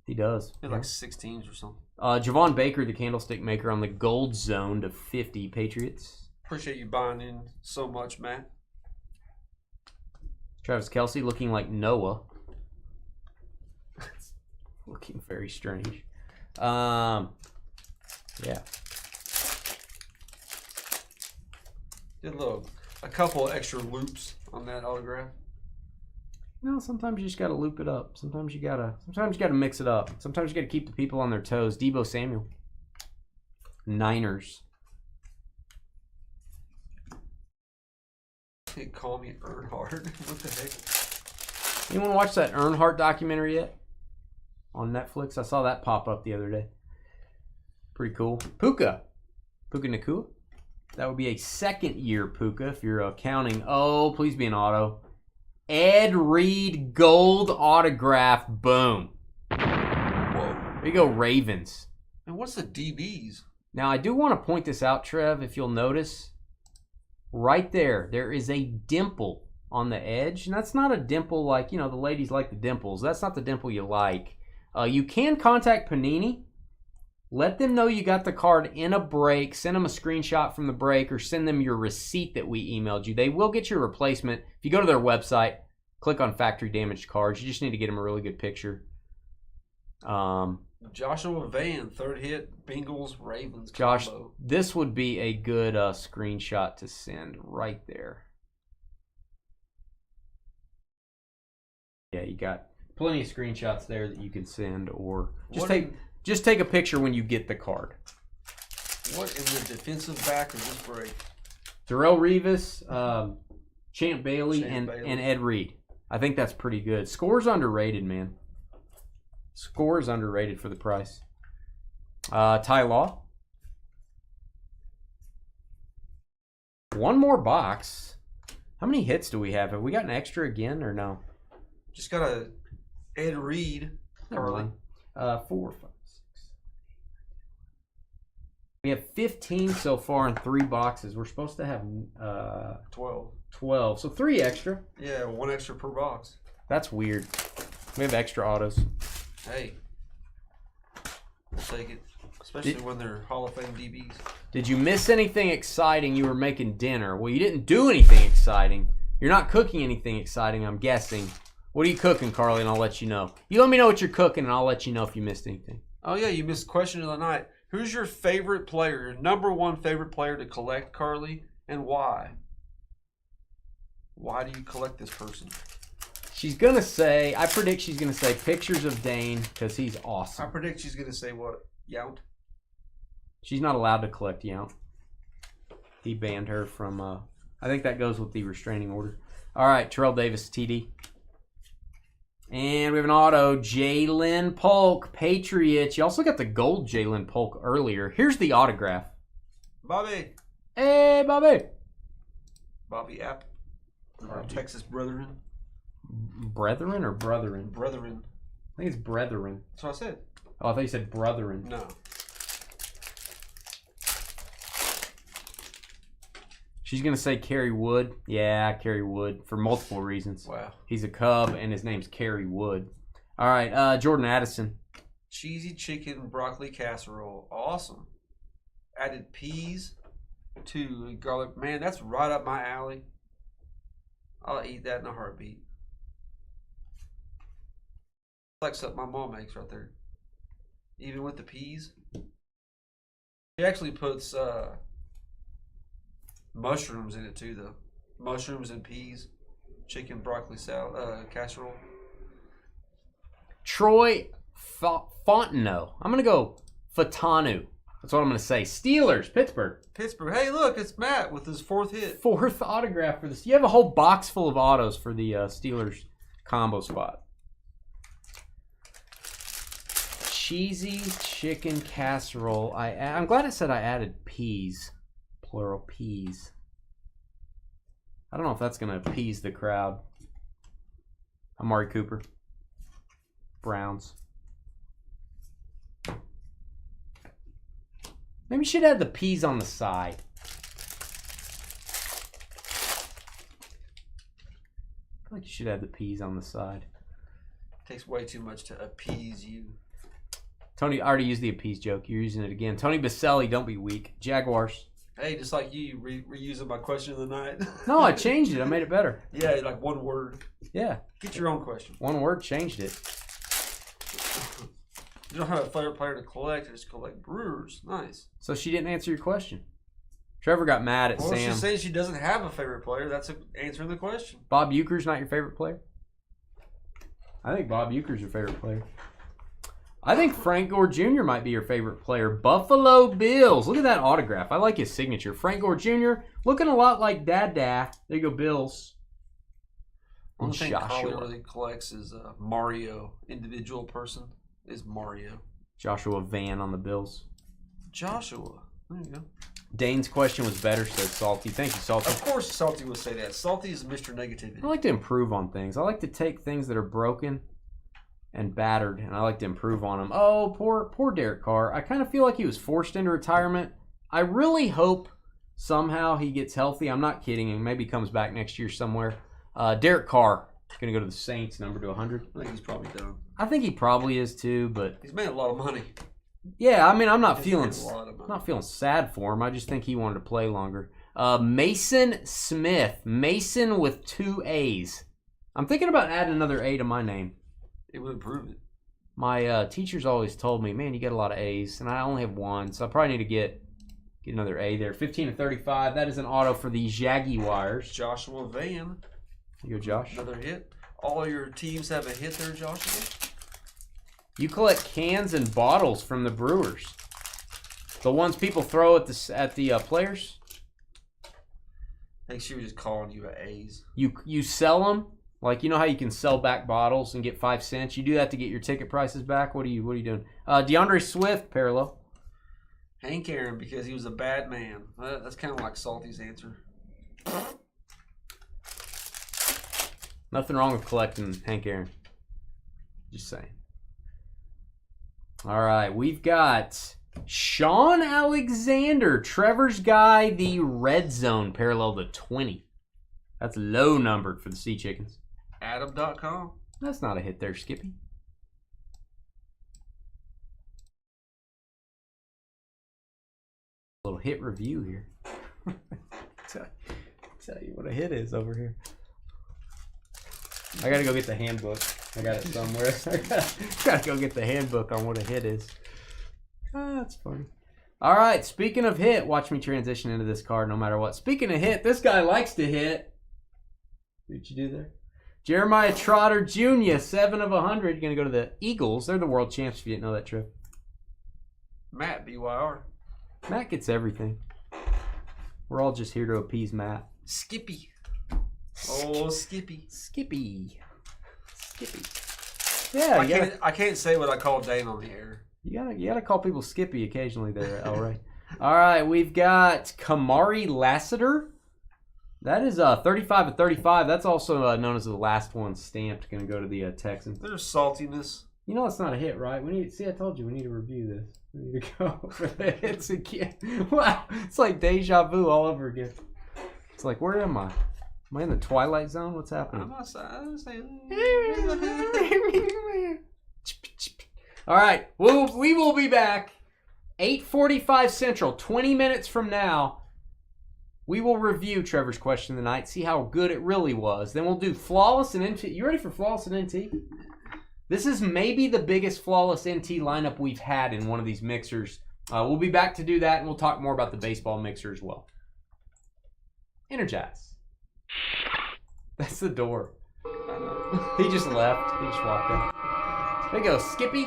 He does. He has like 6 teams or something. Javon Baker, the candlestick maker, on the gold zone to 50 Patriots. Appreciate you buying in so much, Matt. Travis Kelce looking like Noah. Looking very strange. Yeah. Did a couple extra loops on that autograph. You know, sometimes you just gotta loop it up. Sometimes you gotta mix it up. Sometimes you gotta keep the people on their toes. Deebo Samuel. Niners. They call me Earnhardt. What the heck? Anyone watch that Earnhardt documentary yet? On Netflix? I saw that pop up the other day. Pretty cool. Puka Nakua. That would be a second-year Puka if you're counting. Oh, please be an auto. Ed Reed gold autograph. Boom. Whoa. There you go, Ravens. And what's the DBs? Now, I do want to point this out, Trev, if you'll notice. Right there is a dimple on the edge. And that's not a dimple like, you know, the ladies like the dimples. That's not the dimple you like. You can contact Panini. Let them know you got the card in a break. Send them a screenshot from the break or send them your receipt that we emailed you. They will get you a replacement. If you go to their website, click on factory damaged cards. You just need to get them a really good picture. Joshua Van, third hit, Bengals, Ravens Josh, combo. this would be a good screenshot to send right there. Yeah, you got plenty of screenshots there that you can send, or just take a picture when you get the card. What in the defensive back of this break? Darrell Revis, Champ Bailey, Champ and Bailey. Ed Reed. I think that's pretty good. Score's underrated, man. Score is underrated for the price. Ty Law. One more box. How many hits do we have? Have we got an extra again or no? Just got a Ed Reed. Never mind. 4, 5, 6. We have 15 so far in 3 boxes. We're supposed to have 12. So 3 extra. Yeah, 1 extra per box. That's weird. We have extra autos. Hey, we'll take it. Especially when they're Hall of Fame DBs. Did you miss anything exciting? You were making dinner. Well, you didn't do anything exciting. You're not cooking anything exciting, I'm guessing. What are you cooking, Carly? And I'll let you know. You let me know what you're cooking, and I'll let you know if you missed anything. Oh, yeah, you missed question of the night. Who's your favorite player, your number 1 favorite player to collect, Carly, and why? Why do you collect this person? She's going to say, I predict she's going to say pictures of Dane because he's I awesome. predict she's going to say what? Yount? She's not allowed to collect Yount. He banned her from, I think that goes with the restraining order. All right, Terrell Davis, TD. And we have an auto, Jalen Polk, Patriots. You also got the gold Jalen Polk earlier. Here's the autograph. Bobby. Hey, Bobby. Bobby App. Our Texas brethren. Brethren or Brethren? Brethren. I think it's Brethren. That's what I said. Oh, I thought you said Brethren. No. She's going to say Kerry Wood. Yeah, Kerry Wood for multiple reasons. Wow. He's a Cub, and his name's Kerry Wood. All right, Jordan Addison. Cheesy chicken broccoli casserole. Awesome. Added peas to garlic. Man, that's right up my alley. I'll eat that in a heartbeat. Like something my mom makes right there. Even with the peas. She actually puts mushrooms in it too, though. Mushrooms and peas. Chicken broccoli salad, casserole. Troy Fontenot. I'm going to go Fatanu. That's what I'm going to say. Steelers, Pittsburgh. Pittsburgh. Hey, look, it's Matt with his 4th hit. 4th autograph for this. You have a whole box full of autos for the Steelers combo spot. Cheesy chicken casserole. I'm glad it said I added peas. Plural peas. I don't know if that's going to appease the crowd. Amari Cooper. Browns. Maybe you should add the peas on the side. I feel like you should add the peas on the side. Takes way too much to appease you. Tony, I already used the appease joke. You're using it again. Tony Baselli, don't be weak. Jaguars. Hey, just like you reusing my question of the night. No, I changed it. I made it better. Yeah, like one word. Yeah. Get your own question. One word, changed it. You don't have a favorite player to collect. Just collect Brewers. Nice. So she didn't answer your question. Trevor got mad at Well, Sam. she's saying she doesn't have a favorite player. That's answering the question. Bob Euchre's not your favorite player? I think Bob Euchre's your favorite player. I think Frank Gore Jr. might be your favorite player. Buffalo Bills. Look at that autograph. I like his signature. Frank Gore Jr. looking a lot like Dada. There you go, Bills. One thing Carly really collects is Mario. Individual person is Mario. Joshua Van on the Bills. Joshua. There you go. Dane's question was better, said Salty. Thank you, Salty. Of course Salty would say that. Salty is Mr. Negativity. I like to improve on things. I like to take things that are broken and battered, and I like to improve on them. Oh, poor Derek Carr. I kind of feel like he was forced into retirement. I really hope somehow he gets healthy. I'm not kidding. And maybe comes back next year somewhere. Derek Carr is going to go to the Saints, number to 100. I think he's probably done. I think he probably is too, but he's made a lot of money. Yeah, I mean, I'm not feeling sad for him. I just think he wanted to play longer. Mason Smith. Mason with 2 A's. I'm thinking about adding another A to my name. It would improve it. My teachers always told me, man, you get a lot of A's, and I only have 1, so I probably need to get another A there. 15 to 35. That is an auto for the Jaguars. Joshua Van. You go, Josh. Another hit. All your teams have a hit there, Joshua. You collect cans and bottles from the Brewers. The ones people throw at the players. I think she was just calling you A's. You sell them. Like, you know how you can sell back bottles and get 5 cents? You do that to get your ticket prices back? What are you doing? DeAndre Swift, parallel. Hank Aaron, because he was a bad man. That's kind of like Salty's answer. Nothing wrong with collecting Hank Aaron. Just saying. All right, we've got Sean Alexander, Trevor's guy, the red zone, parallel to 20. That's low numbered for the Sea Chickens. Adam.com. That's not a hit there, Skippy. A little hit review here. Tell you what a hit is over here. I gotta go get the handbook. I got it somewhere. I gotta go get the handbook on what a hit is. That's funny. All right, speaking of hit, watch me transition into this card no matter what. Speaking of hit, this guy likes to hit. What'd you do there? Jeremiah Trotter Jr., 7 of 100. You're going to go to the Eagles. They're the world champs if you didn't know that, Trip. Matt, BYR. Matt gets everything. We're all just here to appease Matt. Skippy. Oh, Skippy. Skippy. Yeah, I can't say what I call Dane on the air. You gotta call people Skippy occasionally there, all right. All right, we've got Kamari Lassiter. That is 35 of 35. That's also known as the last one stamped. Going to go to the Texans. There's saltiness. You know it's not a hit, right? See, I told you we need to review this. We need to go for the hits again. Wow, it's like deja vu all over again. It's like, where am I? Am I in the Twilight Zone? What's happening? I'm outside. All right, we will be back 8:45 Central, 20 minutes from now. We will review Trevor's question of the night, see how good it really was. Then we'll do Flawless and NT. You ready for Flawless and NT? This is maybe the biggest Flawless NT lineup we've had in one of these mixers. We'll be back to do that, and we'll talk more about the baseball mixer as well. Energize. That's the door. He just left. He just walked out. There you go, Skippy.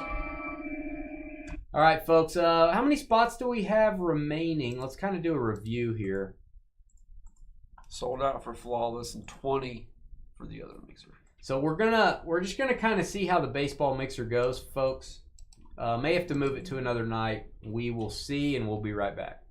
All right, folks. How many spots do we have remaining? Let's kind of do a review here. Sold out for Flawless and 20 for the other mixer. So we're just gonna kind of see how the baseball mixer goes, folks. May have to move it to another night. We will see, and we'll be right back.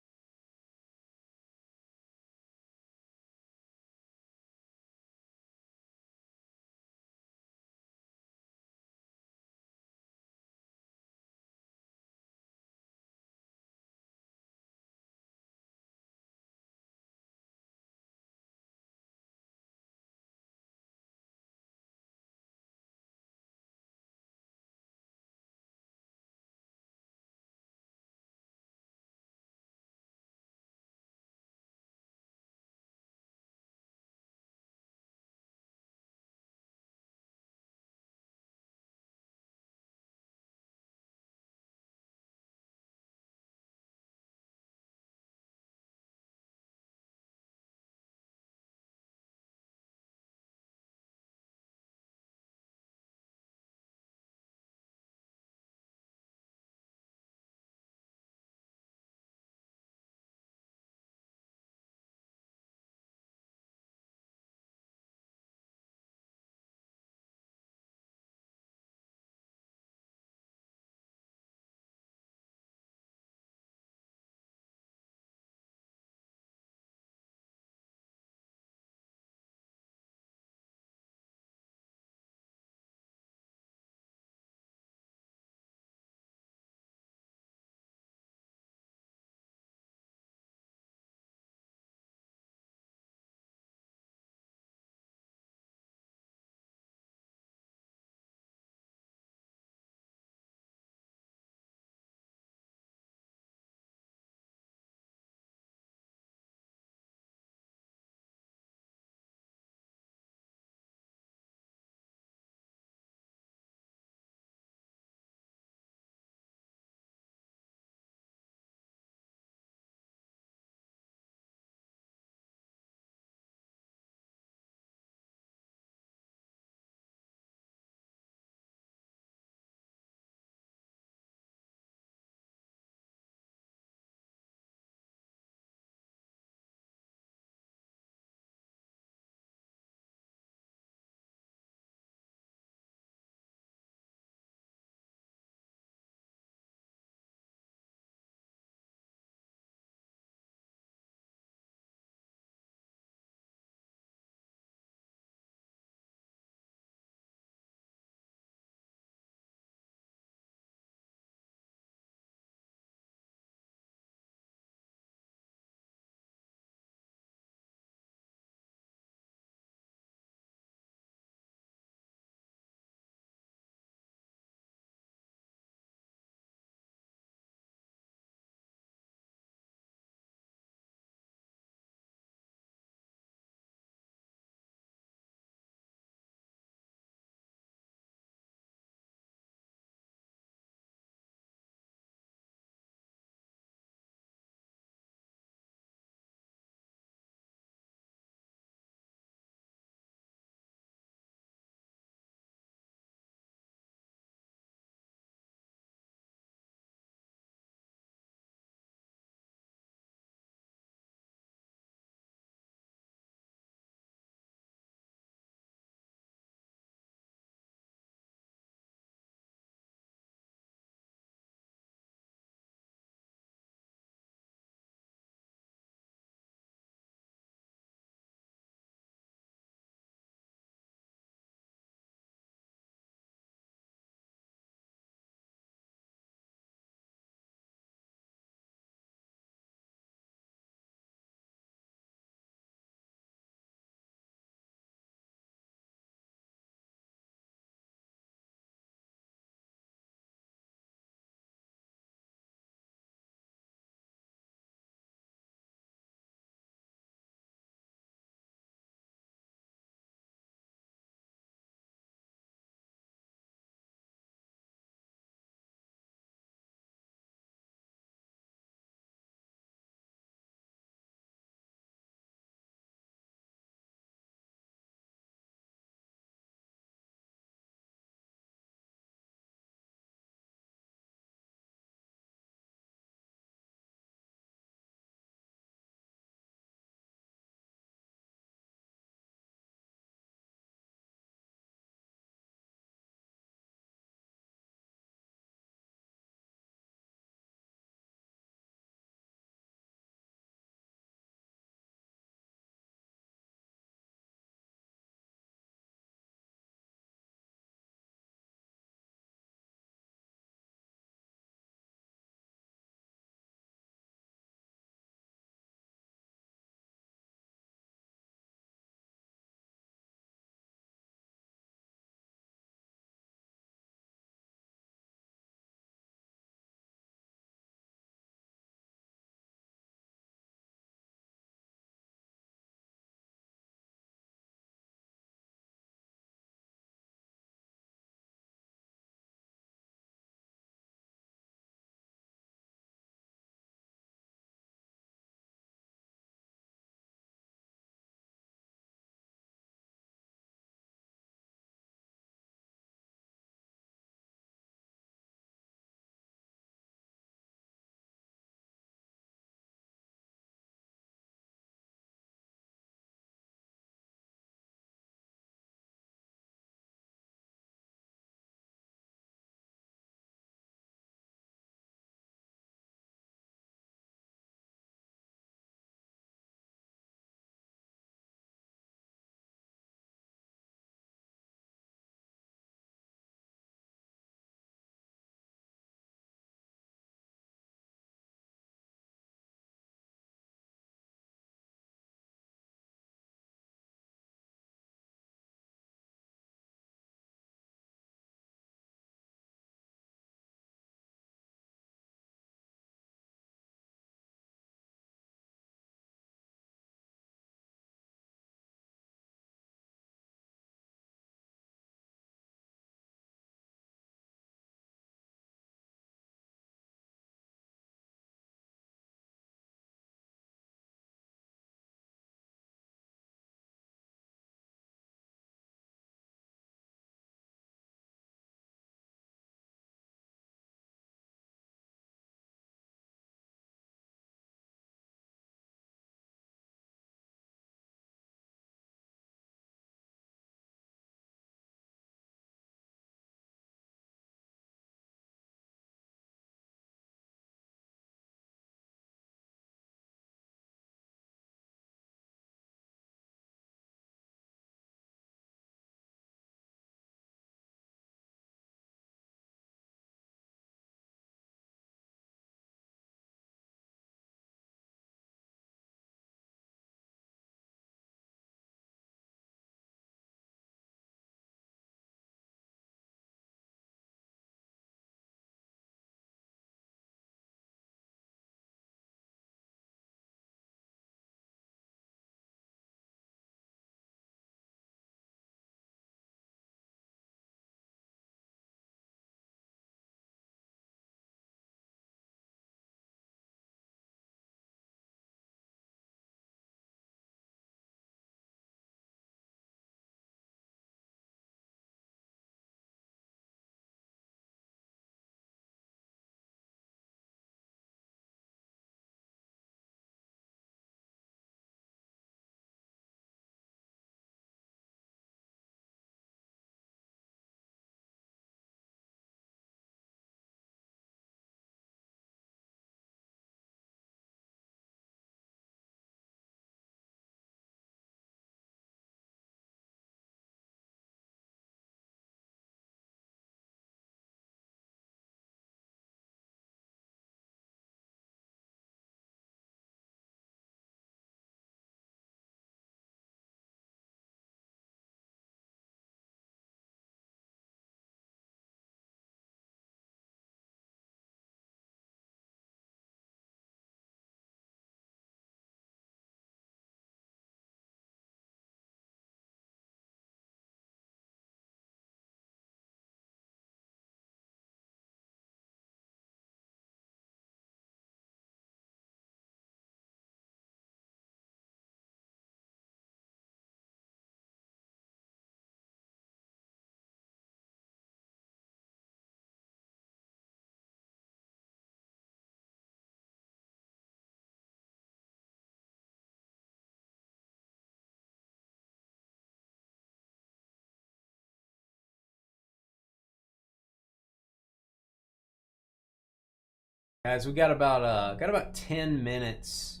Guys, we got about 10 minutes.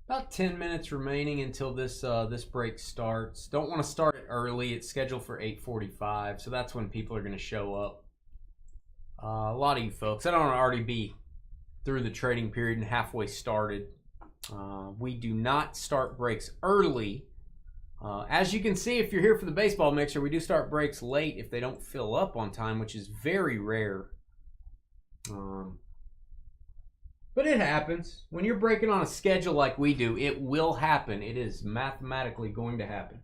About 10 minutes remaining until this this break starts. Don't want to start it early. It's scheduled for 8:45, so that's when people are going to show up. A lot of you folks, I don't want to already be through the trading period and halfway started. We do not start breaks early. As you can see, if you're here for the baseball mixer, we do start breaks late if they don't fill up on time, which is very rare. But it happens. When you're breaking on a schedule like we do, it will happen. It is mathematically going to happen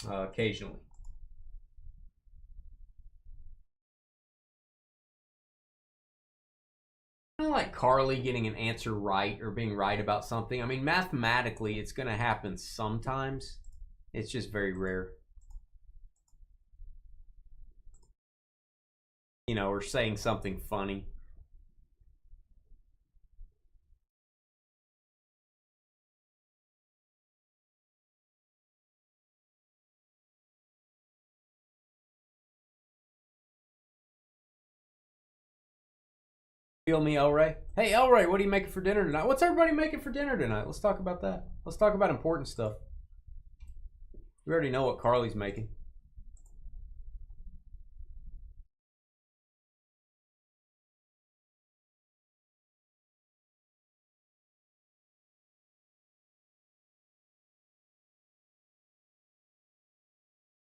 occasionally. Kind of like Carly getting an answer right or being right about something. I mean, mathematically, it's going to happen sometimes. It's just very rare. You know, or saying something funny. Feel me, Elray? Hey, Elray, what are you making for dinner tonight? What's everybody making for dinner tonight? Let's talk about that. Let's talk about important stuff. We already know what Carly's making.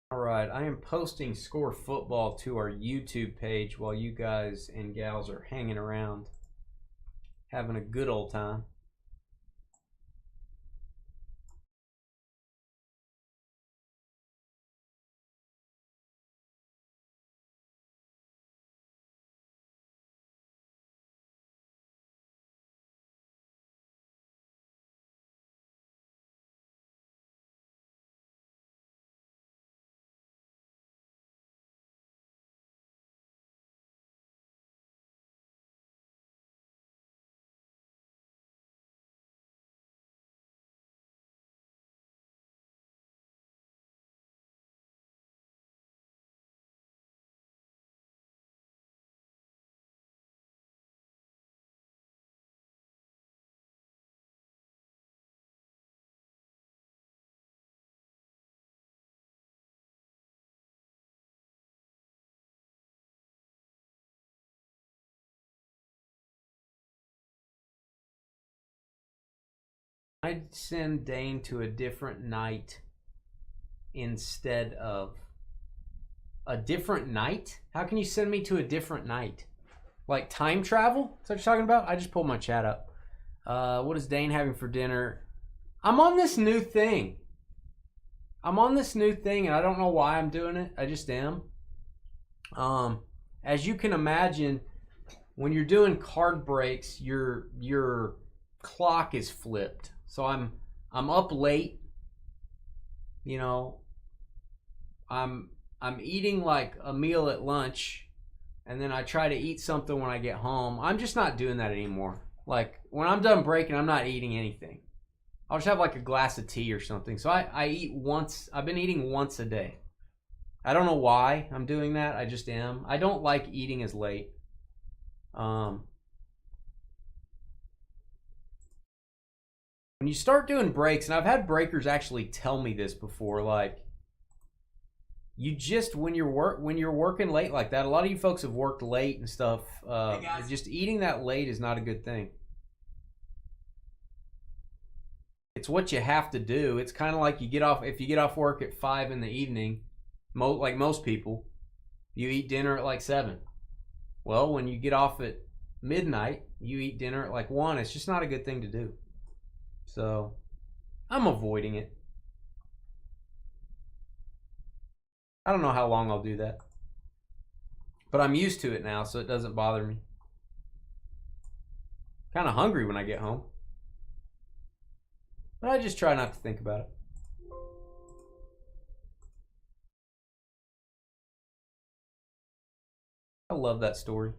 All right, I am posting Score Football to our YouTube page while you guys and gals are hanging around, having a good old time. I'd send Dane to a different night instead of a different night? How can you send me to a different night? Like time travel? Is that what you're talking about? I just pulled my chat up. What is Dane having for dinner? I'm on this new thing. And I don't know why I'm doing it. I just am. As you can imagine, when you're doing card breaks, your clock is flipped. So I'm up late. You know, I'm eating like a meal at lunch, and then I try to eat something when I get home. I'm just not doing that anymore. Like when I'm done breaking, I'm not eating anything. I'll just have like a glass of tea or something. So I eat once. I've been eating once a day. I don't know why I'm doing that. I just am. I don't like eating as late. When you start doing breaks, and I've had breakers actually tell me this before, like you just when you're working late like that, a lot of you folks have worked late and stuff. Just eating that late is not a good thing. It's what you have to do. It's kind of like if you get off work at 5 in the evening, like most people, you eat dinner at like 7. Well, when you get off at midnight, you eat dinner at like 1. It's just not a good thing to do. So, I'm avoiding it. I don't know how long I'll do that. But I'm used to it now, so it doesn't bother me. Kind of hungry when I get home. But I just try not to think about it. I love that story.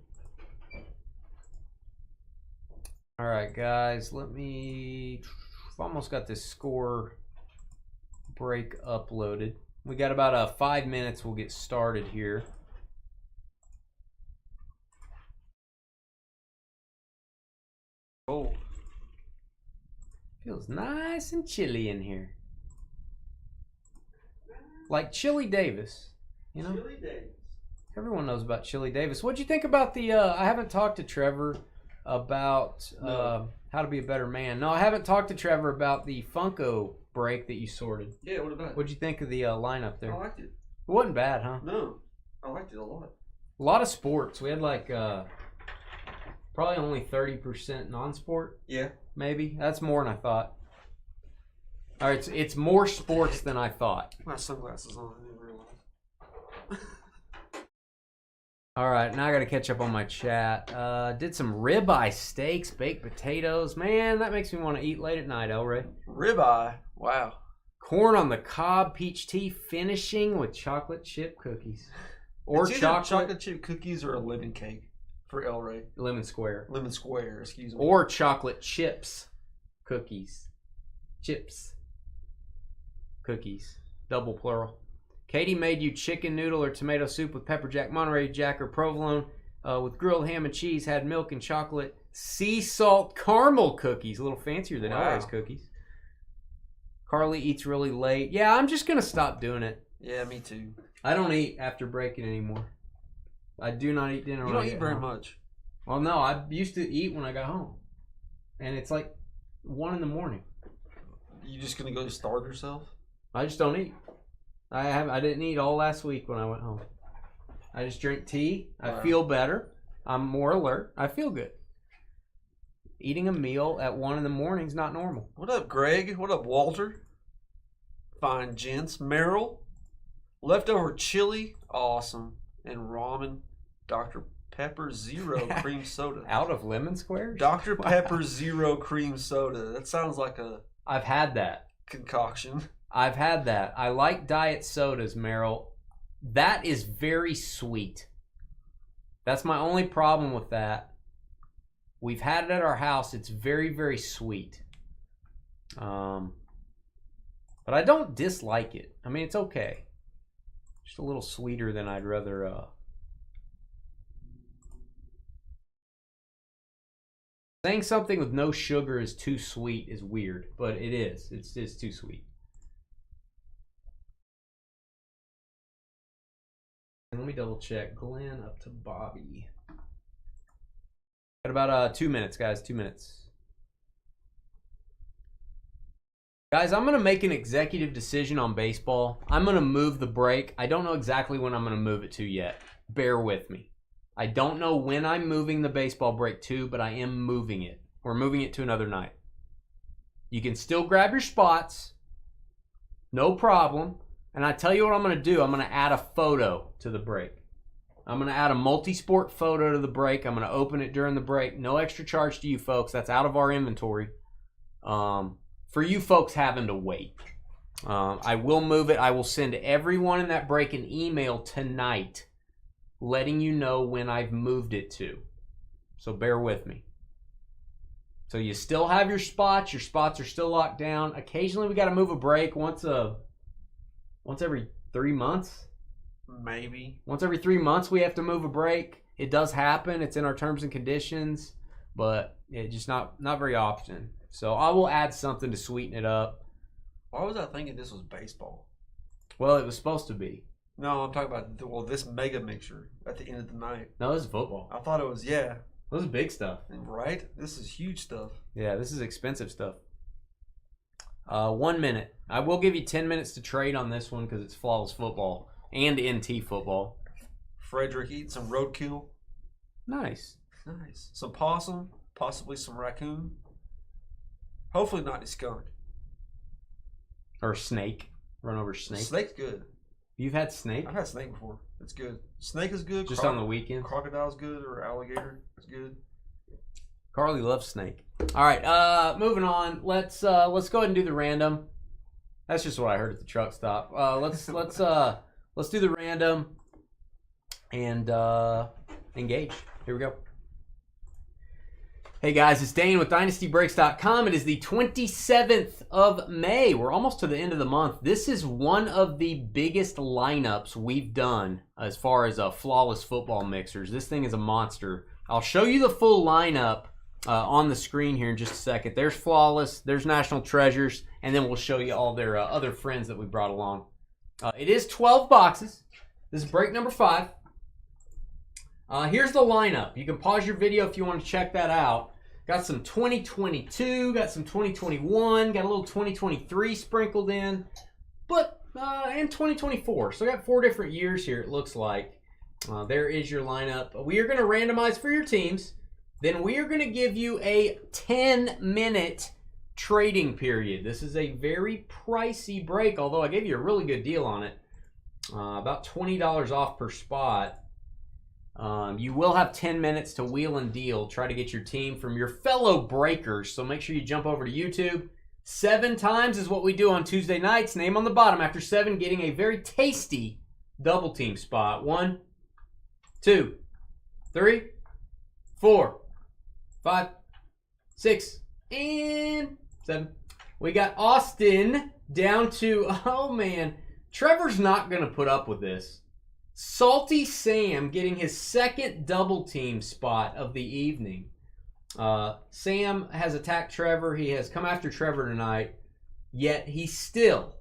All right, guys, I've almost got this score break uploaded. We got about 5 minutes. We'll get started here. Oh, Feels nice and chilly in here. Like Chili Davis, you know? Chili Davis. Everyone knows about Chili Davis. What'd you think about the, I haven't talked to Trevor about how to be a better man. No, I haven't talked to Trevor about the Funko break that you sorted. Yeah, what about it? What'd you think of the lineup there? I liked it. It wasn't bad, huh? No, I liked it a lot. A lot of sports. We had like probably only 30% non-sport. Yeah. Maybe. That's more than I thought. All right, it's more sports than I thought. My sunglasses on, I didn't realize. All right, now I got to catch up on my chat. Did some ribeye steaks, baked potatoes. Man, that makes me want to eat late at night, Elray. Ribeye. Wow. Corn on the cob, peach tea, finishing with chocolate chip cookies. Or It's either chocolate chip cookies or a lemon cake for El Rey. Lemon square. Lemon square, excuse me. Or chocolate chips cookies. Chips. Cookies. Double plural. Katie made you chicken noodle or tomato soup with pepper jack, Monterey Jack, or provolone with grilled ham and cheese. Had milk and chocolate. Sea salt caramel cookies. A little fancier than Wow. Elray's cookies. Carly eats really late. Yeah, I'm just going to stop doing it. Yeah, me too. I don't eat after breaking anymore. I do not eat dinner. You when don't I eat get very home. much. Well, no, I used to eat when I got home. And it's like 1 in the morning. You just gonna go starve yourself? I just don't eat. I didn't eat all last week when I went home. I just drink tea. I Wow. feel better. I'm more alert. I feel good. Eating a meal at 1 in the morning is not normal. What up, Greg? What up, Walter? Fine gents. Merrill. Leftover chili. Awesome. And ramen. Dr. Pepper Zero cream soda. Out of lemon squares? Dr. Wow. Pepper Zero cream soda. That sounds like a I've had that. concoction. I've had that. I like diet sodas, Merrill. That is very sweet. That's my only problem with that. We've had it at our house. It's very, very sweet. But I don't dislike it. I mean, it's okay. Just a little sweeter than I'd rather. Saying something with no sugar is too sweet is weird, but it is. It's just too sweet. Let me double check. Glenn up to Bobby. Got about 2 minutes, guys. 2 minutes. Guys, I'm going to make an executive decision on baseball. I'm going to move the break. I don't know exactly when I'm going to move it to yet. Bear with me. I don't know when I'm moving the baseball break to, but I am moving it. We're moving it to another night. You can still grab your spots. No problem. And I tell you what I'm going to do. I'm going to add a photo to the break. I'm going to add a multi-sport photo to the break. I'm going to open it during the break. No extra charge to you folks. That's out of our inventory. For you folks having to wait. I will move it. I will send everyone in that break an email tonight letting you know when I've moved it to. So bear with me. So you still have your spots. Your spots are still locked down. Occasionally we got to move a break once every 3 months. Maybe. Once every 3 months we have to move a break. It does happen. It's in our terms and conditions, but it just not very often. So I will add something to sweeten it up. Why was I thinking this was baseball? Well, it was supposed to be. No, I'm talking about this mega mixture at the end of the night. No, this is football. I thought it was, yeah. This is big stuff. Right? This is huge stuff. Yeah, this is expensive stuff. 1 minute. I will give you 10 minutes to trade on this one because it's flawless football and NT football. Frederick eating some roadkill. Nice. Nice. Some possum, possibly some raccoon. Hopefully not a skunk. Or snake. Run over snake. Snake's good. You've had snake? I've had snake before. It's good. Snake is good. Just on the weekend? Crocodile's good, or alligator. It's good. Carly loves snake. All right, moving on. Let's go ahead and do the random. That's just what I heard at the truck stop. Let's do the random and engage. Here we go. Hey guys, it's Dane with DynastyBreaks.com. It is the 27th of May. We're almost to the end of the month. This is one of the biggest lineups we've done as far as flawless football mixers. This thing is a monster. I'll show you the full lineup on the screen here in just a second. There's Flawless, there's National Treasures, and then we'll show you all their other friends that we brought along. It is 12 boxes. This is break number 5. Here's the lineup. You can pause your video if you want to check that out. Got some 2022, got some 2021, got a little 2023 sprinkled in, but and 2024. So I got 4 different years here, it looks like. There is your lineup. We are going to randomize for your teams. Then we are going to give you a 10-minute trading period. This is a very pricey break, although I gave you a really good deal on it. About $20 off per spot. You will have 10 minutes to wheel and deal. Try to get your team from your fellow breakers. So make sure you jump over to YouTube. 7 times is what we do on Tuesday nights. Name on the bottom after 7, getting a very tasty double team spot. 1, 2, 3, 4, 5, 6, and 7. We got Austin down to, oh man, Trevor's not going to put up with this. Salty Sam getting his 2nd double team spot of the evening. Sam has attacked Trevor. He has come after Trevor tonight, yet he still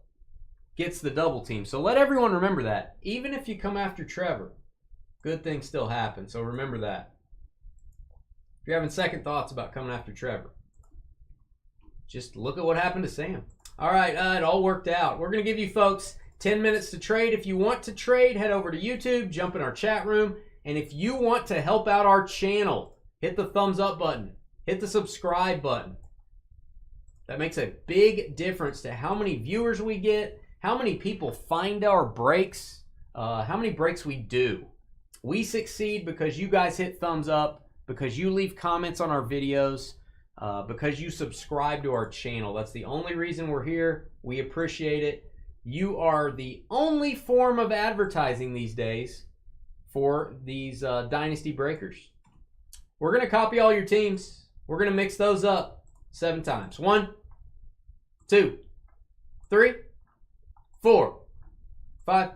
gets the double team. So let everyone remember that. Even if you come after Trevor, good things still happen. So remember that. If you're having second thoughts about coming after Trevor, just look at what happened to Sam. All right, it all worked out. We're going to give you folks 10 minutes to trade. If you want to trade, head over to YouTube, jump in our chat room, and if you want to help out our channel, hit the thumbs up button, hit the subscribe button. That makes a big difference to how many viewers we get, how many people find our breaks, how many breaks we do. We succeed because you guys hit thumbs up, because you leave comments on our videos, because you subscribe to our channel. That's the only reason we're here. We appreciate it. You are the only form of advertising these days for these Dynasty Breakers. We're going to copy all your teams. We're going to mix those up 7 times. 1, 2, 3, 4, 5,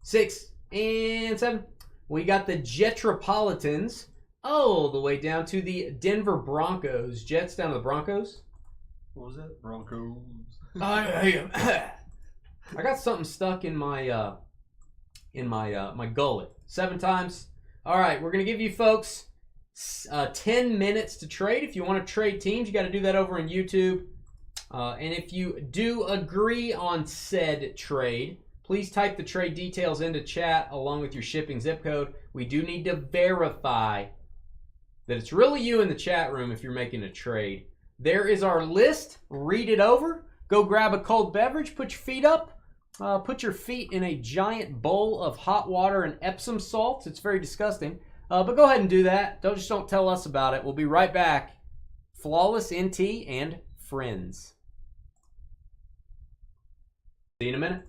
6, and 7. We got the Jetropolitans all the way down to the Denver Broncos. Jets down to the Broncos. What was that? Broncos. I got something stuck in my my gullet. 7 times. All right, we're gonna give you folks 10 minutes to trade. If you want to trade teams, you got to do that over on YouTube. And if you do agree on said trade, please type the trade details into chat along with your shipping zip code. We do need to verify that it's really you in the chat room if you're making a trade. There is our list. Read it over. Go grab a cold beverage. Put your feet up. Put your feet in a giant bowl of hot water and Epsom salts. It's very disgusting. But go ahead and do that. Don't tell us about it. We'll be right back. Flawless NT and friends. See you in a minute.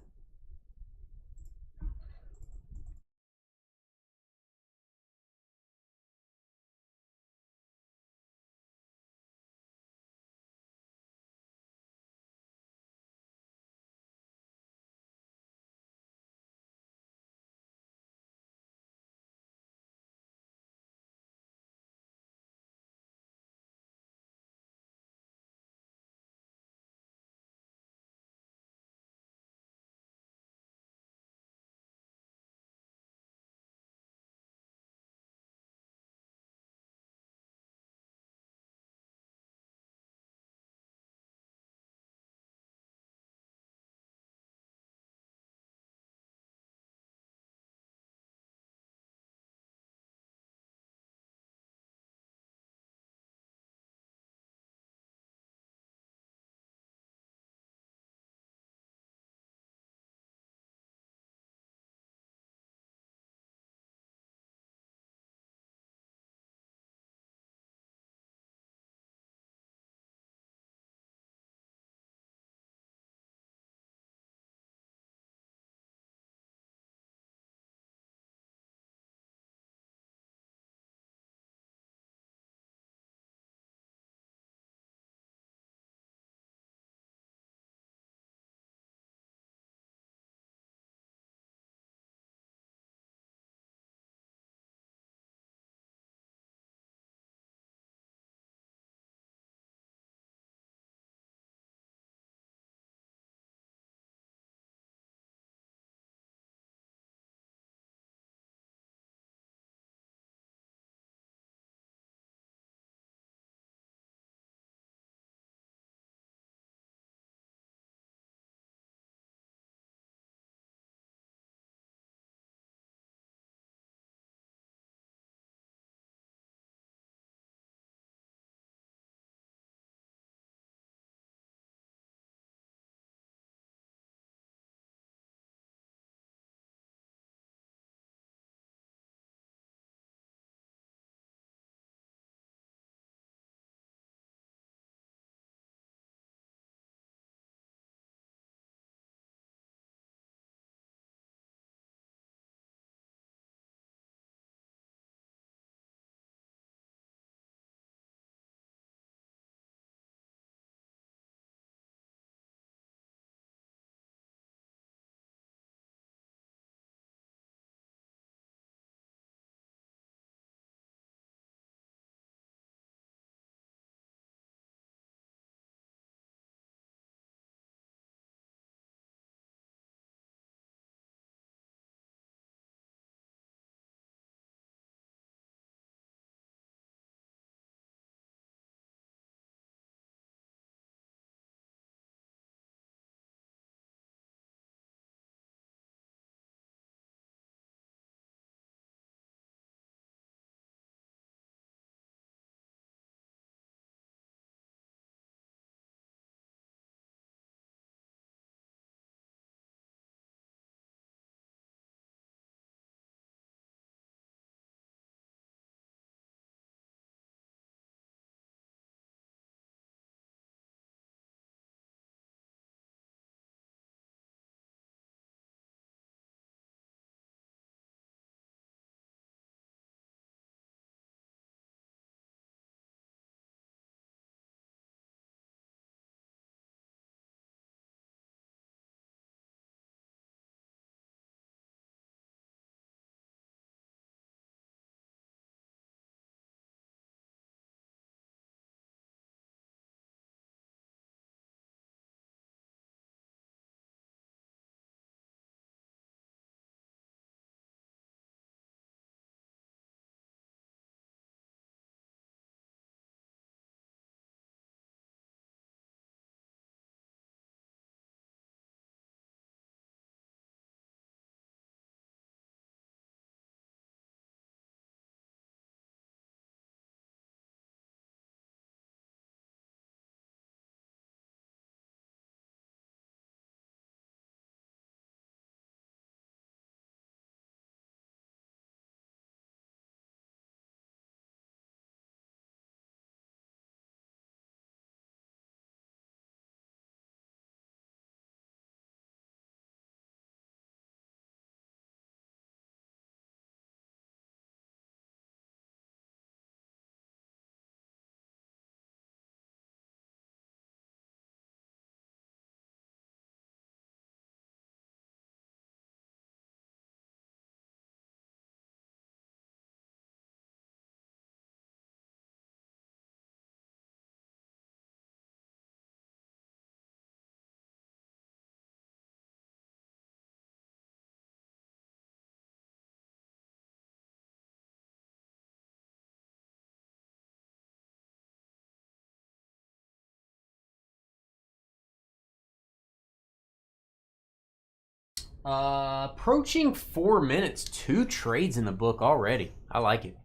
Approaching 4 minutes. 2 trades in the book already. I like it.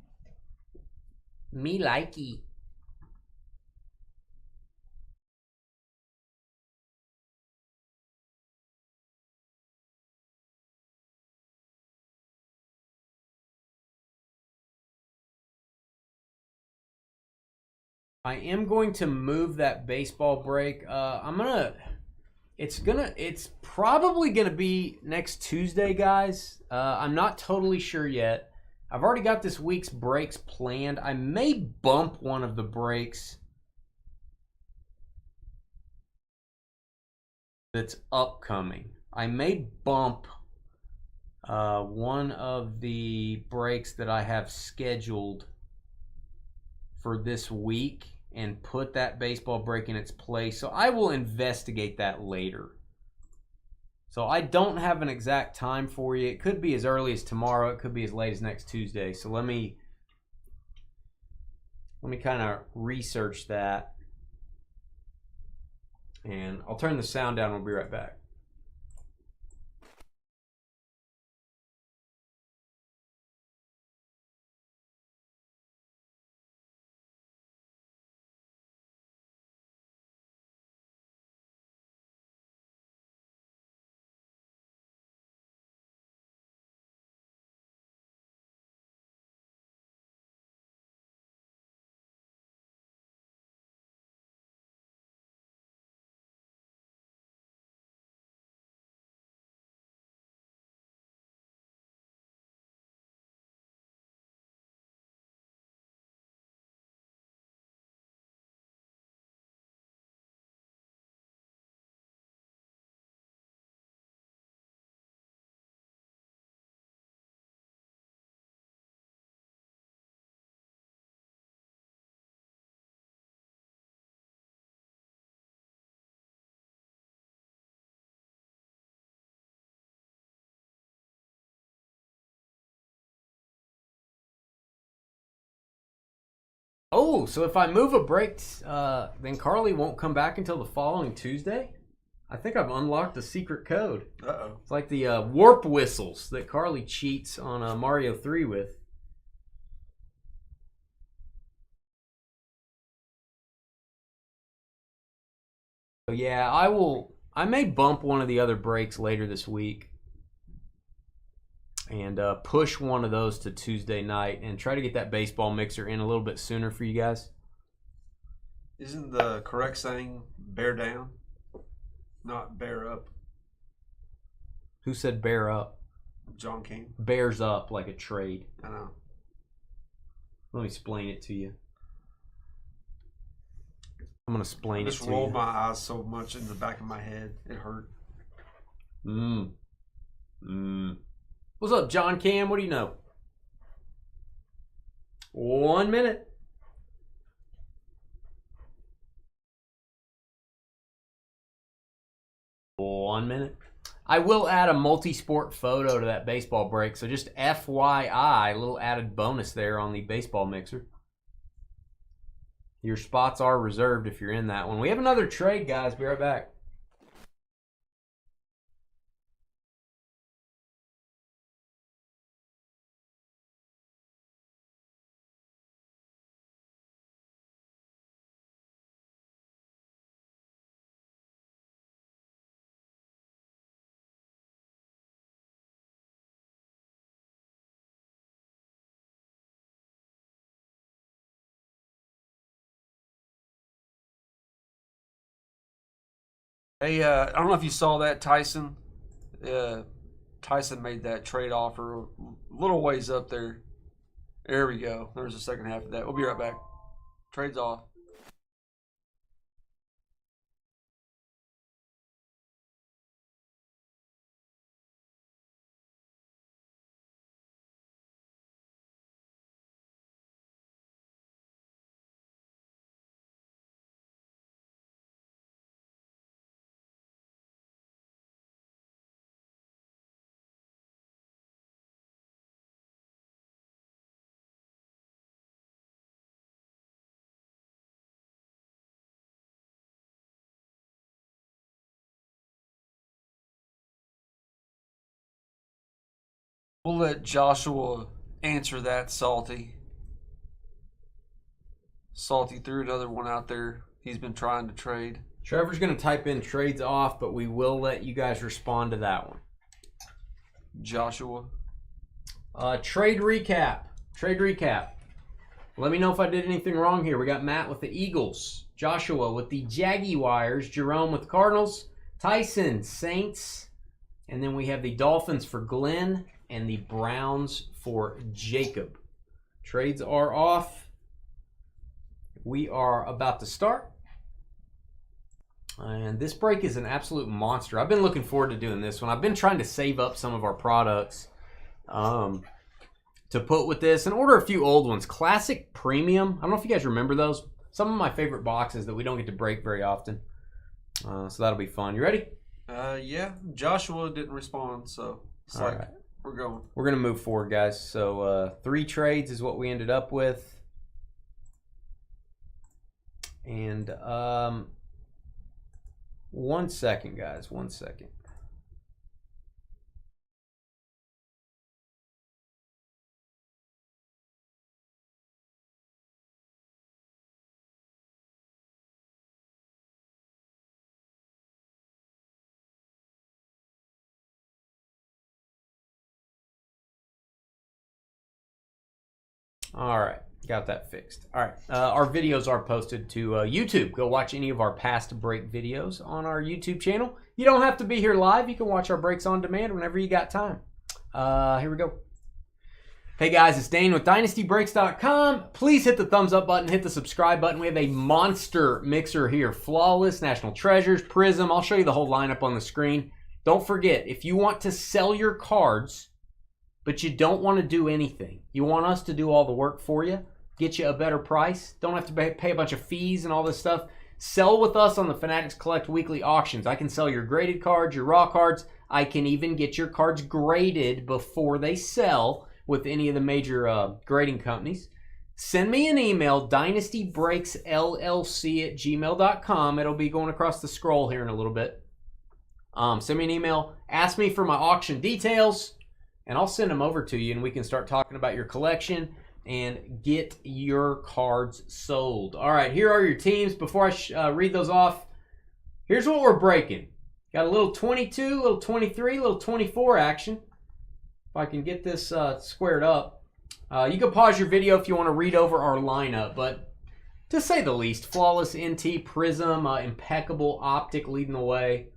Me likey. I am going to move that baseball break. It's probably gonna be next Tuesday, guys. I'm not totally sure yet. I've already got this week's breaks planned. I may bump one of the breaks that's upcoming. I may bump one of the breaks that I have scheduled for this week and put that baseball break in its place. So I will investigate that later. So I don't have an exact time for you. It could be as early as tomorrow. It could be as late as next Tuesday. So let me kind of research that. And I'll turn the sound down. We'll be right back. Oh, so if I move a break, then Carly won't come back until the following Tuesday? I think I've unlocked a secret code. Uh-oh. It's like the warp whistles that Carly cheats on Mario 3 with. So yeah, I may bump one of the other breaks later this week and push one of those to Tuesday night and try to get that baseball mixer in a little bit sooner for you guys. Isn't the correct saying bear down, not bear up? Who said bear up? John King. Bears up like a trade. I know. Let me explain it to you. I'm going to explain I it just to rolled you. my eyes so much in the back of my head. It hurt. What's up, John Cam? What do you know? 1 minute. One minute. I will add a multi-sport photo to that baseball break, so just FYI, a little added bonus there on the baseball mixer. Your spots are reserved if you're in that one. We have another trade, guys. Be right back. Hey, I don't know if you saw that, Tyson. Tyson made that trade offer a little ways up there. There we go. There's the second half of that. We'll be right back. Trade's off. We'll let Joshua answer that, Salty. Salty threw another one out there. He's been trying to trade. Trevor's going to type in trades off, but we will let you guys respond to that one. Joshua. Trade recap. Trade recap. Let me know if I did anything wrong here. We got Matt with the Eagles, Joshua with the Jaguars, Jerome with the Cardinals, Tyson, Saints, and then we have the Dolphins for Glenn and the Browns for Jacob. Trades are off. We are about to start. And this break is an absolute monster. I've been looking forward to doing this one. I've been trying to save up some of our products to put with this and order a few old ones. Classic Premium. I don't know if you guys remember those. Some of my favorite boxes that we don't get to break very often. So that'll be fun. You ready? Yeah. Joshua didn't respond, so it's All like right. we're going. We're going to move forward, guys. So 3 trades is what we ended up with. And 1 second, guys. 1 second. All right, got that fixed. All right, our videos are posted to YouTube. Go watch any of our past break videos on our YouTube channel. You don't have to be here live. You can watch our breaks on demand whenever you got time. Here we go. Hey guys, it's Dane with DynastyBreaks.com. Please hit the thumbs up button, hit the subscribe button. We have a monster mixer here. Flawless, National Treasures, Prism. I'll show you the whole lineup on the screen. Don't forget, if you want to sell your cards, but you don't want to do anything, you want us to do all the work for you, get you a better price, don't have to pay a bunch of fees and all this stuff, sell with us on the Fanatics Collect weekly auctions. I can sell your graded cards, your raw cards. I can even get your cards graded before they sell with any of the major grading companies. Send me an email, dynastybreaksllc@gmail.com. It'll be going across the scroll here in a little bit. Send me an email, ask me for my auction details, and I'll send them over to you, and we can start talking about your collection and get your cards sold. All right, here are your teams. Before I read those off, here's what we're breaking. Got a little 22, a little 23, a little 24 action. If I can get this squared up. You can pause your video if you want to read over our lineup, but to say the least, flawless NT, Prism, impeccable optic leading the way,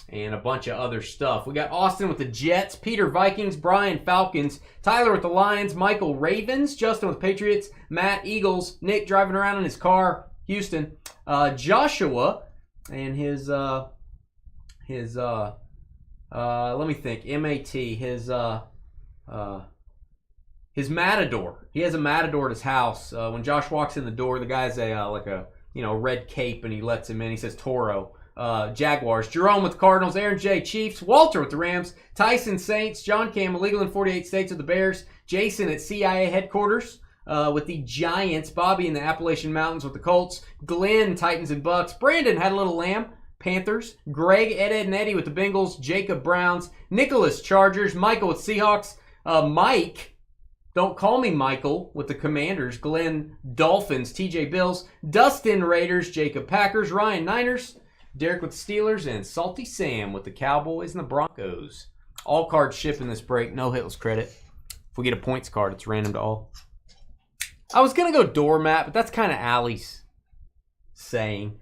and a bunch of other stuff. We got Austin with the Jets, Peter Vikings, Brian Falcons, Tyler with the Lions, Michael Ravens, Justin with Patriots, Matt Eagles, Nick driving around in his car, Houston, Joshua and his let me think, MAT, his Matador. He has a Matador at his house. When Josh walks in the door, the guy's like a red cape, and he lets him in. He says Toro. Jaguars, Jerome with the Cardinals, Aaron J. Chiefs, Walter with the Rams, Tyson Saints, John Cam illegal in 48 states with the Bears, Jason at CIA headquarters with the Giants, Bobby in the Appalachian Mountains with the Colts, Glenn Titans and Bucks, Brandon had a little lamb, Panthers, Greg Ed and Eddie with the Bengals, Jacob Browns, Nicholas Chargers, Michael with Seahawks, Mike, don't call me Michael with the Commanders, Glenn Dolphins, TJ Bills, Dustin Raiders, Jacob Packers, Ryan Niners, Derek with the Steelers, and Salty Sam with the Cowboys and the Broncos. All cards ship in this break. No hitless credit. If we get a points card, it's random to all. I was going to go doormat, but that's kind of Allie's saying.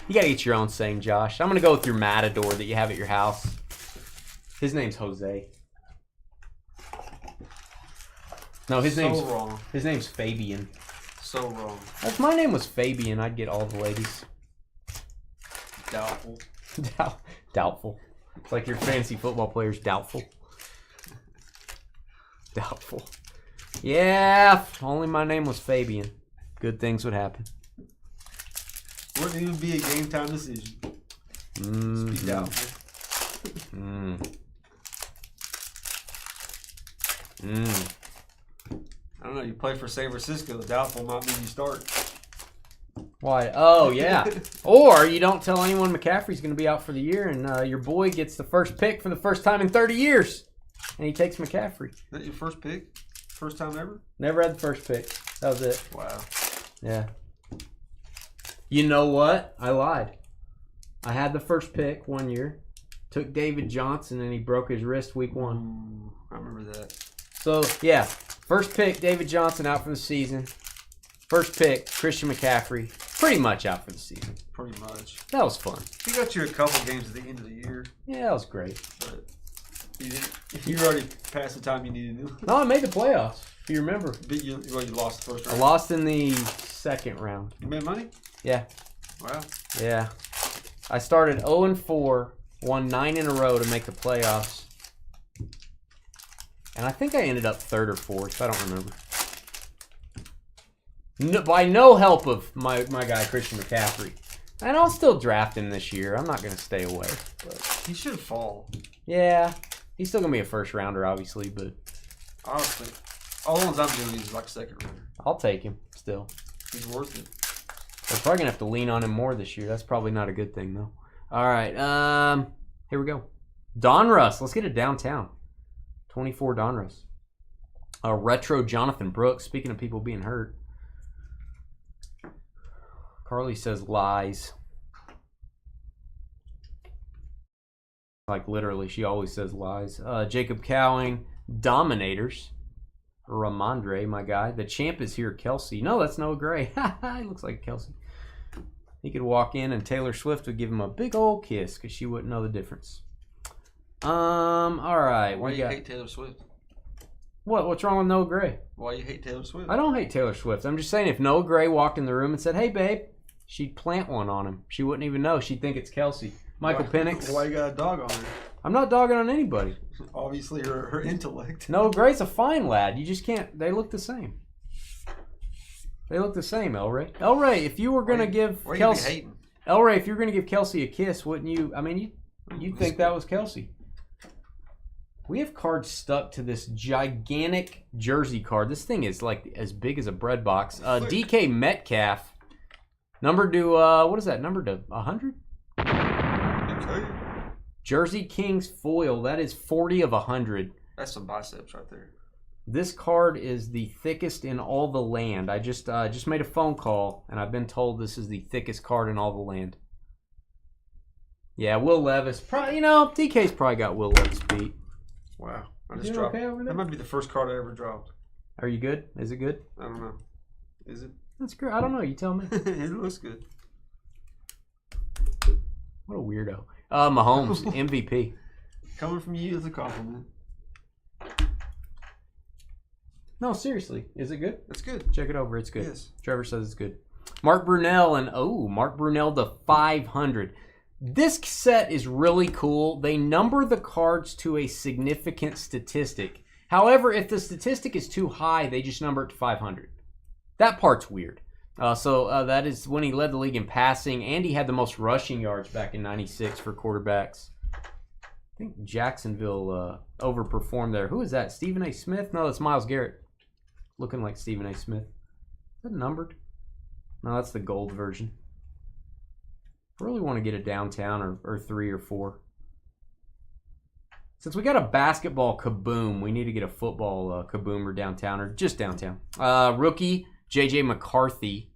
You got to get your own saying, Josh. I'm going to go with your Matador that you have at your house. His name's Jose. No, his name's Fabian. So wrong. If my name was Fabian, I'd get all the ladies. Doubtful. Doubtful. It's like your fantasy football players, doubtful. Doubtful. Yeah, if only my name was Fabian, good things would happen. Wouldn't even be a game time decision. Be doubtful. I don't know. You play for San Francisco. Doubtful might mean you start. Why? Oh, yeah. Or you don't tell anyone McCaffrey's going to be out for the year, and your boy gets the first pick for the first time in 30 years. and he takes McCaffrey. Is that your first pick? First time ever? Never had the first pick. That was it. Wow. Yeah. You know what? I lied. I had the first pick one year. Took David Johnson, and he broke his wrist week 1. Ooh, I remember that. So, yeah. First pick, David Johnson out for the season. First pick, Christian McCaffrey. Pretty much out for the season. Pretty much. That was fun. He got you a couple games at the end of the year, Yeah, that was great. but you already passed the time you needed to. No, I made the playoffs, if you remember. But you lost the first I round. lost in the second round. You made money? Yeah. Wow. Yeah. I started 0-4, won 9 in a row to make the playoffs. And I think I ended up 3rd or 4th. I don't remember. No, by no help of my guy, Christian McCaffrey. And I'll still draft him this year. I'm not going to stay away. But He should fall. yeah, he's still going to be a first rounder, obviously, but Honestly. All the ones I'm doing is like second rounder. I'll take him still. He's worth it. We're probably going to have to lean on him more this year. That's probably not a good thing, though. All right, here we go. Donruss. Let's get it downtown. 24 Donruss. Retro Jonathan Brooks. Speaking of people being hurt. Carly says lies. Like literally, she always says lies. Jacob Cowing. Dominators. Ramondre, my guy. The champ is here, Kelsey. No, that's Noah Gray. He looks like Kelsey. He could walk in and Taylor Swift would give him a big old kiss because she wouldn't know the difference. All right. Why you hate Taylor Swift? What's wrong with Noah Gray? Why you hate Taylor Swift? I don't hate Taylor Swift. I'm just saying if Noah Gray walked in the room and said, "Hey, babe," she'd plant one on him. She wouldn't even know. She'd think it's Kelsey. Michael Penix. Why you got a dog on her? I'm not dogging on anybody. Obviously, her intellect. Noah Gray's a fine lad. You just can't. They look the same. They look the same, El Ray. El Ray, if you were going to give Kelsey... El Ray, if you were going to give Kelsey a kiss, wouldn't you... I mean, you'd think that was Kelsey. We have cards stuck to this gigantic jersey card. This thing is like as big as a bread box. DK Metcalf. Number to, what is that? Number to 100? Jersey Kings foil. That is 40 of 100. That's some biceps right there. This card is the thickest in all the land. I just made a phone call, and I've been told this is the thickest card in all the land. Yeah, Will Levis. Probably, DK's probably got Will Levis beat. Wow. I You just doing dropped. okay over there? That might be the first card I ever dropped. Are you good? Is it good? I don't know. Is it? That's great. I don't know. You tell me. It looks good. What a weirdo. Mahomes, MVP. Coming from you is a compliment. No, seriously. Is it good? That's good. Check it over. It's good. Yes. Trevor says it's good. Mark Brunell Mark Brunell to 500. This set is really cool. They number the cards to a significant statistic. However, if the statistic is too high, they just number it to 500. That part's weird. So that is when he led the league in passing, and he had the most rushing yards back in '96 for quarterbacks. I think Jacksonville overperformed there. Who is that? Stephen A. Smith? No, that's Myles Garrett. Looking like Stephen A. Smith. Is that numbered? No, that's the gold version. I really want to get a downtown or 3 or 4. Since we got a basketball kaboom, we need to get a football kaboom or downtown or just downtown. Rookie, J.J. McCarthy.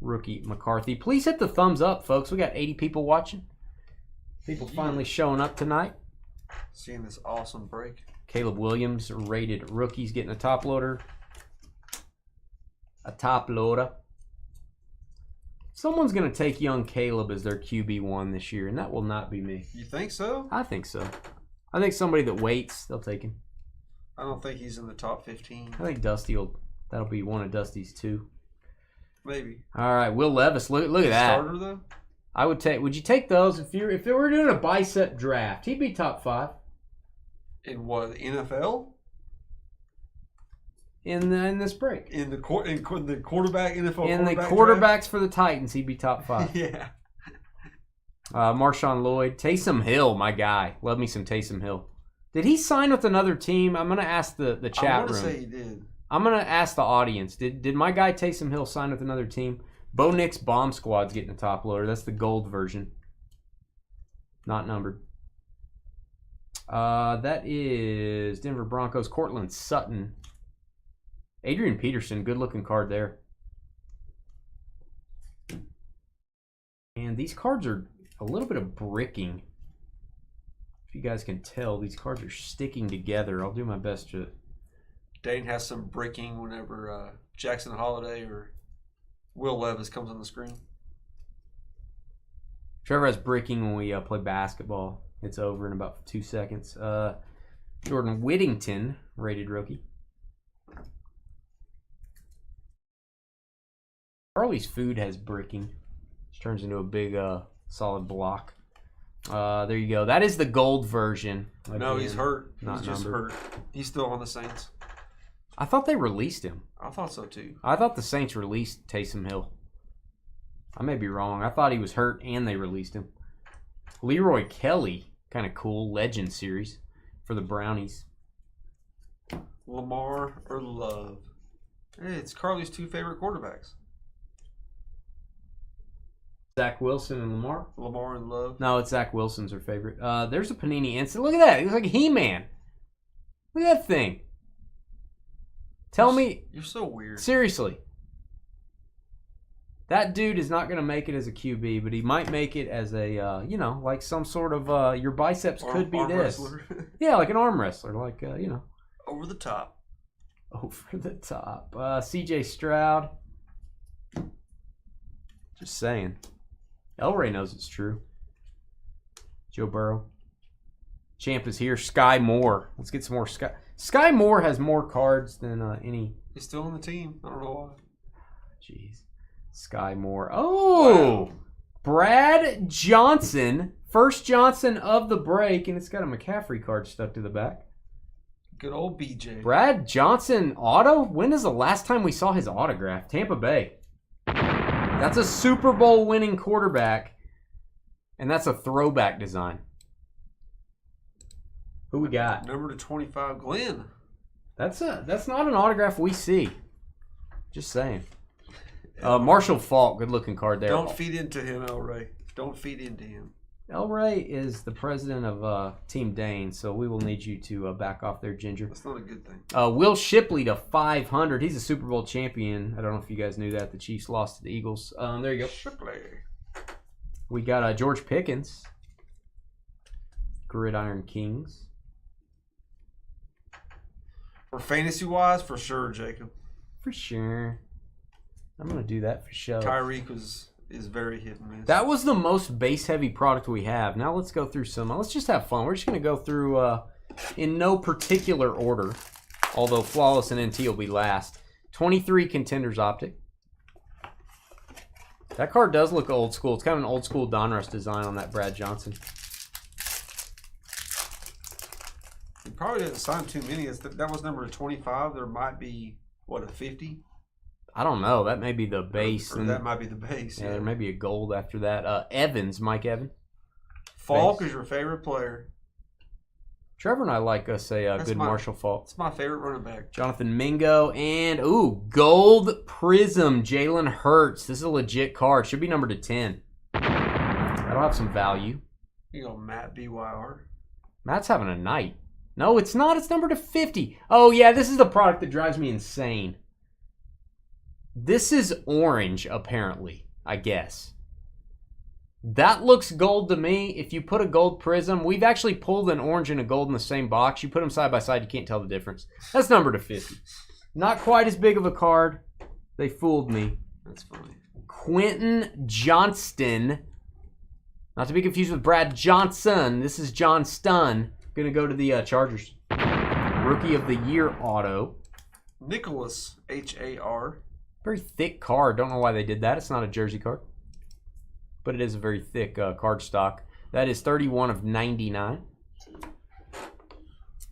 Rookie McCarthy. Please hit the thumbs up, folks. We got 80 people watching. People finally showing up tonight. Seeing this awesome break. Caleb Williams, rated rookies, getting a top loader. A top loader. Someone's going to take young Caleb as their QB1 this year, and that will not be me. You think so? I think so. I think somebody that waits, they'll take him. I don't think he's in the top 15. I think that'll be one of Dusty's 2. Maybe. All right, Will Levis, look at that. Starter though? Would you take those if they were doing a bicep draft? He'd be top 5. In what, the NFL? In this break. In the quarterback NFL. In the quarterback quarterbacks draft? for the Titans, he'd be top 5. Yeah. Marshawn Lloyd, Taysom Hill, my guy. Love me some Taysom Hill. Did he sign with another team? I'm gonna ask the chat I room. want to say he did. I'm gonna ask the audience. Did my guy Taysom Hill sign with another team? Bo Nick's Bomb Squad's getting a top loader. That's the gold version. Not numbered. That is Denver Broncos, Cortland Sutton. Adrian Peterson, good-looking card there. And these cards are a little bit of bricking. If you guys can tell, these cards are sticking together. I'll do my best to... Dane has some bricking whenever Jackson Holiday or Will Levis comes on the screen. Trevor has bricking when we play basketball. It's over in about 2 seconds. Jordan Whittington, rated rookie. Charlie's Food has bricking. Which turns into a big solid block. There you go. That is the gold version. No, he's hurt. Not He's just numbered. hurt. He's still on the Saints. I thought they released him. I thought so too. I thought the Saints released Taysom Hill. I may be wrong. I thought he was hurt and they released him. Leroy Kelly, kind of cool. Legend series for the Brownies. Lamar or Love? Hey, it's Carly's two favorite quarterbacks. Zach Wilson and Lamar? Lamar and Love. No, it's Zach Wilson's her favorite. There's a Panini instant. Look at that. It looks like He-Man. Look at that thing. Tell me. You're so weird. Seriously. That dude is not going to make it as a QB, but he might make it as a, like some sort of, your biceps could be arm this. wrestler. Yeah, like an arm wrestler. Like, Over the top. Over the top. CJ Stroud. Just saying. Elray knows it's true. Joe Burrow. Champ is here. Sky Moore. Let's get some more Sky. Sky Moore has more cards than any. He's still on the team. I don't know why. Jeez. Sky Moore. Oh! Wow. Brad Johnson. First Johnson of the break, and it's got a McCaffrey card stuck to the back. Good old BJ. Brad Johnson auto? When is the last time we saw his autograph? Tampa Bay. That's a Super Bowl winning quarterback, and that's a throwback design. Who we got? Number to 25, Glenn. That's not an autograph we see. Just saying. Marshall Faulk, good looking card there. Don't feed into him, El Ray. Don't feed into him. El Ray is the president of Team Dane, so we will need you to back off there, Ginger. That's not a good thing. Will Shipley to 500. He's a Super Bowl champion. I don't know if you guys knew that. The Chiefs lost to the Eagles. There you go. Shipley. We got George Pickens. Gridiron Kings. For fantasy-wise, for sure, Jacob. For sure. I'm going to do that for sure. Tyreek is very hit and miss. That was the most base-heavy product we have. Now let's go through some. Let's just have fun. We're just going to go through in no particular order, although Flawless and NT will be last. 23 Contenders Optic. That card does look old school. It's kind of an old school Donruss design on that Brad Johnson. He probably didn't sign too many. That was number 25. There might be, what, a 50? I don't know. That may be the base. Or that might be the base. Yeah, there may be a gold after that. Evans, Mike Evans. Falk is your favorite player. Trevor and I like us a good Marshall Faulk. It's my favorite running back. Jonathan Mingo and, gold prism, Jalen Hurts. This is a legit card. Should be numbered to 10. That'll have some value. You go Matt BYR. Matt's having a night. No, it's not. It's numbered to 50. Oh, yeah, this is the product that drives me insane. This is orange, apparently, I guess. That looks gold to me. If you put a gold prism, we've actually pulled an orange and a gold in the same box. You put them side by side, you can't tell the difference. That's numbered to 50. Not quite as big of a card. They fooled me. That's funny. Quentin Johnston. Not to be confused with Brad Johnson. This is John Stunn. Going to go to the Chargers. Rookie of the Year auto. Nicholas, H-A-R. Very thick card. Don't know why they did that. It's not a jersey card. But it is a very thick card stock. That is 31 of 99.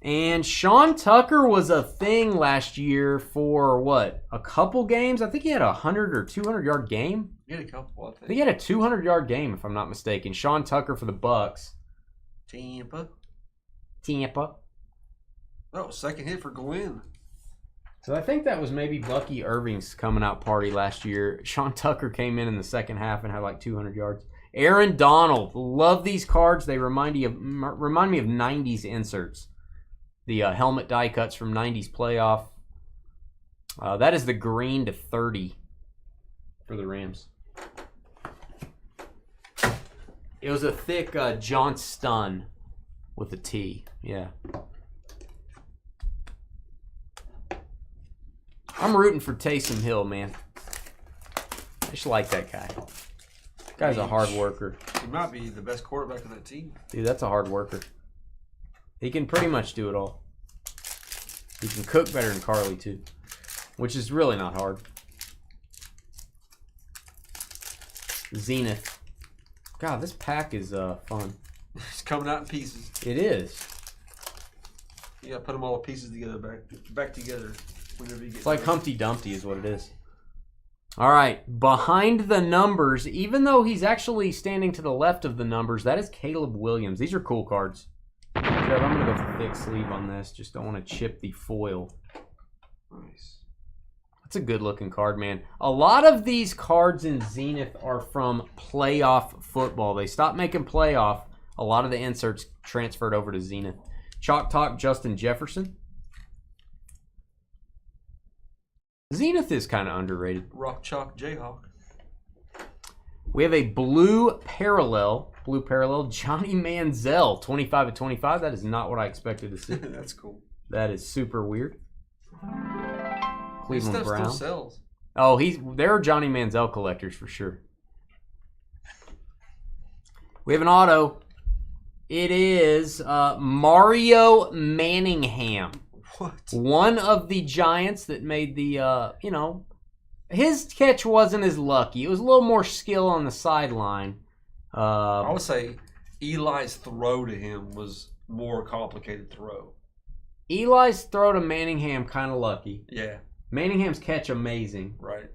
And Sean Tucker was a thing last year for, what, a couple games? I think he had a 100 or 200-yard game. He had a couple, I think. I think he had a 200-yard game, if I'm not mistaken. Sean Tucker for the Bucks. Tampa. Oh, second hit for Glenn. So I think that was maybe Bucky Irving's coming out party last year. Sean Tucker came in the second half and had like 200 yards. Aaron Donald. Love these cards. They remind me of 90s inserts. The helmet die cuts from 90s playoff. That is the green to 30 for the Rams. It was a thick John Stun with a T. Yeah. I'm rooting for Taysom Hill, man. I just like that guy. Guy's a hard worker. He might be the best quarterback of that team. Dude, that's a hard worker. He can pretty much do it all. He can cook better than Carly, too. Which is really not hard. Zenith. God, this pack is fun. It's coming out in pieces. It is. You gotta put them all pieces together, back together. Whenever you get It's like Humpty Dumpty is what it is. All right, behind the numbers, even though he's actually standing to the left of the numbers, that is Caleb Williams. These are cool cards. Trev, I'm going to go for thick sleeve on this. Just don't want to chip the foil. Nice. That's a good-looking card, man. A lot of these cards in Zenith are from playoff football. They stopped making playoff. A lot of the inserts transferred over to Zenith. Chalk Talk Justin Jefferson. Zenith is kind of underrated. Rock Chalk Jayhawk. We have a blue parallel, Johnny Manziel, 25 of 25. That is not what I expected to see. That's cool. That is super weird. This Cleveland stuff Brown. still sells. Oh, there are Johnny Manziel collectors for sure. We have an auto. It is Mario Manningham. What? One of the Giants that made the, his catch wasn't as lucky. It was a little more skill on the sideline. I would say Eli's throw to him was more complicated throw. Eli's throw to Manningham kind of lucky. Yeah. Manningham's catch amazing. Right.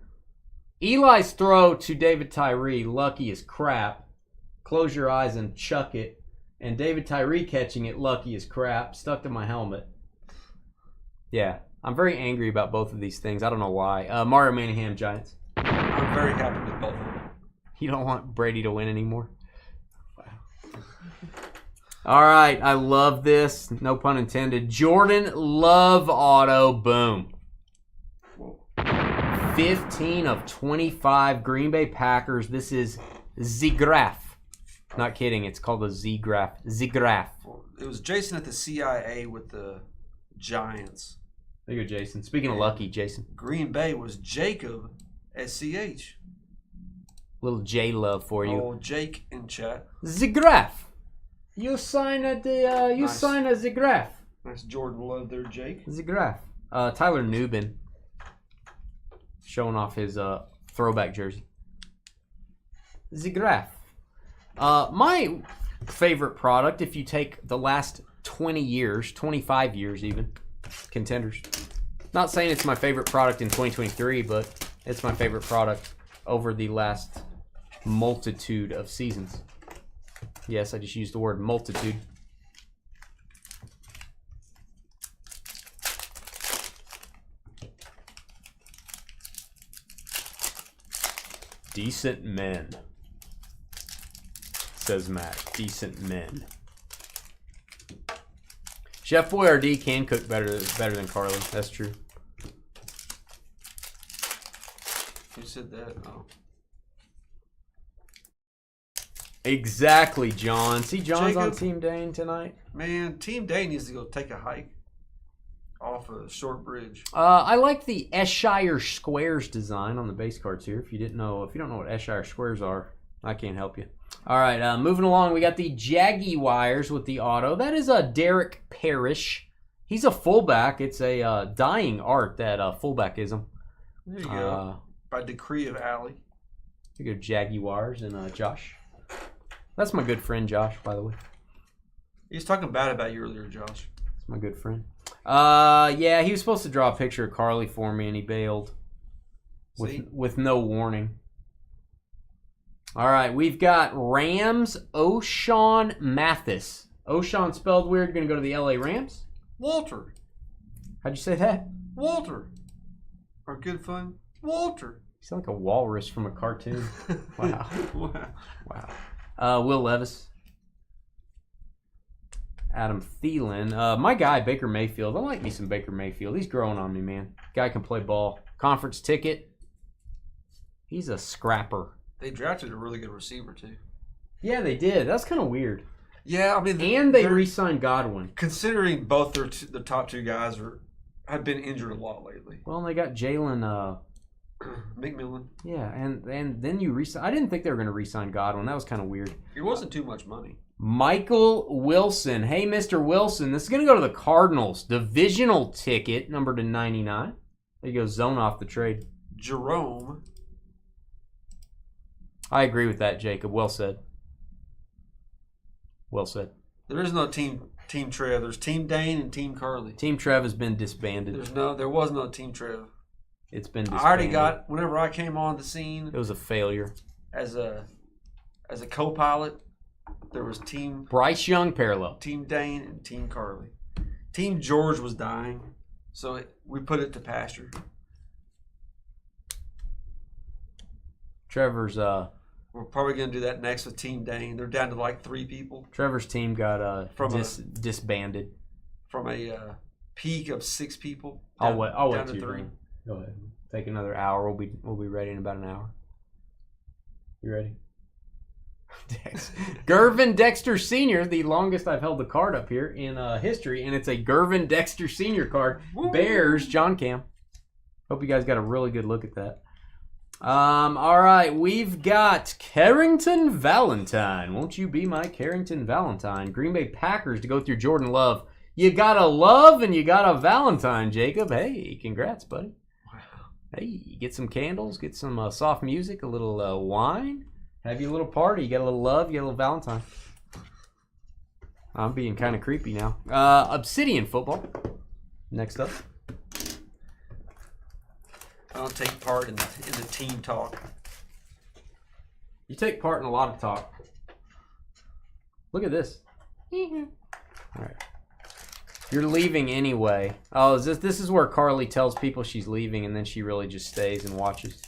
Eli's throw to David Tyree lucky as crap. Close your eyes and chuck it. And David Tyree catching it lucky as crap. Stuck to my helmet. Yeah. I'm very angry about both of these things. I don't know why. Mario Manningham, Giants. I'm very happy with both of them. You don't want Brady to win anymore? Wow. All right. I love this. No pun intended. Jordan Love auto. Boom. 15 of 25 Green Bay Packers. This is Z-Graph. Not kidding. It's called a Z-Graph. Z-Graph. It was Jason at the CIA with the Giants. There you go, Jason. Speaking of lucky, Jason. Green Bay was Jacob SCH. Little J love for you. Oh, Jake in chat. Z-Graph. You sign at the Nice. sign a Z-Graph. Nice Jordan Love there, Jake. Z-Graph. Tyler Nubin. Showing off his throwback jersey. Z-Graph. My favorite product, if you take the last 20 years, 25 years even, contenders. Not saying it's my favorite product in 2023, but it's my favorite product over the last multitude of seasons. Yes, I just used the word multitude. Decent men, says Matt. Decent men. Chef Boyardee can cook better than Carly. That's true. Who said that? Oh. Exactly, John. See, John's on Jacob. Team Dane tonight. Man, Team Day needs to go take a hike off a short bridge. I like the Esshire Squares design on the base cards here. If you don't know what Esshire Squares are, I can't help you. All right, moving along, we got the Jaguars with the auto. That is a Derek Parrish. He's a fullback. It's a dying art, that fullbackism. There you go. By decree of Allie. We go Jaguars and Josh. That's my good friend Josh, by the way. He was talking bad about you earlier, Josh. That's my good friend. Yeah, he was supposed to draw a picture of Carly for me, and he bailed with no warning. All right, we've got Rams O'Shawn Mathis. O'Shawn spelled weird. Going to go to the LA Rams. Walter. How'd you say that? Walter. Our good friend Walter. You sound like a walrus from a cartoon. Wow. Wow. Will Levis. Adam Thielen. My guy, Baker Mayfield. I like me some Baker Mayfield. He's growing on me, man. Guy can play ball. Conference ticket. He's a scrapper. They drafted a really good receiver, too. Yeah, they did. That's kind of weird. Yeah, I mean... And they re-signed Godwin. Considering both their top two guys have been injured a lot lately. Well, and they got Jalen... McMillan. Yeah, and then you re-sign... I didn't think they were going to re-sign Godwin. That was kind of weird. It wasn't too much money. Michael Wilson. Hey, Mr. Wilson. This is going to go to the Cardinals. Divisional ticket, number to 99. There you go, zone off the trade. Jerome. I agree with that, Jacob. Well said. Well said. There is no team Trev. There's Team Dane and Team Carly. Team Trev has been disbanded. There was no Team Trev. It's been disbanded. I already got, whenever I came on the scene. It was a failure. As a co-pilot, there was Bryce Young parallel. Team Dane and Team Carly. Team George was dying, so we put it to pasture. Trevor's we're probably going to do that next with Team Dane. They're down to like 3 people. Trevor's team got disbanded. From a peak of 6 people. I'll wait down till to you're 3. done. Go ahead. Take another hour. We'll be ready in about an hour. You ready? Gervin Dexter Sr., the longest I've held the card up here in history, and it's a Gervin Dexter Sr. card. Woo! Bears, John Cam. Hope you guys got a really good look at that. All right, we've got Carrington Valentine. Won't you be my Carrington Valentine? Green Bay Packers to go with your Jordan Love. You got a Love and you got a Valentine, Jacob. Hey, congrats, buddy. Wow. Hey, get some candles, get some soft music, a little wine. Have you a little party. You got a little love, you got a little Valentine. I'm being kind of creepy now. Obsidian football. Next up. I don't take part in the team talk. You take part in a lot of talk. Look at this. All right. You're leaving anyway. Oh, this is where Carly tells people she's leaving and then she really just stays and watches.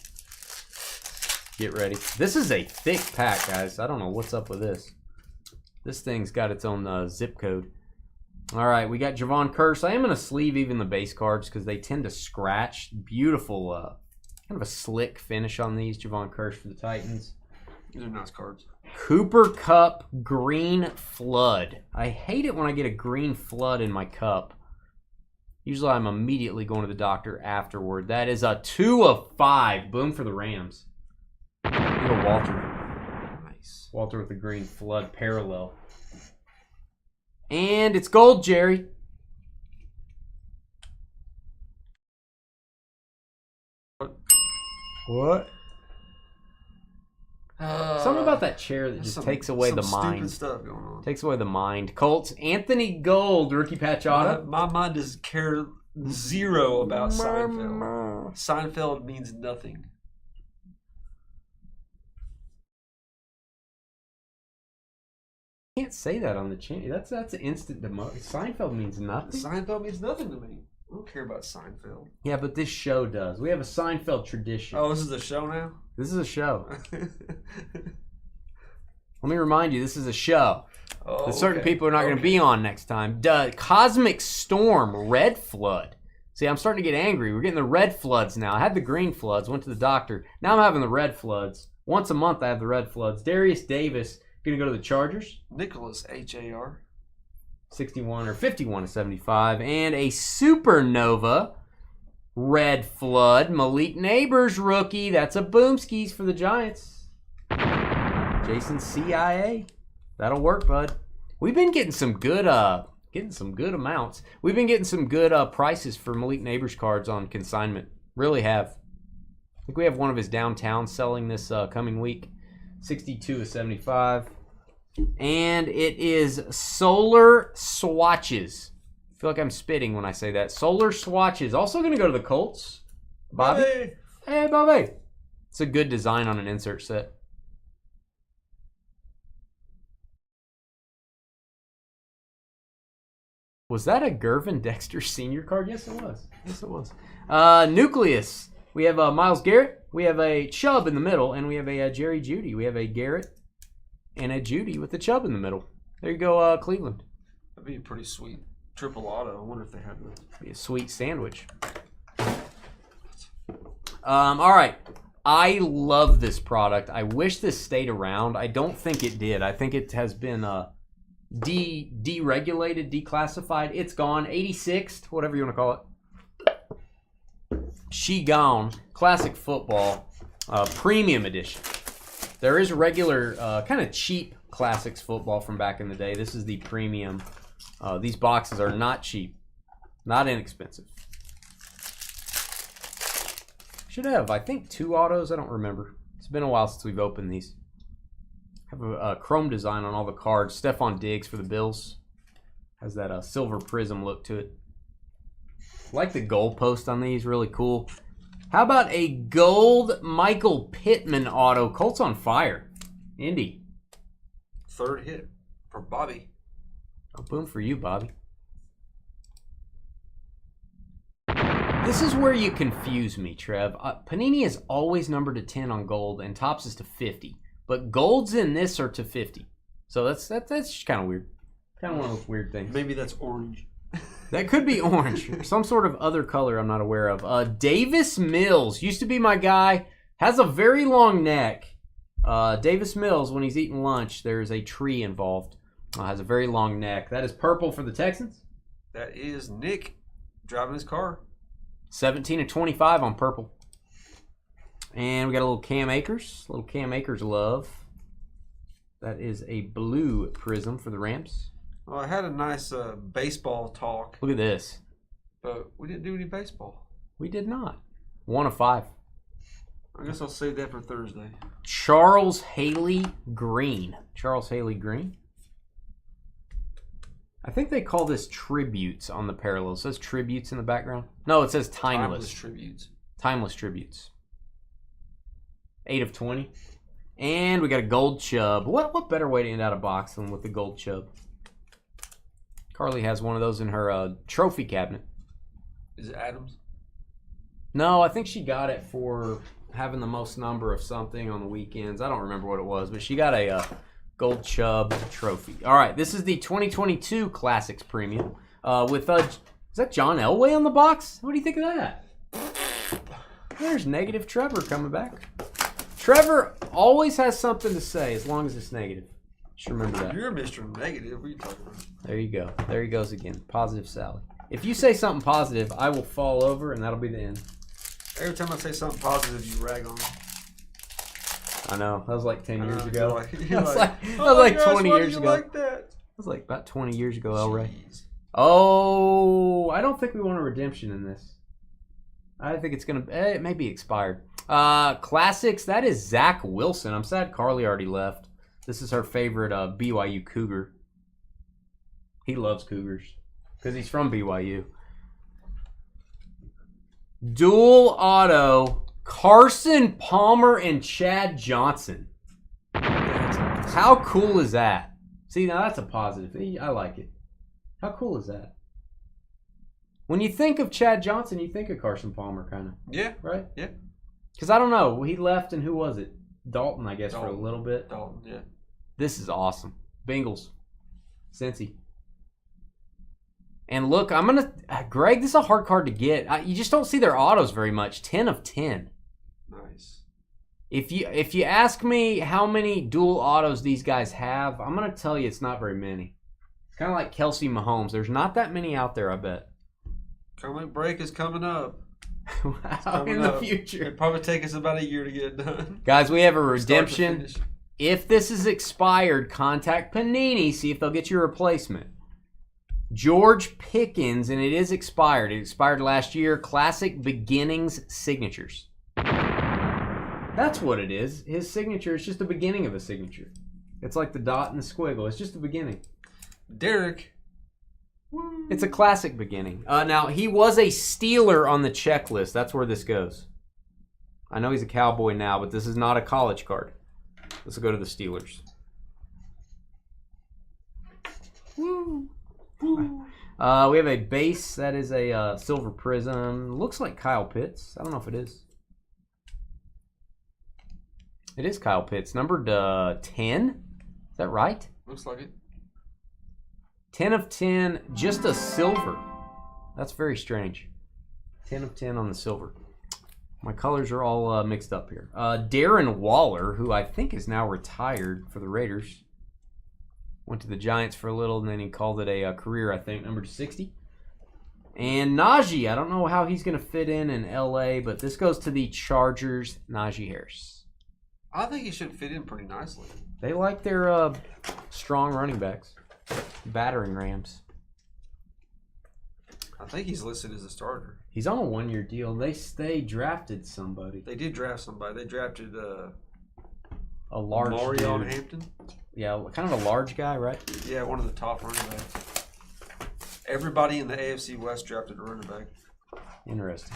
Get ready. This is a thick pack, guys. I don't know what's up with this. This thing's got its own zip code. All right, we got Javon Curse. I am going to sleeve even the base cards because they tend to scratch. Beautiful, kind of a slick finish on these. Javon Curse for the Titans. These are nice cards. Cooper Cup Green Flood. I hate it when I get a green flood in my cup. Usually I'm immediately going to the doctor afterward. That is a 2 of 5. Boom for the Rams. Go Walter. Nice. Walter with the green flood parallel. And it's gold, Jerry. What? Something about that chair that just takes away the mind. Stupid stuff going on. Takes away the mind. Colts, Anthony Gold, rookie patch auto. My mind does care zero about Seinfeld. Seinfeld means nothing. You can't say that on the channel. That's an instant demotion. Seinfeld means nothing. Seinfeld means nothing to me. I don't care about Seinfeld. Yeah, but this show does. We have a Seinfeld tradition. Oh, this is a show now? This is a show. Let me remind you, this is a show. Oh, that certain okay. people are not going to be on next time. Cosmic Storm, Red Flood. See, I'm starting to get angry. We're getting the red floods now. I had the green floods, went to the doctor. Now I'm having the red floods. Once a month I have the red floods. Darius Davis, going to go to the Chargers. Nicholas, H-A-R. 61 or 51 to 75. And a Supernova Red Flood. Malik Neighbors rookie. That's a Boomskis for the Giants. Jason CIA. That'll work, bud. We've been getting some good amounts. We've been getting some good prices for Malik Neighbors cards on consignment. Really have. I think we have one of his downtown selling this coming week. 62 to 75. And it is Solar Swatches. I feel like I'm spitting when I say that. Solar Swatches. Also going to go to the Colts. Bobby. Hey, Bobby. It's a good design on an insert set. Was that a Gervin Dexter Sr. card? Yes, it was. Yes, it was. Nucleus. We have Myles Garrett. We have a Chubb in the middle, and we have a Jerry Jeudy. We have a Garrett and a Jeudy with the Chubb in the middle. There you go, Cleveland. That'd be a pretty sweet triple auto. I wonder if they have those. Be a sweet sandwich. All right. I love this product. I wish this stayed around. I don't think it did. I think it has been deregulated, declassified. It's gone. 86th, whatever you want to call it. She Gone, classic football, premium edition. There is regular, kind of cheap classics football from back in the day. This is the premium. These boxes are not cheap, not inexpensive. Should have, I think, 2 autos. I don't remember. It's been a while since we've opened these. Have a chrome design on all the cards. Stephon Diggs for the Bills. Has that silver prism look to it. Like the goalpost on these, really cool. How about a gold Michael Pittman auto? Colts on fire. Indy. 3rd hit for Bobby. Oh, boom for you, Bobby. This is where you confuse me, Trev. Panini is always numbered to 10 on gold, and Topps is to 50. But golds in this are to 50. So that's just kind of weird. Kind of one of those weird things. Maybe that's orange. That could be orange. Or some sort of other color I'm not aware of. Davis Mills used to be my guy. Has a very long neck. Davis Mills, when he's eating lunch, there's a tree involved. Has a very long neck. That is purple for the Texans. That is Nick driving his car. 17 of 25 on purple. And we got a little Cam Akers. A little Cam Akers love. That is a blue prism for the Rams. Well, I had a nice baseball talk. Look at this. But we didn't do any baseball. We did not. 1 of 5. I guess I'll save that for Thursday. Charles Haley Green. Charles Haley Green. I think they call this tributes on the parallel. It says tributes in the background. No, it says timeless. Tributes. Timeless tributes. 8 of 20. And we got a gold Chubb. What better way to end out a box than with the gold Chubb? Carly has one of those in her trophy cabinet. Is it Adams? No, I think she got it for having the most number of something on the weekends. I don't remember what it was, but she got a gold Chubb trophy. All right, this is the 2022 Classics Premium with is that John Elway on the box? What do you think of that? There's negative Trevor coming back. Trevor always has something to say as long as it's negative. Just remember that. You're Mr. Negative. What are you talking about? There you go. There he goes again. Positive Sally. If you say something positive, I will fall over, and that'll be the end. Every time I say something positive, you rag on me. I know. That was like 10 years ago. That was like 20 years ago. Like that? That was like about 20 years ago, El Ray. Jeez. Oh, I don't think we want a redemption in this. I think it's going to... it may be expired. Classics, that is Zach Wilson. I'm sad Carly already left. This is her favorite BYU Cougar. He loves Cougars because he's from BYU. Dual auto, Carson Palmer and Chad Johnson. How cool is that? See, now that's a positive. I like it. How cool is that? When you think of Chad Johnson, you think of Carson Palmer, kind of. Yeah. Right? Yeah. Because I don't know. He left, and who was it? Dalton, I guess, Dalton. for a little bit. Dalton, yeah. This is awesome. Bengals. Cincy. And look, I'm going to... Greg, this is a hard card to get. You just don't see their autos very much. 10 of 10. Nice. If you ask me how many dual autos these guys have, I'm going to tell you it's not very many. Kind of like Kelsey Mahomes. There's not that many out there, I bet. Comic break is coming up. Wow, in the future. It'd probably take us about a year to get it done. Guys, we have a Start to redemption. finish. If this is expired, contact Panini, see if they'll get you a replacement. George Pickens, and it is expired. It expired last year. Classic Beginnings Signatures. That's what it is. His signature is just the beginning of a signature. It's like the dot and the squiggle. It's just the beginning. Derek. It's a classic beginning. Now, he was a Steeler on the checklist. That's where this goes. I know he's a Cowboy now, but this is not a college card. This will go to the Steelers. We have a base. That is a silver prism. Looks like Kyle Pitts. I don't know if it is. It is Kyle Pitts, numbered 10. Is that right? Looks like it. 10 of 10, just a silver. That's very strange. 10 of 10 on the silver. My colors are all mixed up here. Darren Waller, who I think is now retired for the Raiders. Went to the Giants for a little, and then he called it a career, I think, number 60. And Najee, I don't know how he's going to fit in L.A., but this goes to the Chargers, Najee Harris. I think he should fit in pretty nicely. They like their strong running backs. Battering rams. I think he's listed as a starter. He's on a 1-year deal. They drafted somebody. They did draft somebody. They drafted A large Marion dude. Hampton. Yeah, kind of a large guy, right? Yeah, one of the top running backs. Everybody in the AFC West drafted a running back. Interesting.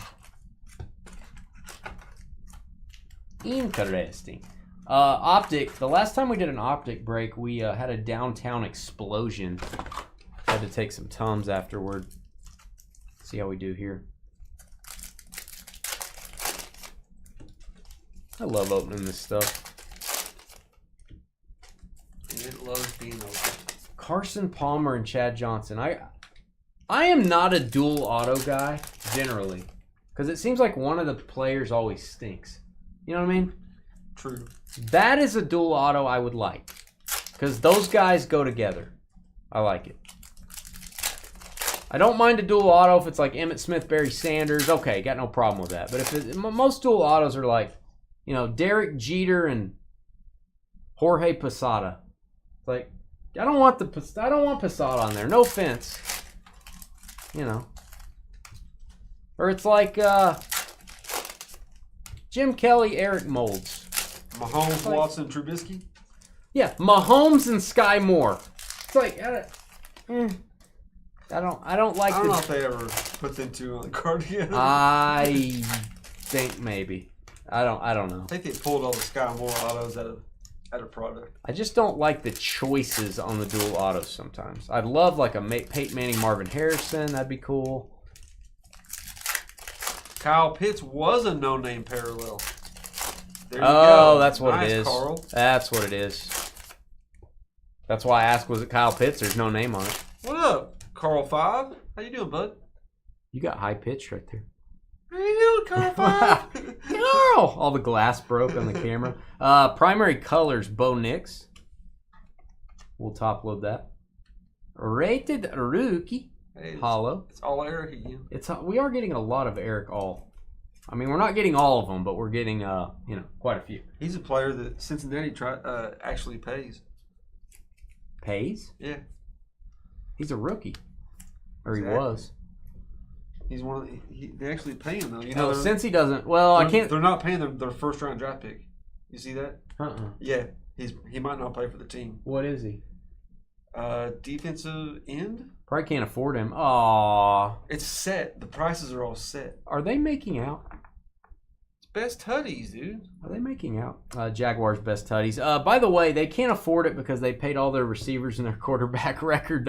Interesting. Optic. The last time we did an optic break, we had a downtown explosion. Had to take some Tums afterward. See how we do here. I love opening this stuff. And it loves being open. Carson Palmer and Chad Johnson. I am not a dual auto guy, generally. Because it seems like one of the players always stinks. You know what I mean? True. That is a dual auto I would like. Because those guys go together. I like it. I don't mind a dual auto if it's like Emmitt Smith, Barry Sanders. Okay, got no problem with that. But if most dual autos are like, you know, Derek Jeter and Jorge Posada. It's like, I don't want Posada on there. No offense. You know. Or it's like Jim Kelly, Eric Moulds. Mahomes, like, Watson, Trubisky. Yeah, Mahomes and Sky Moore. It's like I don't like. I don't know if they ever put them two on the card together. I think maybe. I don't know. I think they pulled all the Sky Moore autos out of product. I just don't like the choices on the dual autos sometimes. I'd love like a Peyton Manning, Marvin Harrison. That'd be cool. Kyle Pitts was a no-name parallel. There you go. That's what nice, it is. Carl. That's what it is. That's why I asked, was it Kyle Pitts? There's no name on it. What up, Carl 5? How you doing, bud? You got high pitch right there. How you doing, Carl 5? Carl! All the glass broke on the camera. Primary colors, Bo Nix. We'll top load that. Rated rookie. Hey, Hollow. It's all Eric again. We are getting a lot of Eric All. I mean, we're not getting all of them, but we're getting quite a few. He's a player that Cincinnati actually pays. Pays? Yeah. He's a rookie. Or Exactly. he was. He's one of they actually pay him though. You No, know, since he doesn't. Well, I can't. They're not paying their first round draft pick. You see that? Yeah. He might not play for the team. What is he? Defensive end. Probably can't afford him. Aww. It's set. The prices are all set. Are they making out? It's best tutties, dude. Are they making out? Jaguars best tutties. By the way, they can't afford it because they paid all their receivers and their quarterback record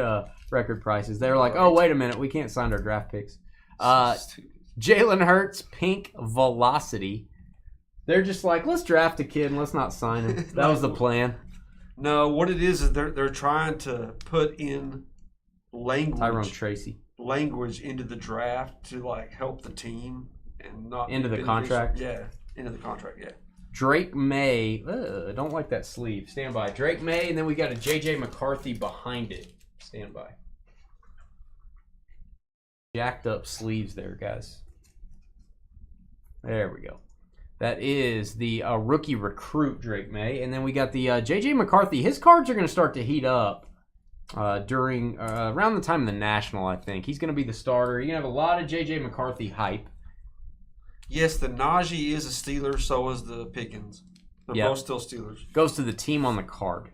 prices. They're like, oh, wait a minute, we can't sign our draft picks. Jalen Hurts, pink velocity. They're just like, let's draft a kid and let's not sign him. That was the plan. No, what it is they're trying to put in Tyrone Tracy. language into the draft to like help the team and not Into the beneficial. contract? Yeah, into the contract. Yeah. Drake May. I don't like that sleeve. Stand by. Drake May, and then we got a J.J. McCarthy behind it. Stand by. Jacked up sleeves there, guys. There we go. That is the rookie recruit, Drake May. And then we got the J.J. McCarthy. His cards are going to start to heat up during around the time of the National, I think. He's going to be the starter. You're going to have a lot of J.J. McCarthy hype. Yes, the Najee is a Steeler, so is the Pickens. They're both still Steelers. Goes to the team on the card.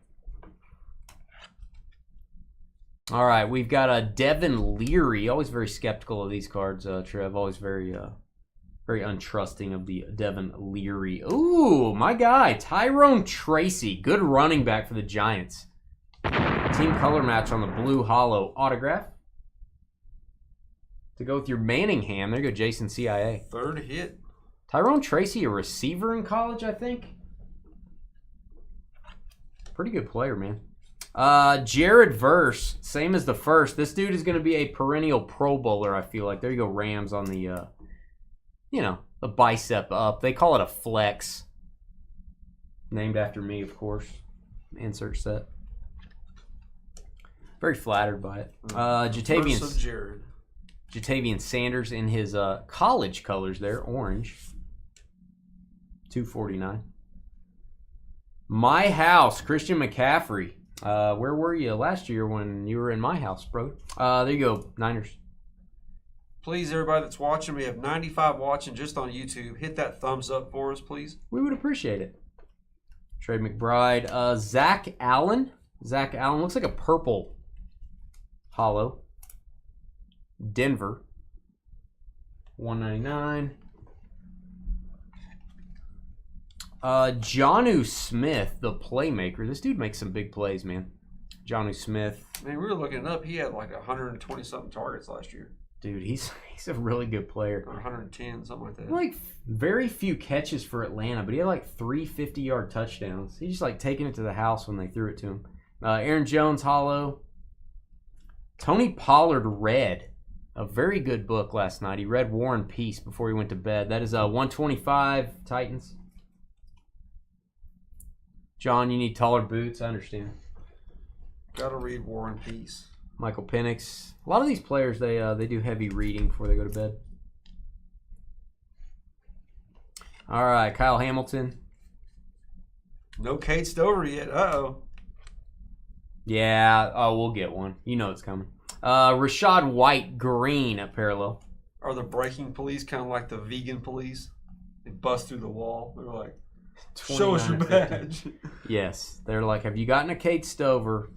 All right, we've got a Devin Leary. Always very skeptical of these cards, Trev. Always very untrusting of the Devin Leary. Ooh, my guy, Tyrone Tracy. Good running back for the Giants. Team color match on the blue hollow autograph. To go with your Manningham. There you go, Jason CIA. Third hit. Tyrone Tracy, a receiver in college, I think. Pretty good player, man. Jared Verse, same as the first. This dude is going to be a perennial Pro Bowler, I feel like. There you go, Rams on the, the bicep up. They call it a flex. Named after me, of course. Insert set. Very flattered by it. Jatavian Sanders in his college colors there, orange. $249. My house, Christian McCaffrey. Where were you last year when you were in my house, bro? There you go, Niners. Please, everybody that's watching, we have 95 watching just on YouTube. Hit that thumbs up for us, please. We would appreciate it. Trey McBride. Zach Allen. Zach Allen looks like a purple hollow. Denver. $199. Jonnu Smith, the playmaker. This dude makes some big plays, man. Jonnu Smith. Man, we were looking it up. He had like 120-something targets last year. Dude, he's a really good player. Or 110, something like that. Like, very few catches for Atlanta, but he had like 3 50-yard touchdowns. He's just like taking it to the house when they threw it to him. Aaron Jones, hollow. Tony Pollard, red. A very good book last night. He read War and Peace before he went to bed. That is 125 Titans. John, you need taller boots. I understand. Gotta read War and Peace. Michael Penix. A lot of these players, they do heavy reading before they go to bed. All right, Kyle Hamilton. No Kate Stover yet. Uh-oh. Yeah, we'll get one. You know it's coming. Rashad White, green at parallel. Are the breaking police kind of like the vegan police? They bust through the wall. They're like, show us your badge. Yes. They're like, have you gotten a Kate Stover?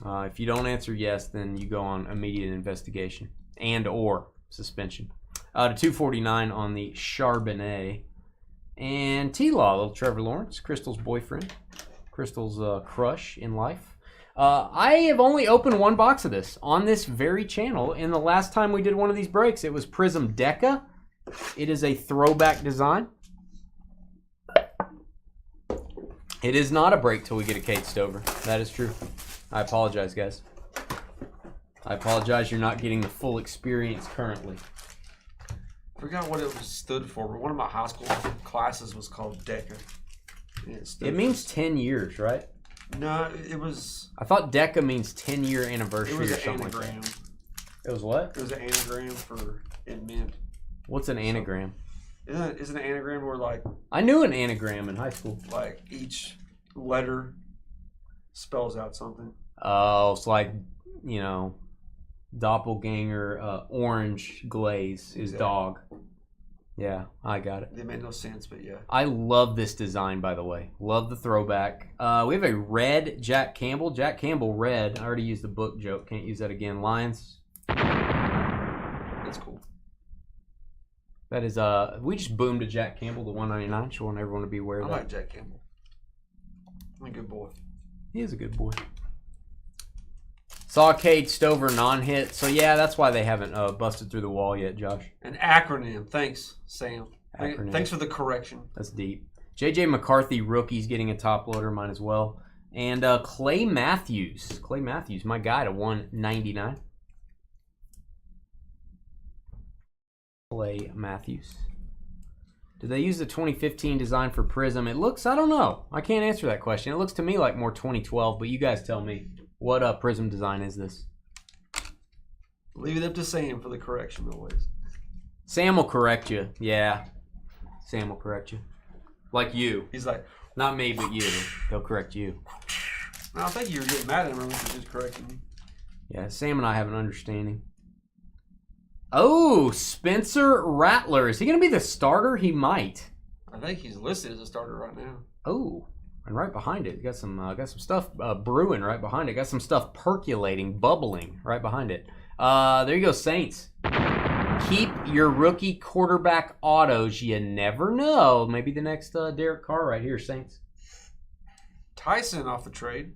If you don't answer yes, then you go on immediate investigation and or suspension. To $249 on the Charbonnet. And T-Law, little Trevor Lawrence, Crystal's boyfriend. Crystal's crush in life. I have only opened one box of this on this very channel. And the last time we did one of these breaks, it was Prism Deca. It is a throwback design. It is not a break till we get a Kate Stover. That is true. I apologize, guys. I apologize you're not getting the full experience currently. I forgot what it was stood for, but one of my high school classes was called DECA. It means 10 years, right? No, it was... I thought DECA means 10-year anniversary or something anagram. like that. It was what? It was an anagram for it meant. What's an anagram? Isn't an anagram where like... I knew an anagram in high school. Like each letter spells out something. Oh, it's like, doppelganger, orange glaze is dog. Yeah, I got it. They made no sense, but yeah. I love this design, by the way. Love the throwback. We have a red Jack Campbell. Jack Campbell red. I already used the book joke. Can't use that again. Lions. That's cool. That is, we just boomed a Jack Campbell to $199. Just want everyone to be aware of that. I like Jack Campbell. He's a good boy. He is a good boy. Saw Kate Stover non-hit. So, yeah, that's why they haven't busted through the wall yet, Josh. An acronym. Thanks, Sam. Acronym. Thanks for the correction. That's deep. J.J. McCarthy, rookie's getting a top loader. Mine as well. And Clay Matthews. Clay Matthews, my guy, to $199. Clay Matthews. Did they use the 2015 design for Prism? It looks, I don't know. I can't answer that question. It looks to me like more 2012, but you guys tell me. What Prism design is this? Leave it up to Sam for the correction always. Sam will correct you. Yeah. Sam will correct you. Like you. He's like, not me, but you. He'll correct you. I don't think you were getting mad at him when he was just correcting me. Yeah, Sam and I have an understanding. Oh, Spencer Rattler. Is he going to be the starter? He might. I think he's listed as a starter right now. Oh, and right behind it, got some stuff brewing right behind it. Got some stuff percolating, bubbling right behind it. There you go, Saints. Keep your rookie quarterback autos. You never know. Maybe the next Derek Carr right here, Saints. Tyson off the trade.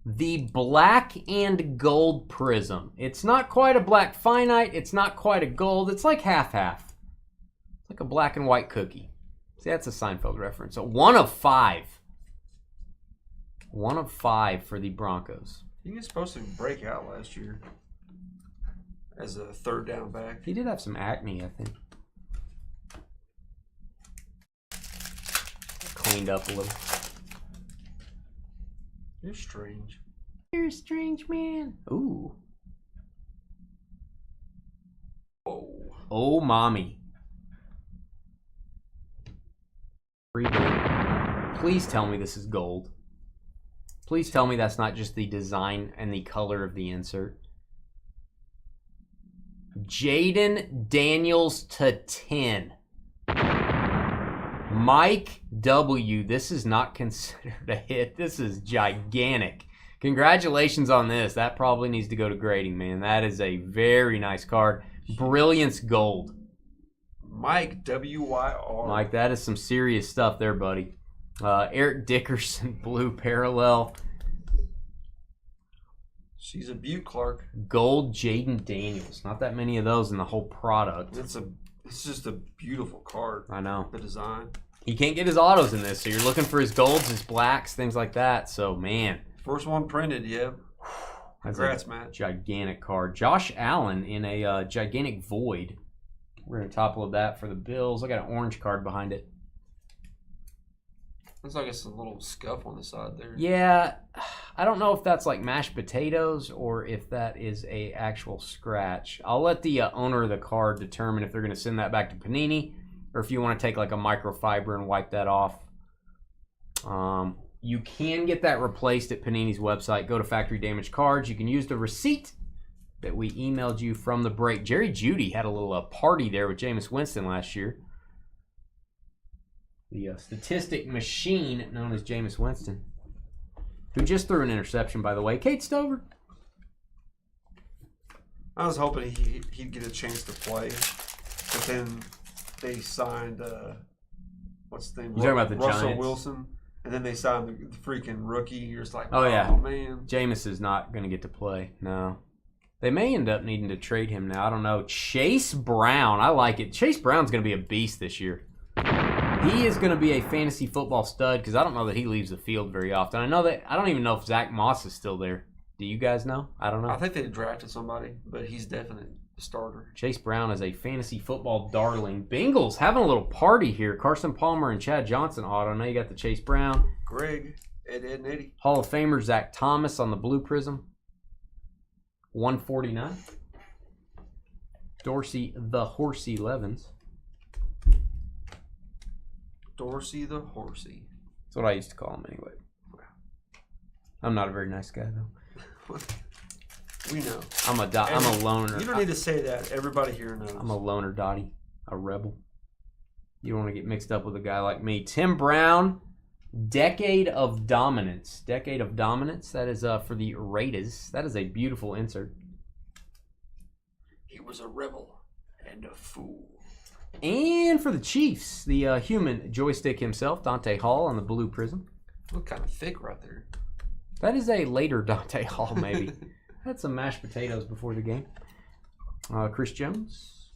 The black and gold Prism. It's not quite a black finite. It's not quite a gold. It's like half-half. It's like a black and white cookie. See, that's a Seinfeld reference. So 1 of 5. 1 of 5 for the Broncos. He was supposed to break out last year as a third down back. He did have some acne, I think. Cleaned up a little. You're strange. You're a strange man. Ooh. Whoa. Oh, mommy. Please tell me this is gold. Please tell me that's not just the design and the color of the insert. Jaden Daniels /10. Mike W. This is not considered a hit. This is gigantic. Congratulations on this. That probably needs to go to grading, man. That is a very nice card. Brilliance gold. Mike W-Y-R. Mike, that is some serious stuff there, buddy. Eric Dickerson, blue parallel. She's a beaut, Clark. Gold Jaden Daniels. Not that many of those in the whole product. It's just a beautiful card. I know. The design. He can't get his autos in this, so you're looking for his golds, his blacks, things like that. So, man. First one printed, yeah. Congrats, Matt. Gigantic card. Josh Allen in a gigantic void. We're going to top load that for the Bills. I got an orange card behind it. Looks like it's a little scuff on the side there. Yeah, I don't know if that's like mashed potatoes or if that is a actual scratch. I'll let the owner of the card determine if they're going to send that back to Panini or if you want to take like a microfiber and wipe that off. You can get that replaced at Panini's website. Go to Factory Damage Cards. You can use the receipt that we emailed you from the break. Jerry Jeudy had a little party there with Jameis Winston last year. The statistic machine known as Jameis Winston, who just threw an interception, by the way. Kate Stover. I was hoping he'd get a chance to play, but then they signed what's the name? You talking about the Russell Giants? Wilson, and then they signed the freaking rookie. You're just like, oh yeah, man, Jameis is not going to get to play. No, they may end up needing to trade him now. I don't know. Chase Brown, I like it. Chase Brown's going to be a beast this year. He is going to be a fantasy football stud because I don't know that he leaves the field very often. I don't even know if Zach Moss is still there. Do you guys know? I don't know. I think they drafted somebody, but he's definitely a starter. Chase Brown is a fantasy football darling. Bengals having a little party here. Carson Palmer and Chad Johnson auto. Now you got the Chase Brown. Greg, Ed, and Eddie. Hall of Famer Zach Thomas on the blue prism. 149. Dorsey the Horsey Levens. Dorsey the Horsey. That's what I used to call him anyway. I'm not a very nice guy though. We know. I'm a loner. You don't need to say that. Everybody here knows. I'm a loner Dottie, a rebel. You don't want to get mixed up with a guy like me. Tim Brown, Decade of Dominance. Decade of Dominance. That is for the Raiders. That is a beautiful insert. He was a rebel and a fool. And for the Chiefs, the human joystick himself, Dante Hall on the blue prism. Look kind of thick right there. That is a later Dante Hall, maybe. Had some mashed potatoes before the game. Chris Jones.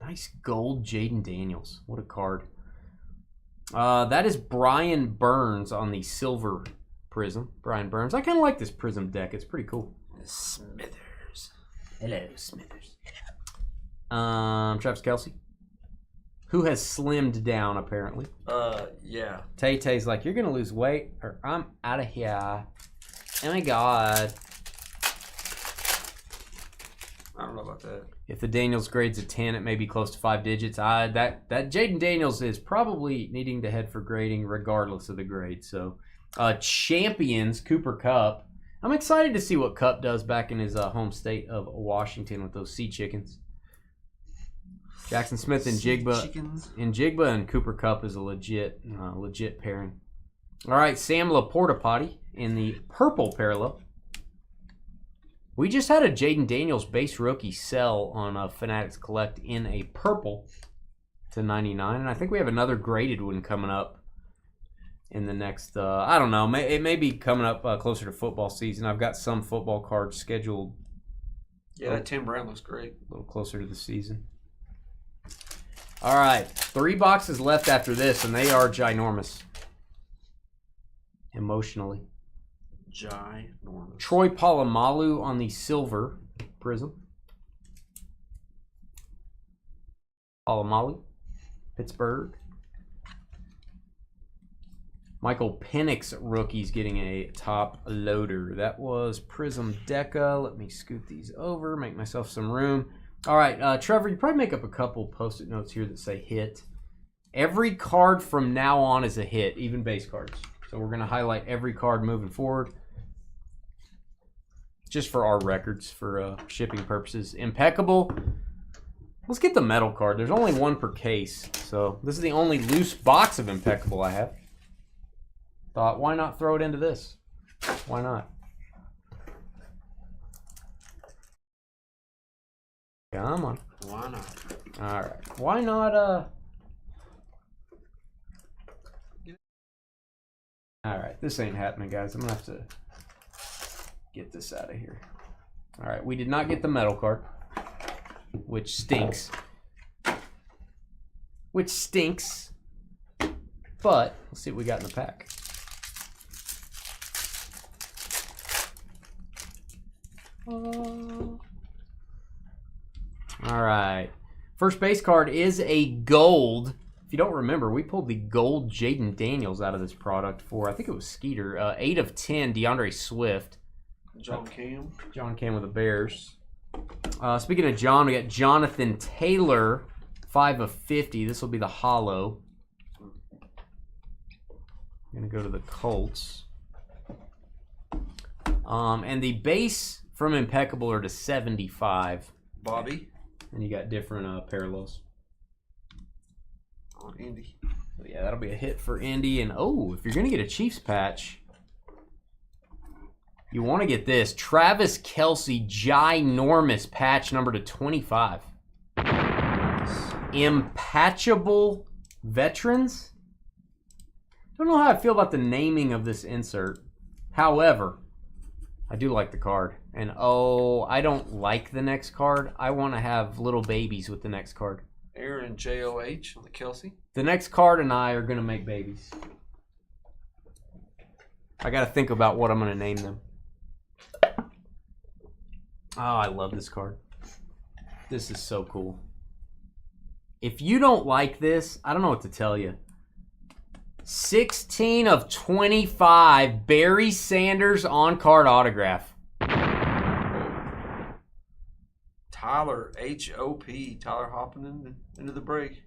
Nice gold Jaden Daniels. What a card. That is Brian Burns on the silver prism. Brian Burns. I kind of like this prism deck. It's pretty cool. Smithers. Hello, Smithers. Travis Kelce. Who has slimmed down, apparently. Yeah. Tay-Tay's like, you're going to lose weight, or I'm out of here. Oh, my God. I don't know about that. If the Daniels grade's a 10, it may be close to 5 digits. That Jaden Daniels is probably needing to head for grading regardless of the grade. So, Champions, Cooper Kupp. I'm excited to see what Kupp does back in his home state of Washington with those Sea Chickens. Jackson Smith and Jigba and Cooper Kupp is a legit pairing. All right, Sam Laporta in the purple parallel. We just had a Jaden Daniels base rookie sell on Fanatics Collect in a purple to 99, and I think we have another graded one coming up in the next. I don't know. It may be coming up closer to football season. I've got some football cards scheduled. Yeah, that Tim Brown looks great. A little closer to the season. All right, 3 boxes left after this, and they are ginormous. Emotionally. Ginormous. Troy Polamalu on the silver prism. Polamalu, Pittsburgh. Michael Penix rookie's getting a top loader. That was Prism Deca. Let me scoot these over, make myself some room. All right, Trevor, you probably make up a couple Post-it notes here that say hit. Every card from now on is a hit, even base cards. So we're going to highlight every card moving forward. Just for our records, for shipping purposes. Impeccable. Let's get the metal card. There's only one per case. So this is the only loose box of Impeccable I have. Thought, why not throw it into this? Why not? Come on. Why not? All right. Why not? All right. This ain't happening, guys. I'm going to have to get this out of here. All right. We did not get the metal card, which stinks. Which stinks. But let's see what we got in the pack. All right. First base card is a gold. If you don't remember, we pulled the gold Jaden Daniels out of this product for, I think it was Skeeter. 8 of 10, DeAndre Swift. John Cam. John Cam with the Bears. Speaking of John, we got Jonathan Taylor, 5 of 50. This will be the hollow. I'm going to go to the Colts. And the base from Impeccable are to 75. Bobby. And you got different parallels. On Indy. So yeah, that'll be a hit for Indy. And oh, if you're going to get a Chiefs patch, you want to get this. Travis Kelce ginormous patch number to 25. Impatchable Veterans. Don't know how I feel about the naming of this insert. However, I do like the card. And oh, I don't like the next card. I want to have little babies with the next card. Aaron J-O-H on the Kelsey. The next card and I are going to make babies. I got to think about what I'm going to name them. Oh, I love this card. This is so cool. If you don't like this, I don't know what to tell you. 16 of 25 Barry Sanders on-card autograph. Tyler H-O-P. Tyler hopping into the break.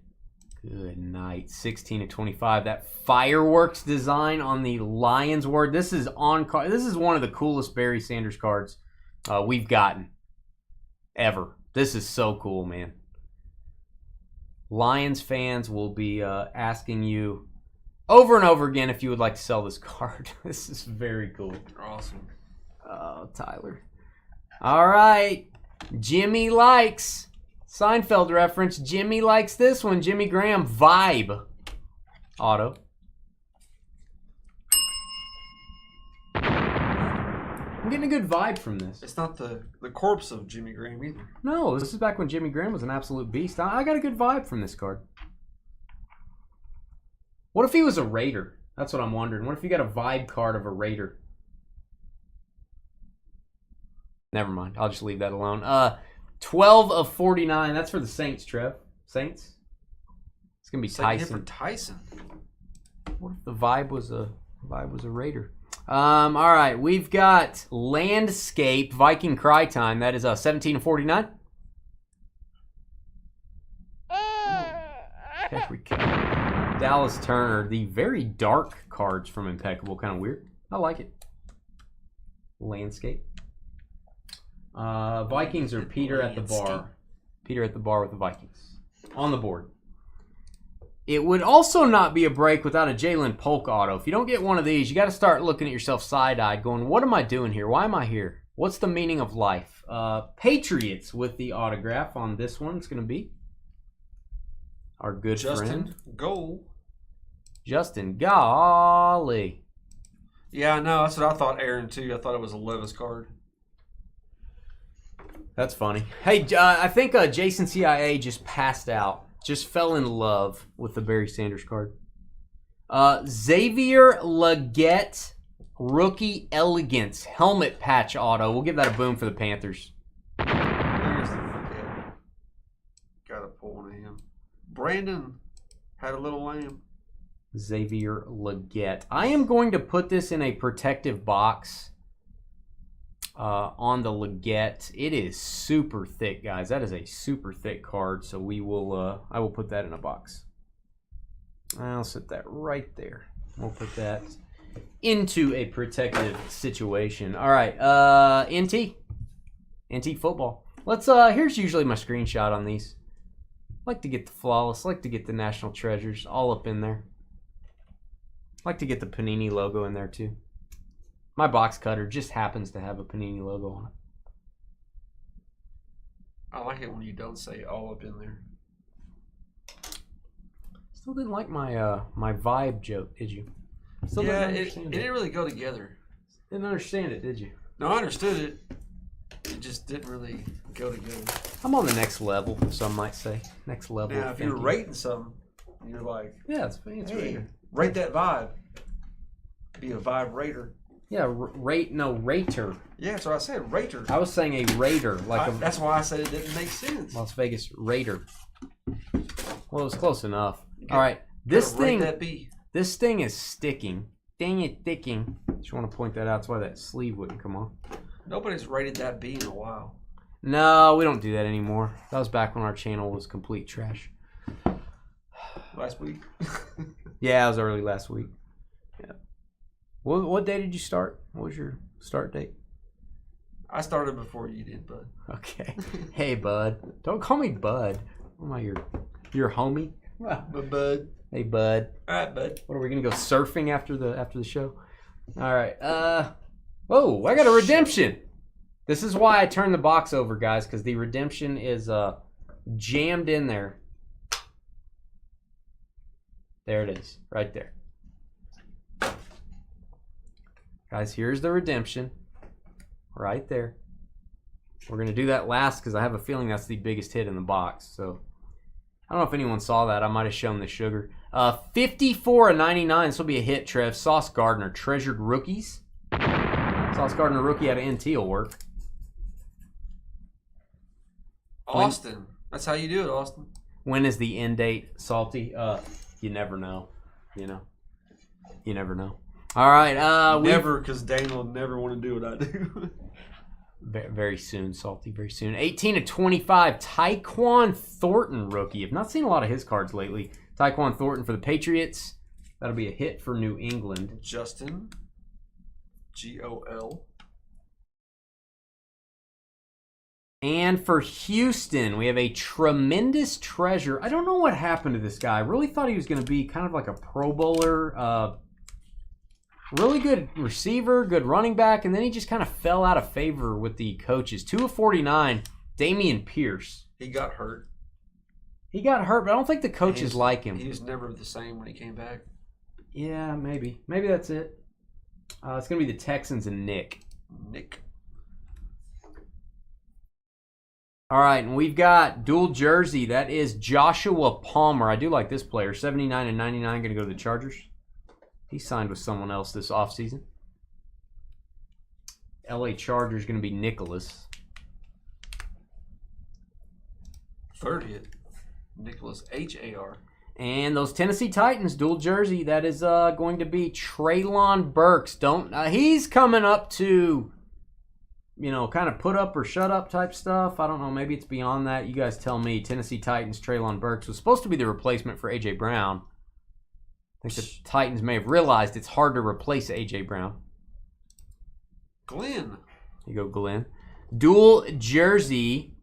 Good night. 16 of 25. That fireworks design on the Lions word. This is on card. This is one of the coolest Barry Sanders cards we've gotten ever. This is so cool, man. Lions fans will be asking you over and over again if you would like to sell this card. This is very cool. Awesome. Oh, Tyler. All right. Jimmy likes. Seinfeld reference. Jimmy likes this one. Jimmy Graham Vibe. Auto. I'm getting a good vibe from this. It's not the corpse of Jimmy Graham either. No, this is back when Jimmy Graham was an absolute beast. I got a good vibe from this card. What if he was a Raider? That's what I'm wondering. What if you got a vibe card of a Raider? Never mind. I'll just leave that alone. 12 of 49. That's for the Saints, Trev. Saints? It's going to be Second hit Tyson. for Tyson. What if the vibe was a Raider? All right. We've got Landscape Viking Cry Time. That is 17 of 49. There we go. Dallas Turner. The very dark cards from Impeccable. Kind of weird. I like it. Landscape. Vikings are Peter at the bar. Peter at the bar with the Vikings. On the board. It would also not be a break without a Jalen Polk auto. If you don't get one of these, you got to start looking at yourself side-eyed going, what am I doing here? Why am I here? What's the meaning of life? Patriots with the autograph on this one. It's going to be our good friend. Goal. Justin, golly. Yeah, I know. That's what I thought, Aaron, too. I thought it was a Levis card. That's funny. Hey, I think Jason CIA just passed out. Just fell in love with the Barry Sanders card. Xavier Legette, rookie elegance, helmet patch auto. We'll give that a boom for the Panthers. Got to pull one of him. Brandon had a little lamb. Xavier Legette. I am going to put this in a protective box on the Legette. It is super thick, guys. That is a super thick card, so we will. I will put that in a box. I'll set that right there. We'll put that into a protective situation. All right, NT football. Let's. Here's usually my screenshot on these. Like to get the flawless. Like to get the national treasures all up in there. Like to get the Panini logo in there too. My box cutter just happens to have a Panini logo on it. I like it when you don't say all up in there. Still didn't like my my vibe joke, did you? Still it didn't really go together. Didn't understand it, did you? No, I understood it. It just didn't really go together. I'm on the next level, some might say. Next level. Now, if you're rating something, you're like, yeah, it's hey, rate that vibe. Be a vibe rater. Yeah, rater. Yeah, that's what I said, rater. I was saying a raider, that's why I said it didn't make sense. Las Vegas Raider. Well, it was close enough. All right, this thing is sticking. Dang it, sticking. Just want to point that out. That's why that sleeve wouldn't come off. Nobody's rated that B in a while. No, we don't do that anymore. That was back when our channel was complete trash. Last week? Yeah, it was early last week. Yeah. What day did you start? What was your start date? I started before you did, bud. Okay. Hey, bud. Don't call me bud. Am I your homie? But bud. Hey, bud. All right, bud. What, are we gonna go surfing after the show? All right. Oh, I got a redemption. This is why I turned the box over, guys, because the redemption is jammed in there. There it is, right there. Guys, here's the redemption. Right there. We're going to do that last because I have a feeling that's the biggest hit in the box. So, I don't know if anyone saw that. I might have shown the sugar. 54/99. This will be a hit, Trev. Sauce Gardner, Treasured Rookies. Sauce Gardner rookie out of NT will work. Austin. That's how you do it, Austin. When is the end date, Salty? You never know. You know? You never know. All right. Never, because Dane will never want to do what I do. Very soon, Salty. Very soon. 18/25. Tyquan Thornton rookie. I've not seen a lot of his cards lately. Tyquan Thornton for the Patriots. That'll be a hit for New England. Justin. GOL. And for Houston, we have a tremendous treasure. I don't know what happened to this guy. I really thought he was going to be kind of like a Pro Bowler. Really good receiver, good running back, and then he just kind of fell out of favor with the coaches. 2/49, Dameon Pierce. He got hurt. He got hurt, but I don't think the coaches like him. He was never the same when he came back. Yeah, maybe. Maybe that's it. It's going to be the Texans and Nick. All right, and we've got dual jersey. That is Joshua Palmer. I do like this player. 79/99, going to go to the Chargers. He signed with someone else this offseason. LA Chargers going to be Nicholas. Third hit. Nicholas Har. And those Tennessee Titans, dual jersey, that is going to be Treylon Burks. He's coming up to, kind of put up or shut up type stuff. I don't know. Maybe it's beyond that. You guys tell me. Tennessee Titans, Treylon Burks was supposed to be the replacement for A.J. Brown. I think the Titans may have realized it's hard to replace A.J. Brown. Glenn. You go, Glenn. Dual jersey,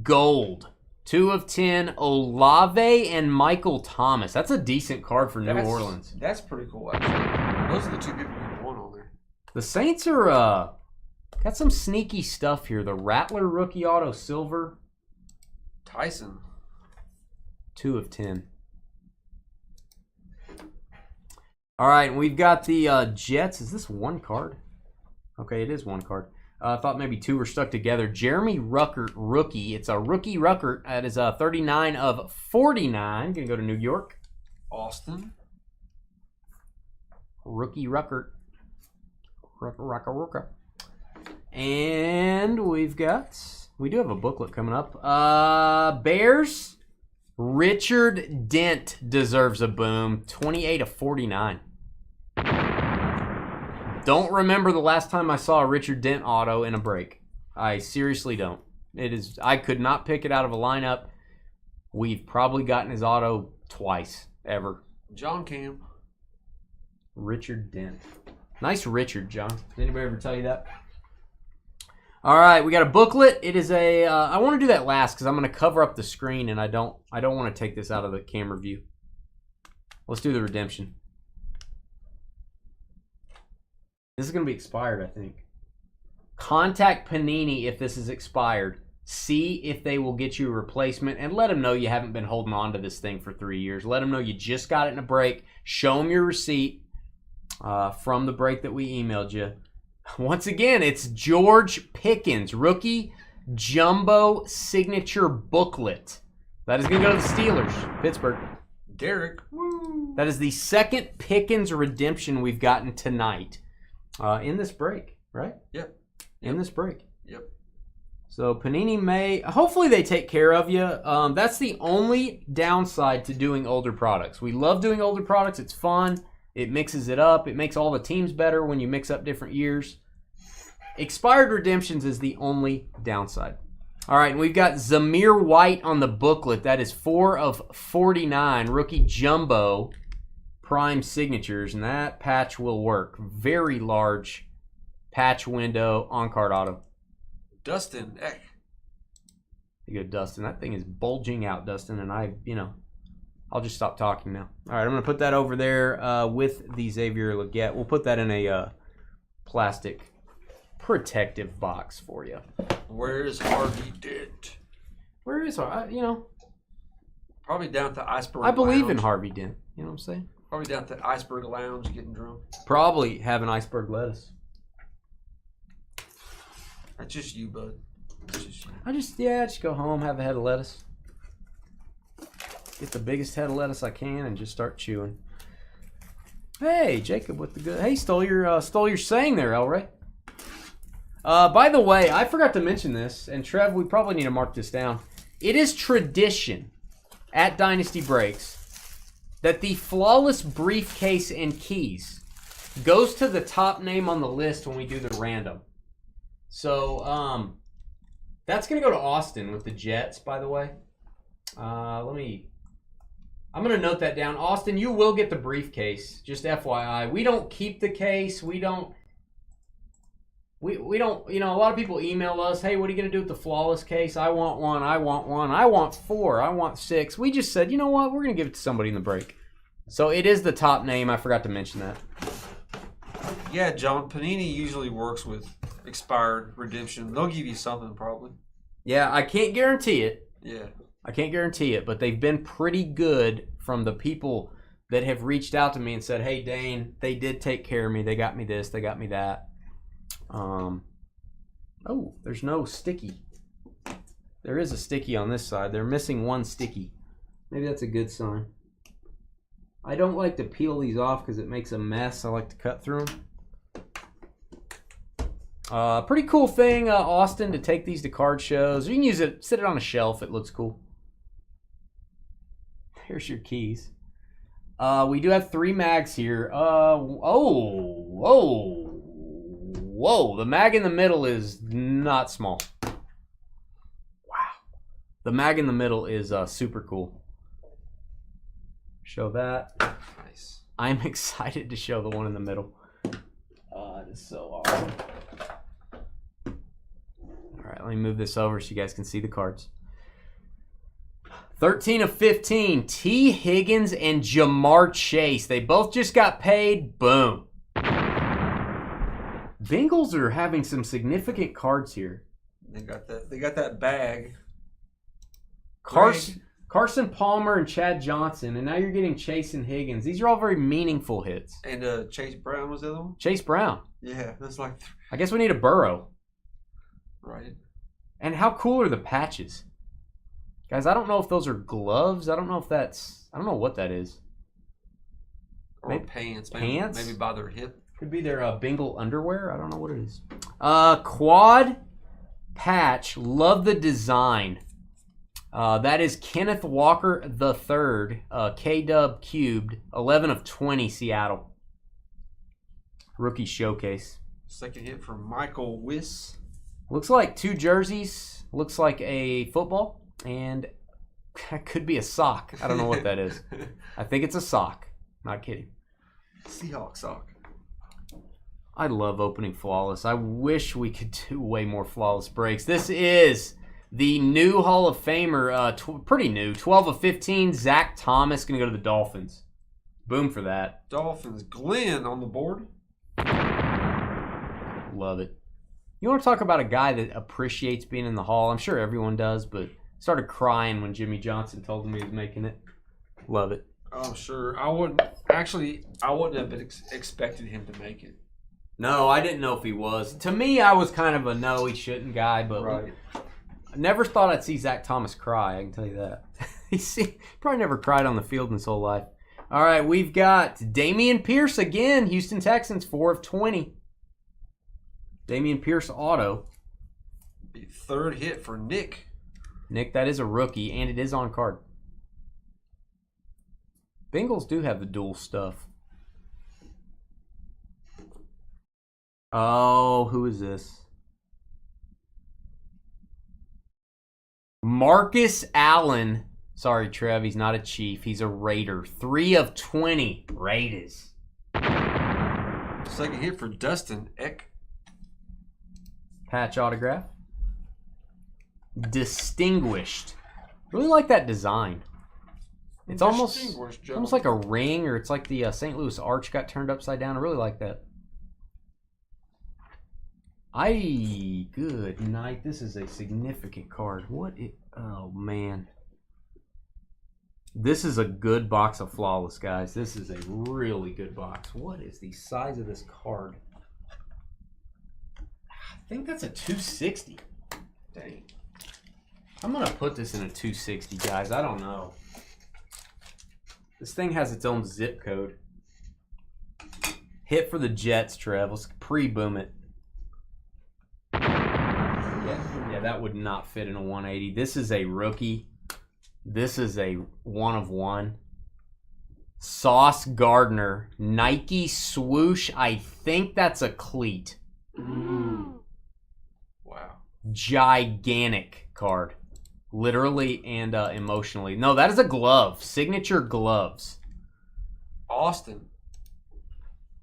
gold. 2/10, Olave and Michael Thomas. That's a decent card for New Orleans. That's pretty cool, actually. Those are the two people you want on there. The Saints are got some sneaky stuff here. The Rattler rookie auto silver. Tyson. 2/10. All right, we've got the Jets. Is this one card? Okay, it is one card. I thought maybe two were stuck together. Jeremy Ruckert, rookie. It's a rookie Ruckert. That is 39 of 49. Going to go to New York. Austin. Rookie Ruckert. Rucker. And we do have a booklet coming up. Bears. Richard Dent deserves a boom. 28 of 49. Don't remember the last time I saw a Richard Dent auto in a break. I seriously don't. I could not pick it out of a lineup. We've probably gotten his auto twice, ever. John Cam. Richard Dent. Nice Richard, John. Did anybody ever tell you that? All right, we got a booklet. It is I want to do that last because I'm going to cover up the screen, and I don't want to take this out of the camera view. Let's do the redemption. This is going to be expired, I think. Contact Panini if this is expired. See if they will get you a replacement, and let them know you haven't been holding on to this thing for 3 years. Let them know you just got it in a break. Show them your receipt from the break that we emailed you. Once again, it's George Pickens, rookie jumbo signature booklet. That is going to go to the Steelers, Pittsburgh. Derek. Woo. That is the second Pickens redemption we've gotten tonight in this break, right? Yep. In this break. Yep. So Panini hopefully they take care of you. That's the only downside to doing older products. We love doing older products. It's fun. It mixes it up. It makes all the teams better when you mix up different years. Expired redemptions is the only downside. All right, and we've got Zamir White on the booklet. That is 4 of 49. Rookie jumbo prime signatures, and that patch will work. Very large patch window on-card auto. Dustin Eck. You go, Dustin. That thing is bulging out, Dustin, and I'll just stop talking now. All right, I'm going to put that over there with the Xavier Legette. We'll put that in a plastic protective box for you. Where's Harvey Dent? Where is Harvey? Probably down at the Iceberg I believe in Lounge. Harvey Dent. You know what I'm saying? Probably down at the Iceberg Lounge getting drunk. Probably having iceberg lettuce. That's just you, bud. That's just you. I just go home, have a head of lettuce. Get the biggest head of lettuce I can and just start chewing. Hey, Jacob with the good. Hey, stole your saying there, El Ray. By the way, I forgot to mention this, and Trev, we probably need to mark this down. It is tradition at Dynasty Breaks that the flawless briefcase and keys goes to the top name on the list when we do the random. So, that's going to go to Austin with the Jets, by the way. I'm going to note that down. Austin, you will get the briefcase, just FYI. We don't keep the case. We don't, a lot of people email us, hey, what are you going to do with the flawless case? I want one. I want 4. I want 6. We just said, you know what? We're going to give it to somebody in the break. So it is the top name. I forgot to mention that. Yeah, John, Panini usually works with expired redemption. They'll give you something probably. Yeah, I can't guarantee it. Yeah. I can't guarantee it, but they've been pretty good from the people that have reached out to me and said, hey, Dane, they did take care of me. They got me this. They got me that. Oh, there's no sticky. There is a sticky on this side. They're missing one sticky. Maybe that's a good sign. I don't like to peel these off because it makes a mess. I like to cut through them. Pretty cool thing, Austin, to take these to card shows. You can use it, sit it on a shelf. It looks cool. Here's your keys. We do have 3 mags here. Whoa. The mag in the middle is not small. Wow. The mag in the middle is super cool. Show that. Nice. I'm excited to show the one in the middle. It is so awesome. All right, let me move this over so you guys can see the cards. 13 of 15, T. Higgins and Jamar Chase. They both just got paid. Boom. Bengals are having some significant cards here. They got that bag. Carson Palmer and Chad Johnson, and now you're getting Chase and Higgins. These are all very meaningful hits. And Chase Brown was the other one? Chase Brown. Yeah, that's like... I guess we need a Burrow. Right. And how cool are the patches? Guys, I don't know if those are gloves. I don't know what that is. Or Maybe pants. pants? Maybe by their hip. Could be their Bengal underwear. I don't know what it is. Quad patch. Love the design. That is Kenneth Walker III, K-Dub cubed, 11 of 20, Seattle. Rookie showcase. Second hit for Michael Wiss. Looks like 2 jerseys. Looks like a football. And could be a sock. I don't know what that is. I think it's a sock. Not kidding. Seahawk sock. I love opening flawless. I wish we could do way more flawless breaks. This is the new Hall of Famer, pretty new, 12 of 15, Zach Thomas, going to go to the Dolphins. Boom for that. Dolphins. Glenn on the board. Love it. You want to talk about a guy that appreciates being in the Hall? I'm sure everyone does, but started crying when Jimmy Johnson told him he was making it. Love it. Oh, sure. I wouldn't have been expected him to make it. No, I didn't know if he was. To me, I was kind of a no, he shouldn't guy, but Right. I never thought I'd see Zach Thomas cry, I can tell you that. Probably never cried on the field in his whole life. All right, we've got Dameon Pierce again, Houston Texans, 4 of 20. Dameon Pierce auto. The third hit for Nick. Nick, that is a rookie, and it is on card. Bengals do have the dual stuff. Oh, who is this? Marcus Allen. Sorry, Trev, he's not a Chief. He's a Raider. 3 of 20. Raiders. Second hit for Dustin Eck. Patch autograph. Distinguished. Really like that design. It's almost like a ring, or it's like the St. Louis Arch got turned upside down. I really like that. Good night. This is a significant card. Oh, man. This is a good box of flawless, guys. This is a really good box. What is the size of this card? I think that's a 260. Dang. I'm going to put this in a 260, guys. I don't know. This thing has its own zip code. Hit for the Jets, Trev. Let's pre-boom it. Yeah, that would not fit in a 180. This is a rookie. This is a 1 of 1. Sauce Gardner. Nike swoosh. I think that's a cleat. Wow. Gigantic card. Literally and emotionally. No, that is a glove. Signature gloves. Austin.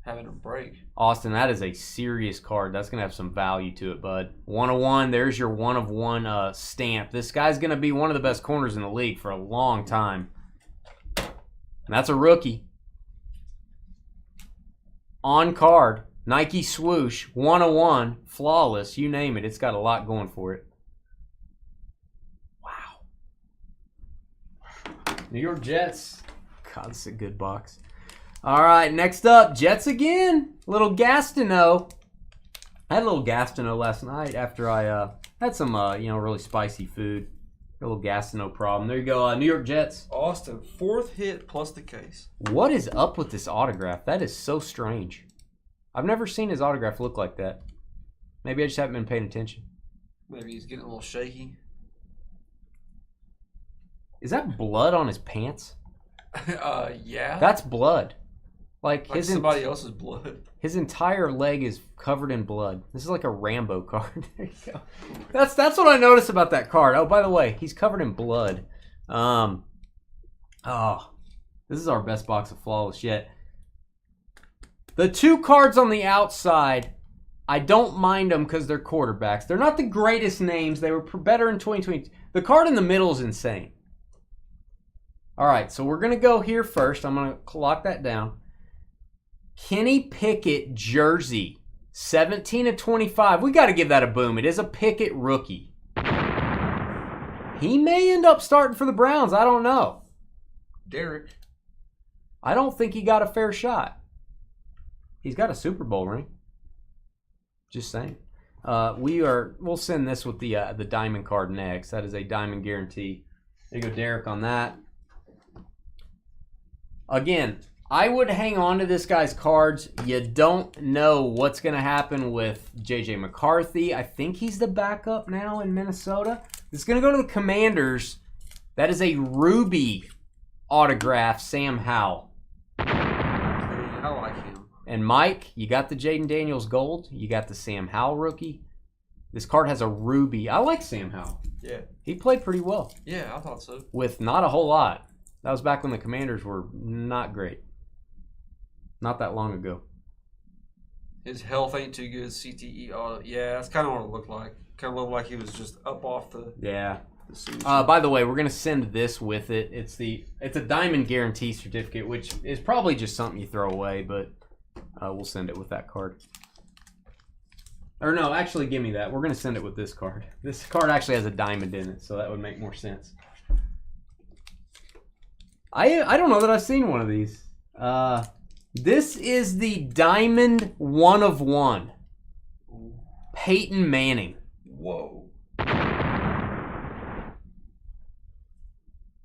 Having a break. Austin, that is a serious card. That's going to have some value to it, bud. 1 of 1. There's your 1 of 1 stamp. This guy's going to be one of the best corners in the league for a long time. And that's a rookie. On card. Nike swoosh. 1 of 1. Flawless. You name it. It's got a lot going for it. Wow. New York Jets. God, this is a good box. All right, next up, Jets again. Little Gastineau. I had a little Gastineau last night after I had some, really spicy food. A little Gastineau problem. There you go, New York Jets. Austin, 4th hit plus the case. What is up with this autograph? That is so strange. I've never seen his autograph look like that. Maybe I just haven't been paying attention. Maybe he's getting a little shaky. Is that blood on his pants? Yeah. That's blood. Like somebody else's blood. His entire leg is covered in blood. This is like a Rambo card. There you go. That's what I noticed about that card. Oh, by the way, he's covered in blood. This is our best box of flawless yet. The 2 cards on the outside, I don't mind them because they're quarterbacks. They're not the greatest names. They were better in 2020. The card in the middle is insane. All right, so we're going to go here first. I'm going to lock that down. Kenny Pickett jersey, 17 of 25. We got to give that a boom. It is a Pickett rookie. He may end up starting for the Browns. I don't know. Derek. I don't think he got a fair shot. He's got a Super Bowl ring. Just saying. We'll send this with the diamond card next. That is a diamond guarantee. There you go, Derek, on that. Again, I would hang on to this guy's cards. You don't know what's going to happen with J.J. McCarthy. I think he's the backup now in Minnesota. It's going to go to the Commanders. That is a Ruby autograph, Sam Howell. I like him. And Mike, you got the Jaden Daniels gold. You got the Sam Howell rookie. This card has a Ruby. I like Sam Howell. Yeah. He played pretty well. Yeah, I thought so. With not a whole lot. That was back when the Commanders were not great. Not that long ago. His health ain't too good. CTE auto. Yeah, that's kind of what it looked like. Kind of looked like he was just up off the. Yeah. The by the way, we're gonna send this with it. It's a diamond guarantee certificate, which is probably just something you throw away, but we'll send it with that card. Or no, actually, give me that. We're gonna send it with this card. This card actually has a diamond in it, so that would make more sense. I don't know that I've seen one of these. This is the Diamond 1 of 1. Peyton Manning. Whoa.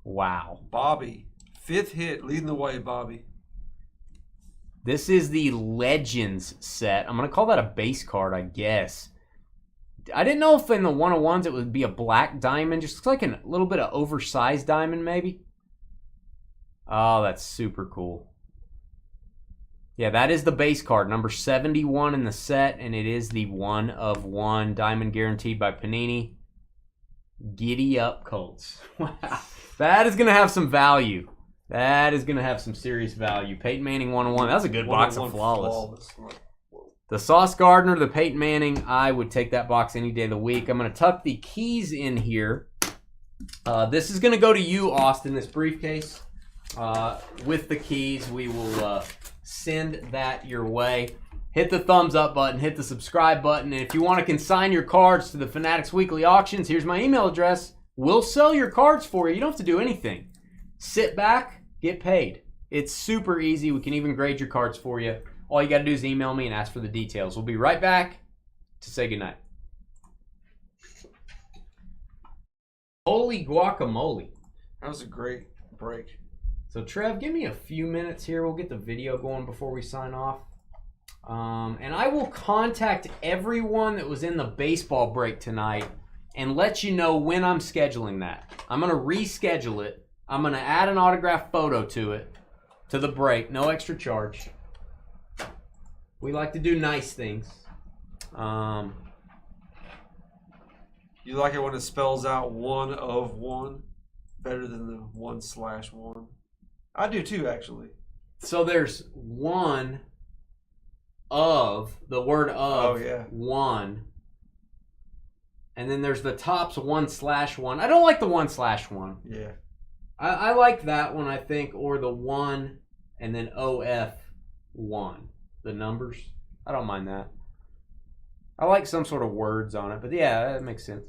Wow. Bobby. 5th hit, leading the way, Bobby. This is the Legends set. I'm going to call that a base card, I guess. I didn't know if in the 1-of-1s it would be a black diamond. Just looks like a little bit of oversized diamond, maybe. Oh, that's super cool. Yeah, that is the base card, number 71 in the set, and it is the 1 of 1 diamond guaranteed by Panini. Giddy up, Colts. Wow. That is going to have some value. That is going to have some serious value. Peyton Manning 1 of 1. That was a good box of flawless. The Sauce Gardner, the Peyton Manning, I would take that box any day of the week. I'm going to tuck the keys in here. This is going to go to you, Austin, this briefcase. With the keys, we will send that your way. Hit the thumbs up button, hit the subscribe button, and if you want to consign your cards to the Fanatics Weekly Auctions, here's my email address. We'll sell your cards for you. You don't have to do anything. Sit back, get paid. It's super easy. We can even grade your cards for you. All you got to do is email me and ask for the details. We'll be right back to say goodnight. Holy guacamole. That was a great break. So, Trev, give me a few minutes here. We'll get the video going before we sign off. And I will contact everyone that was in the baseball break tonight and let you know when I'm scheduling that. I'm going to reschedule it. I'm going to add an autographed photo to it, to the break. No extra charge. We like to do nice things. You like it when it spells out 1 of 1? Better than the 1/1. I do too, actually. So there's 1 of, the word of, 1. And then there's the tops 1/1. I don't like the 1/1. Yeah. I like that one, I think, or the 1 and then OF1. The numbers. I don't mind that. I like some sort of words on it, but yeah, that makes sense.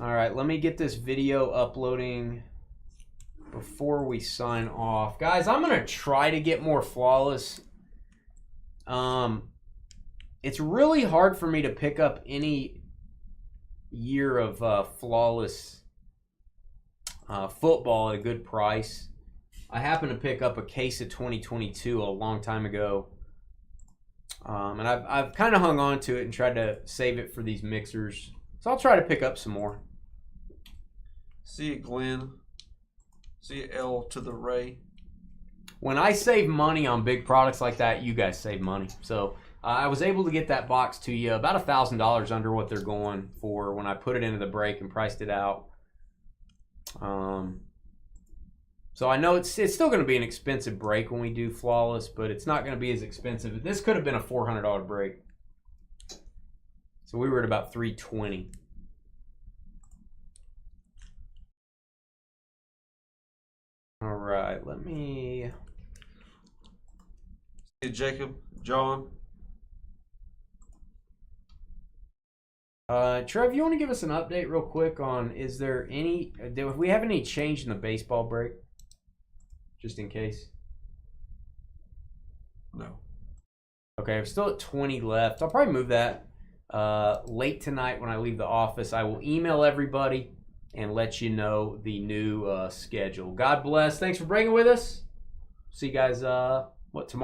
All right, let me get this video uploading before we sign off. Guys, I'm going to try to get more flawless. It's really hard for me to pick up any year of flawless football at a good price. I happened to pick up a case of 2022 a long time ago. And I've kind of hung on to it and tried to save it for these mixers. So I'll try to pick up some more. See you, Glenn. See you, L to the Ray. When I save money on big products like that, you guys save money. So I was able to get that box to you about $1,000 under what they're going for when I put it into the break and priced it out. So I know it's still going to be an expensive break when we do flawless, but it's not going to be as expensive. This could have been a $400 break. So we were at about $320. All right, let me... See you, Jacob, John. Trev, you want to give us an update real quick on, is there any, do we have any change in the baseball break? Just in case. No. Okay, we're still at 20 left. I'll probably move that. late tonight when I leave the office. I will email everybody and let you know the new schedule. God bless. Thanks for bringing with us. See you guys, tomorrow?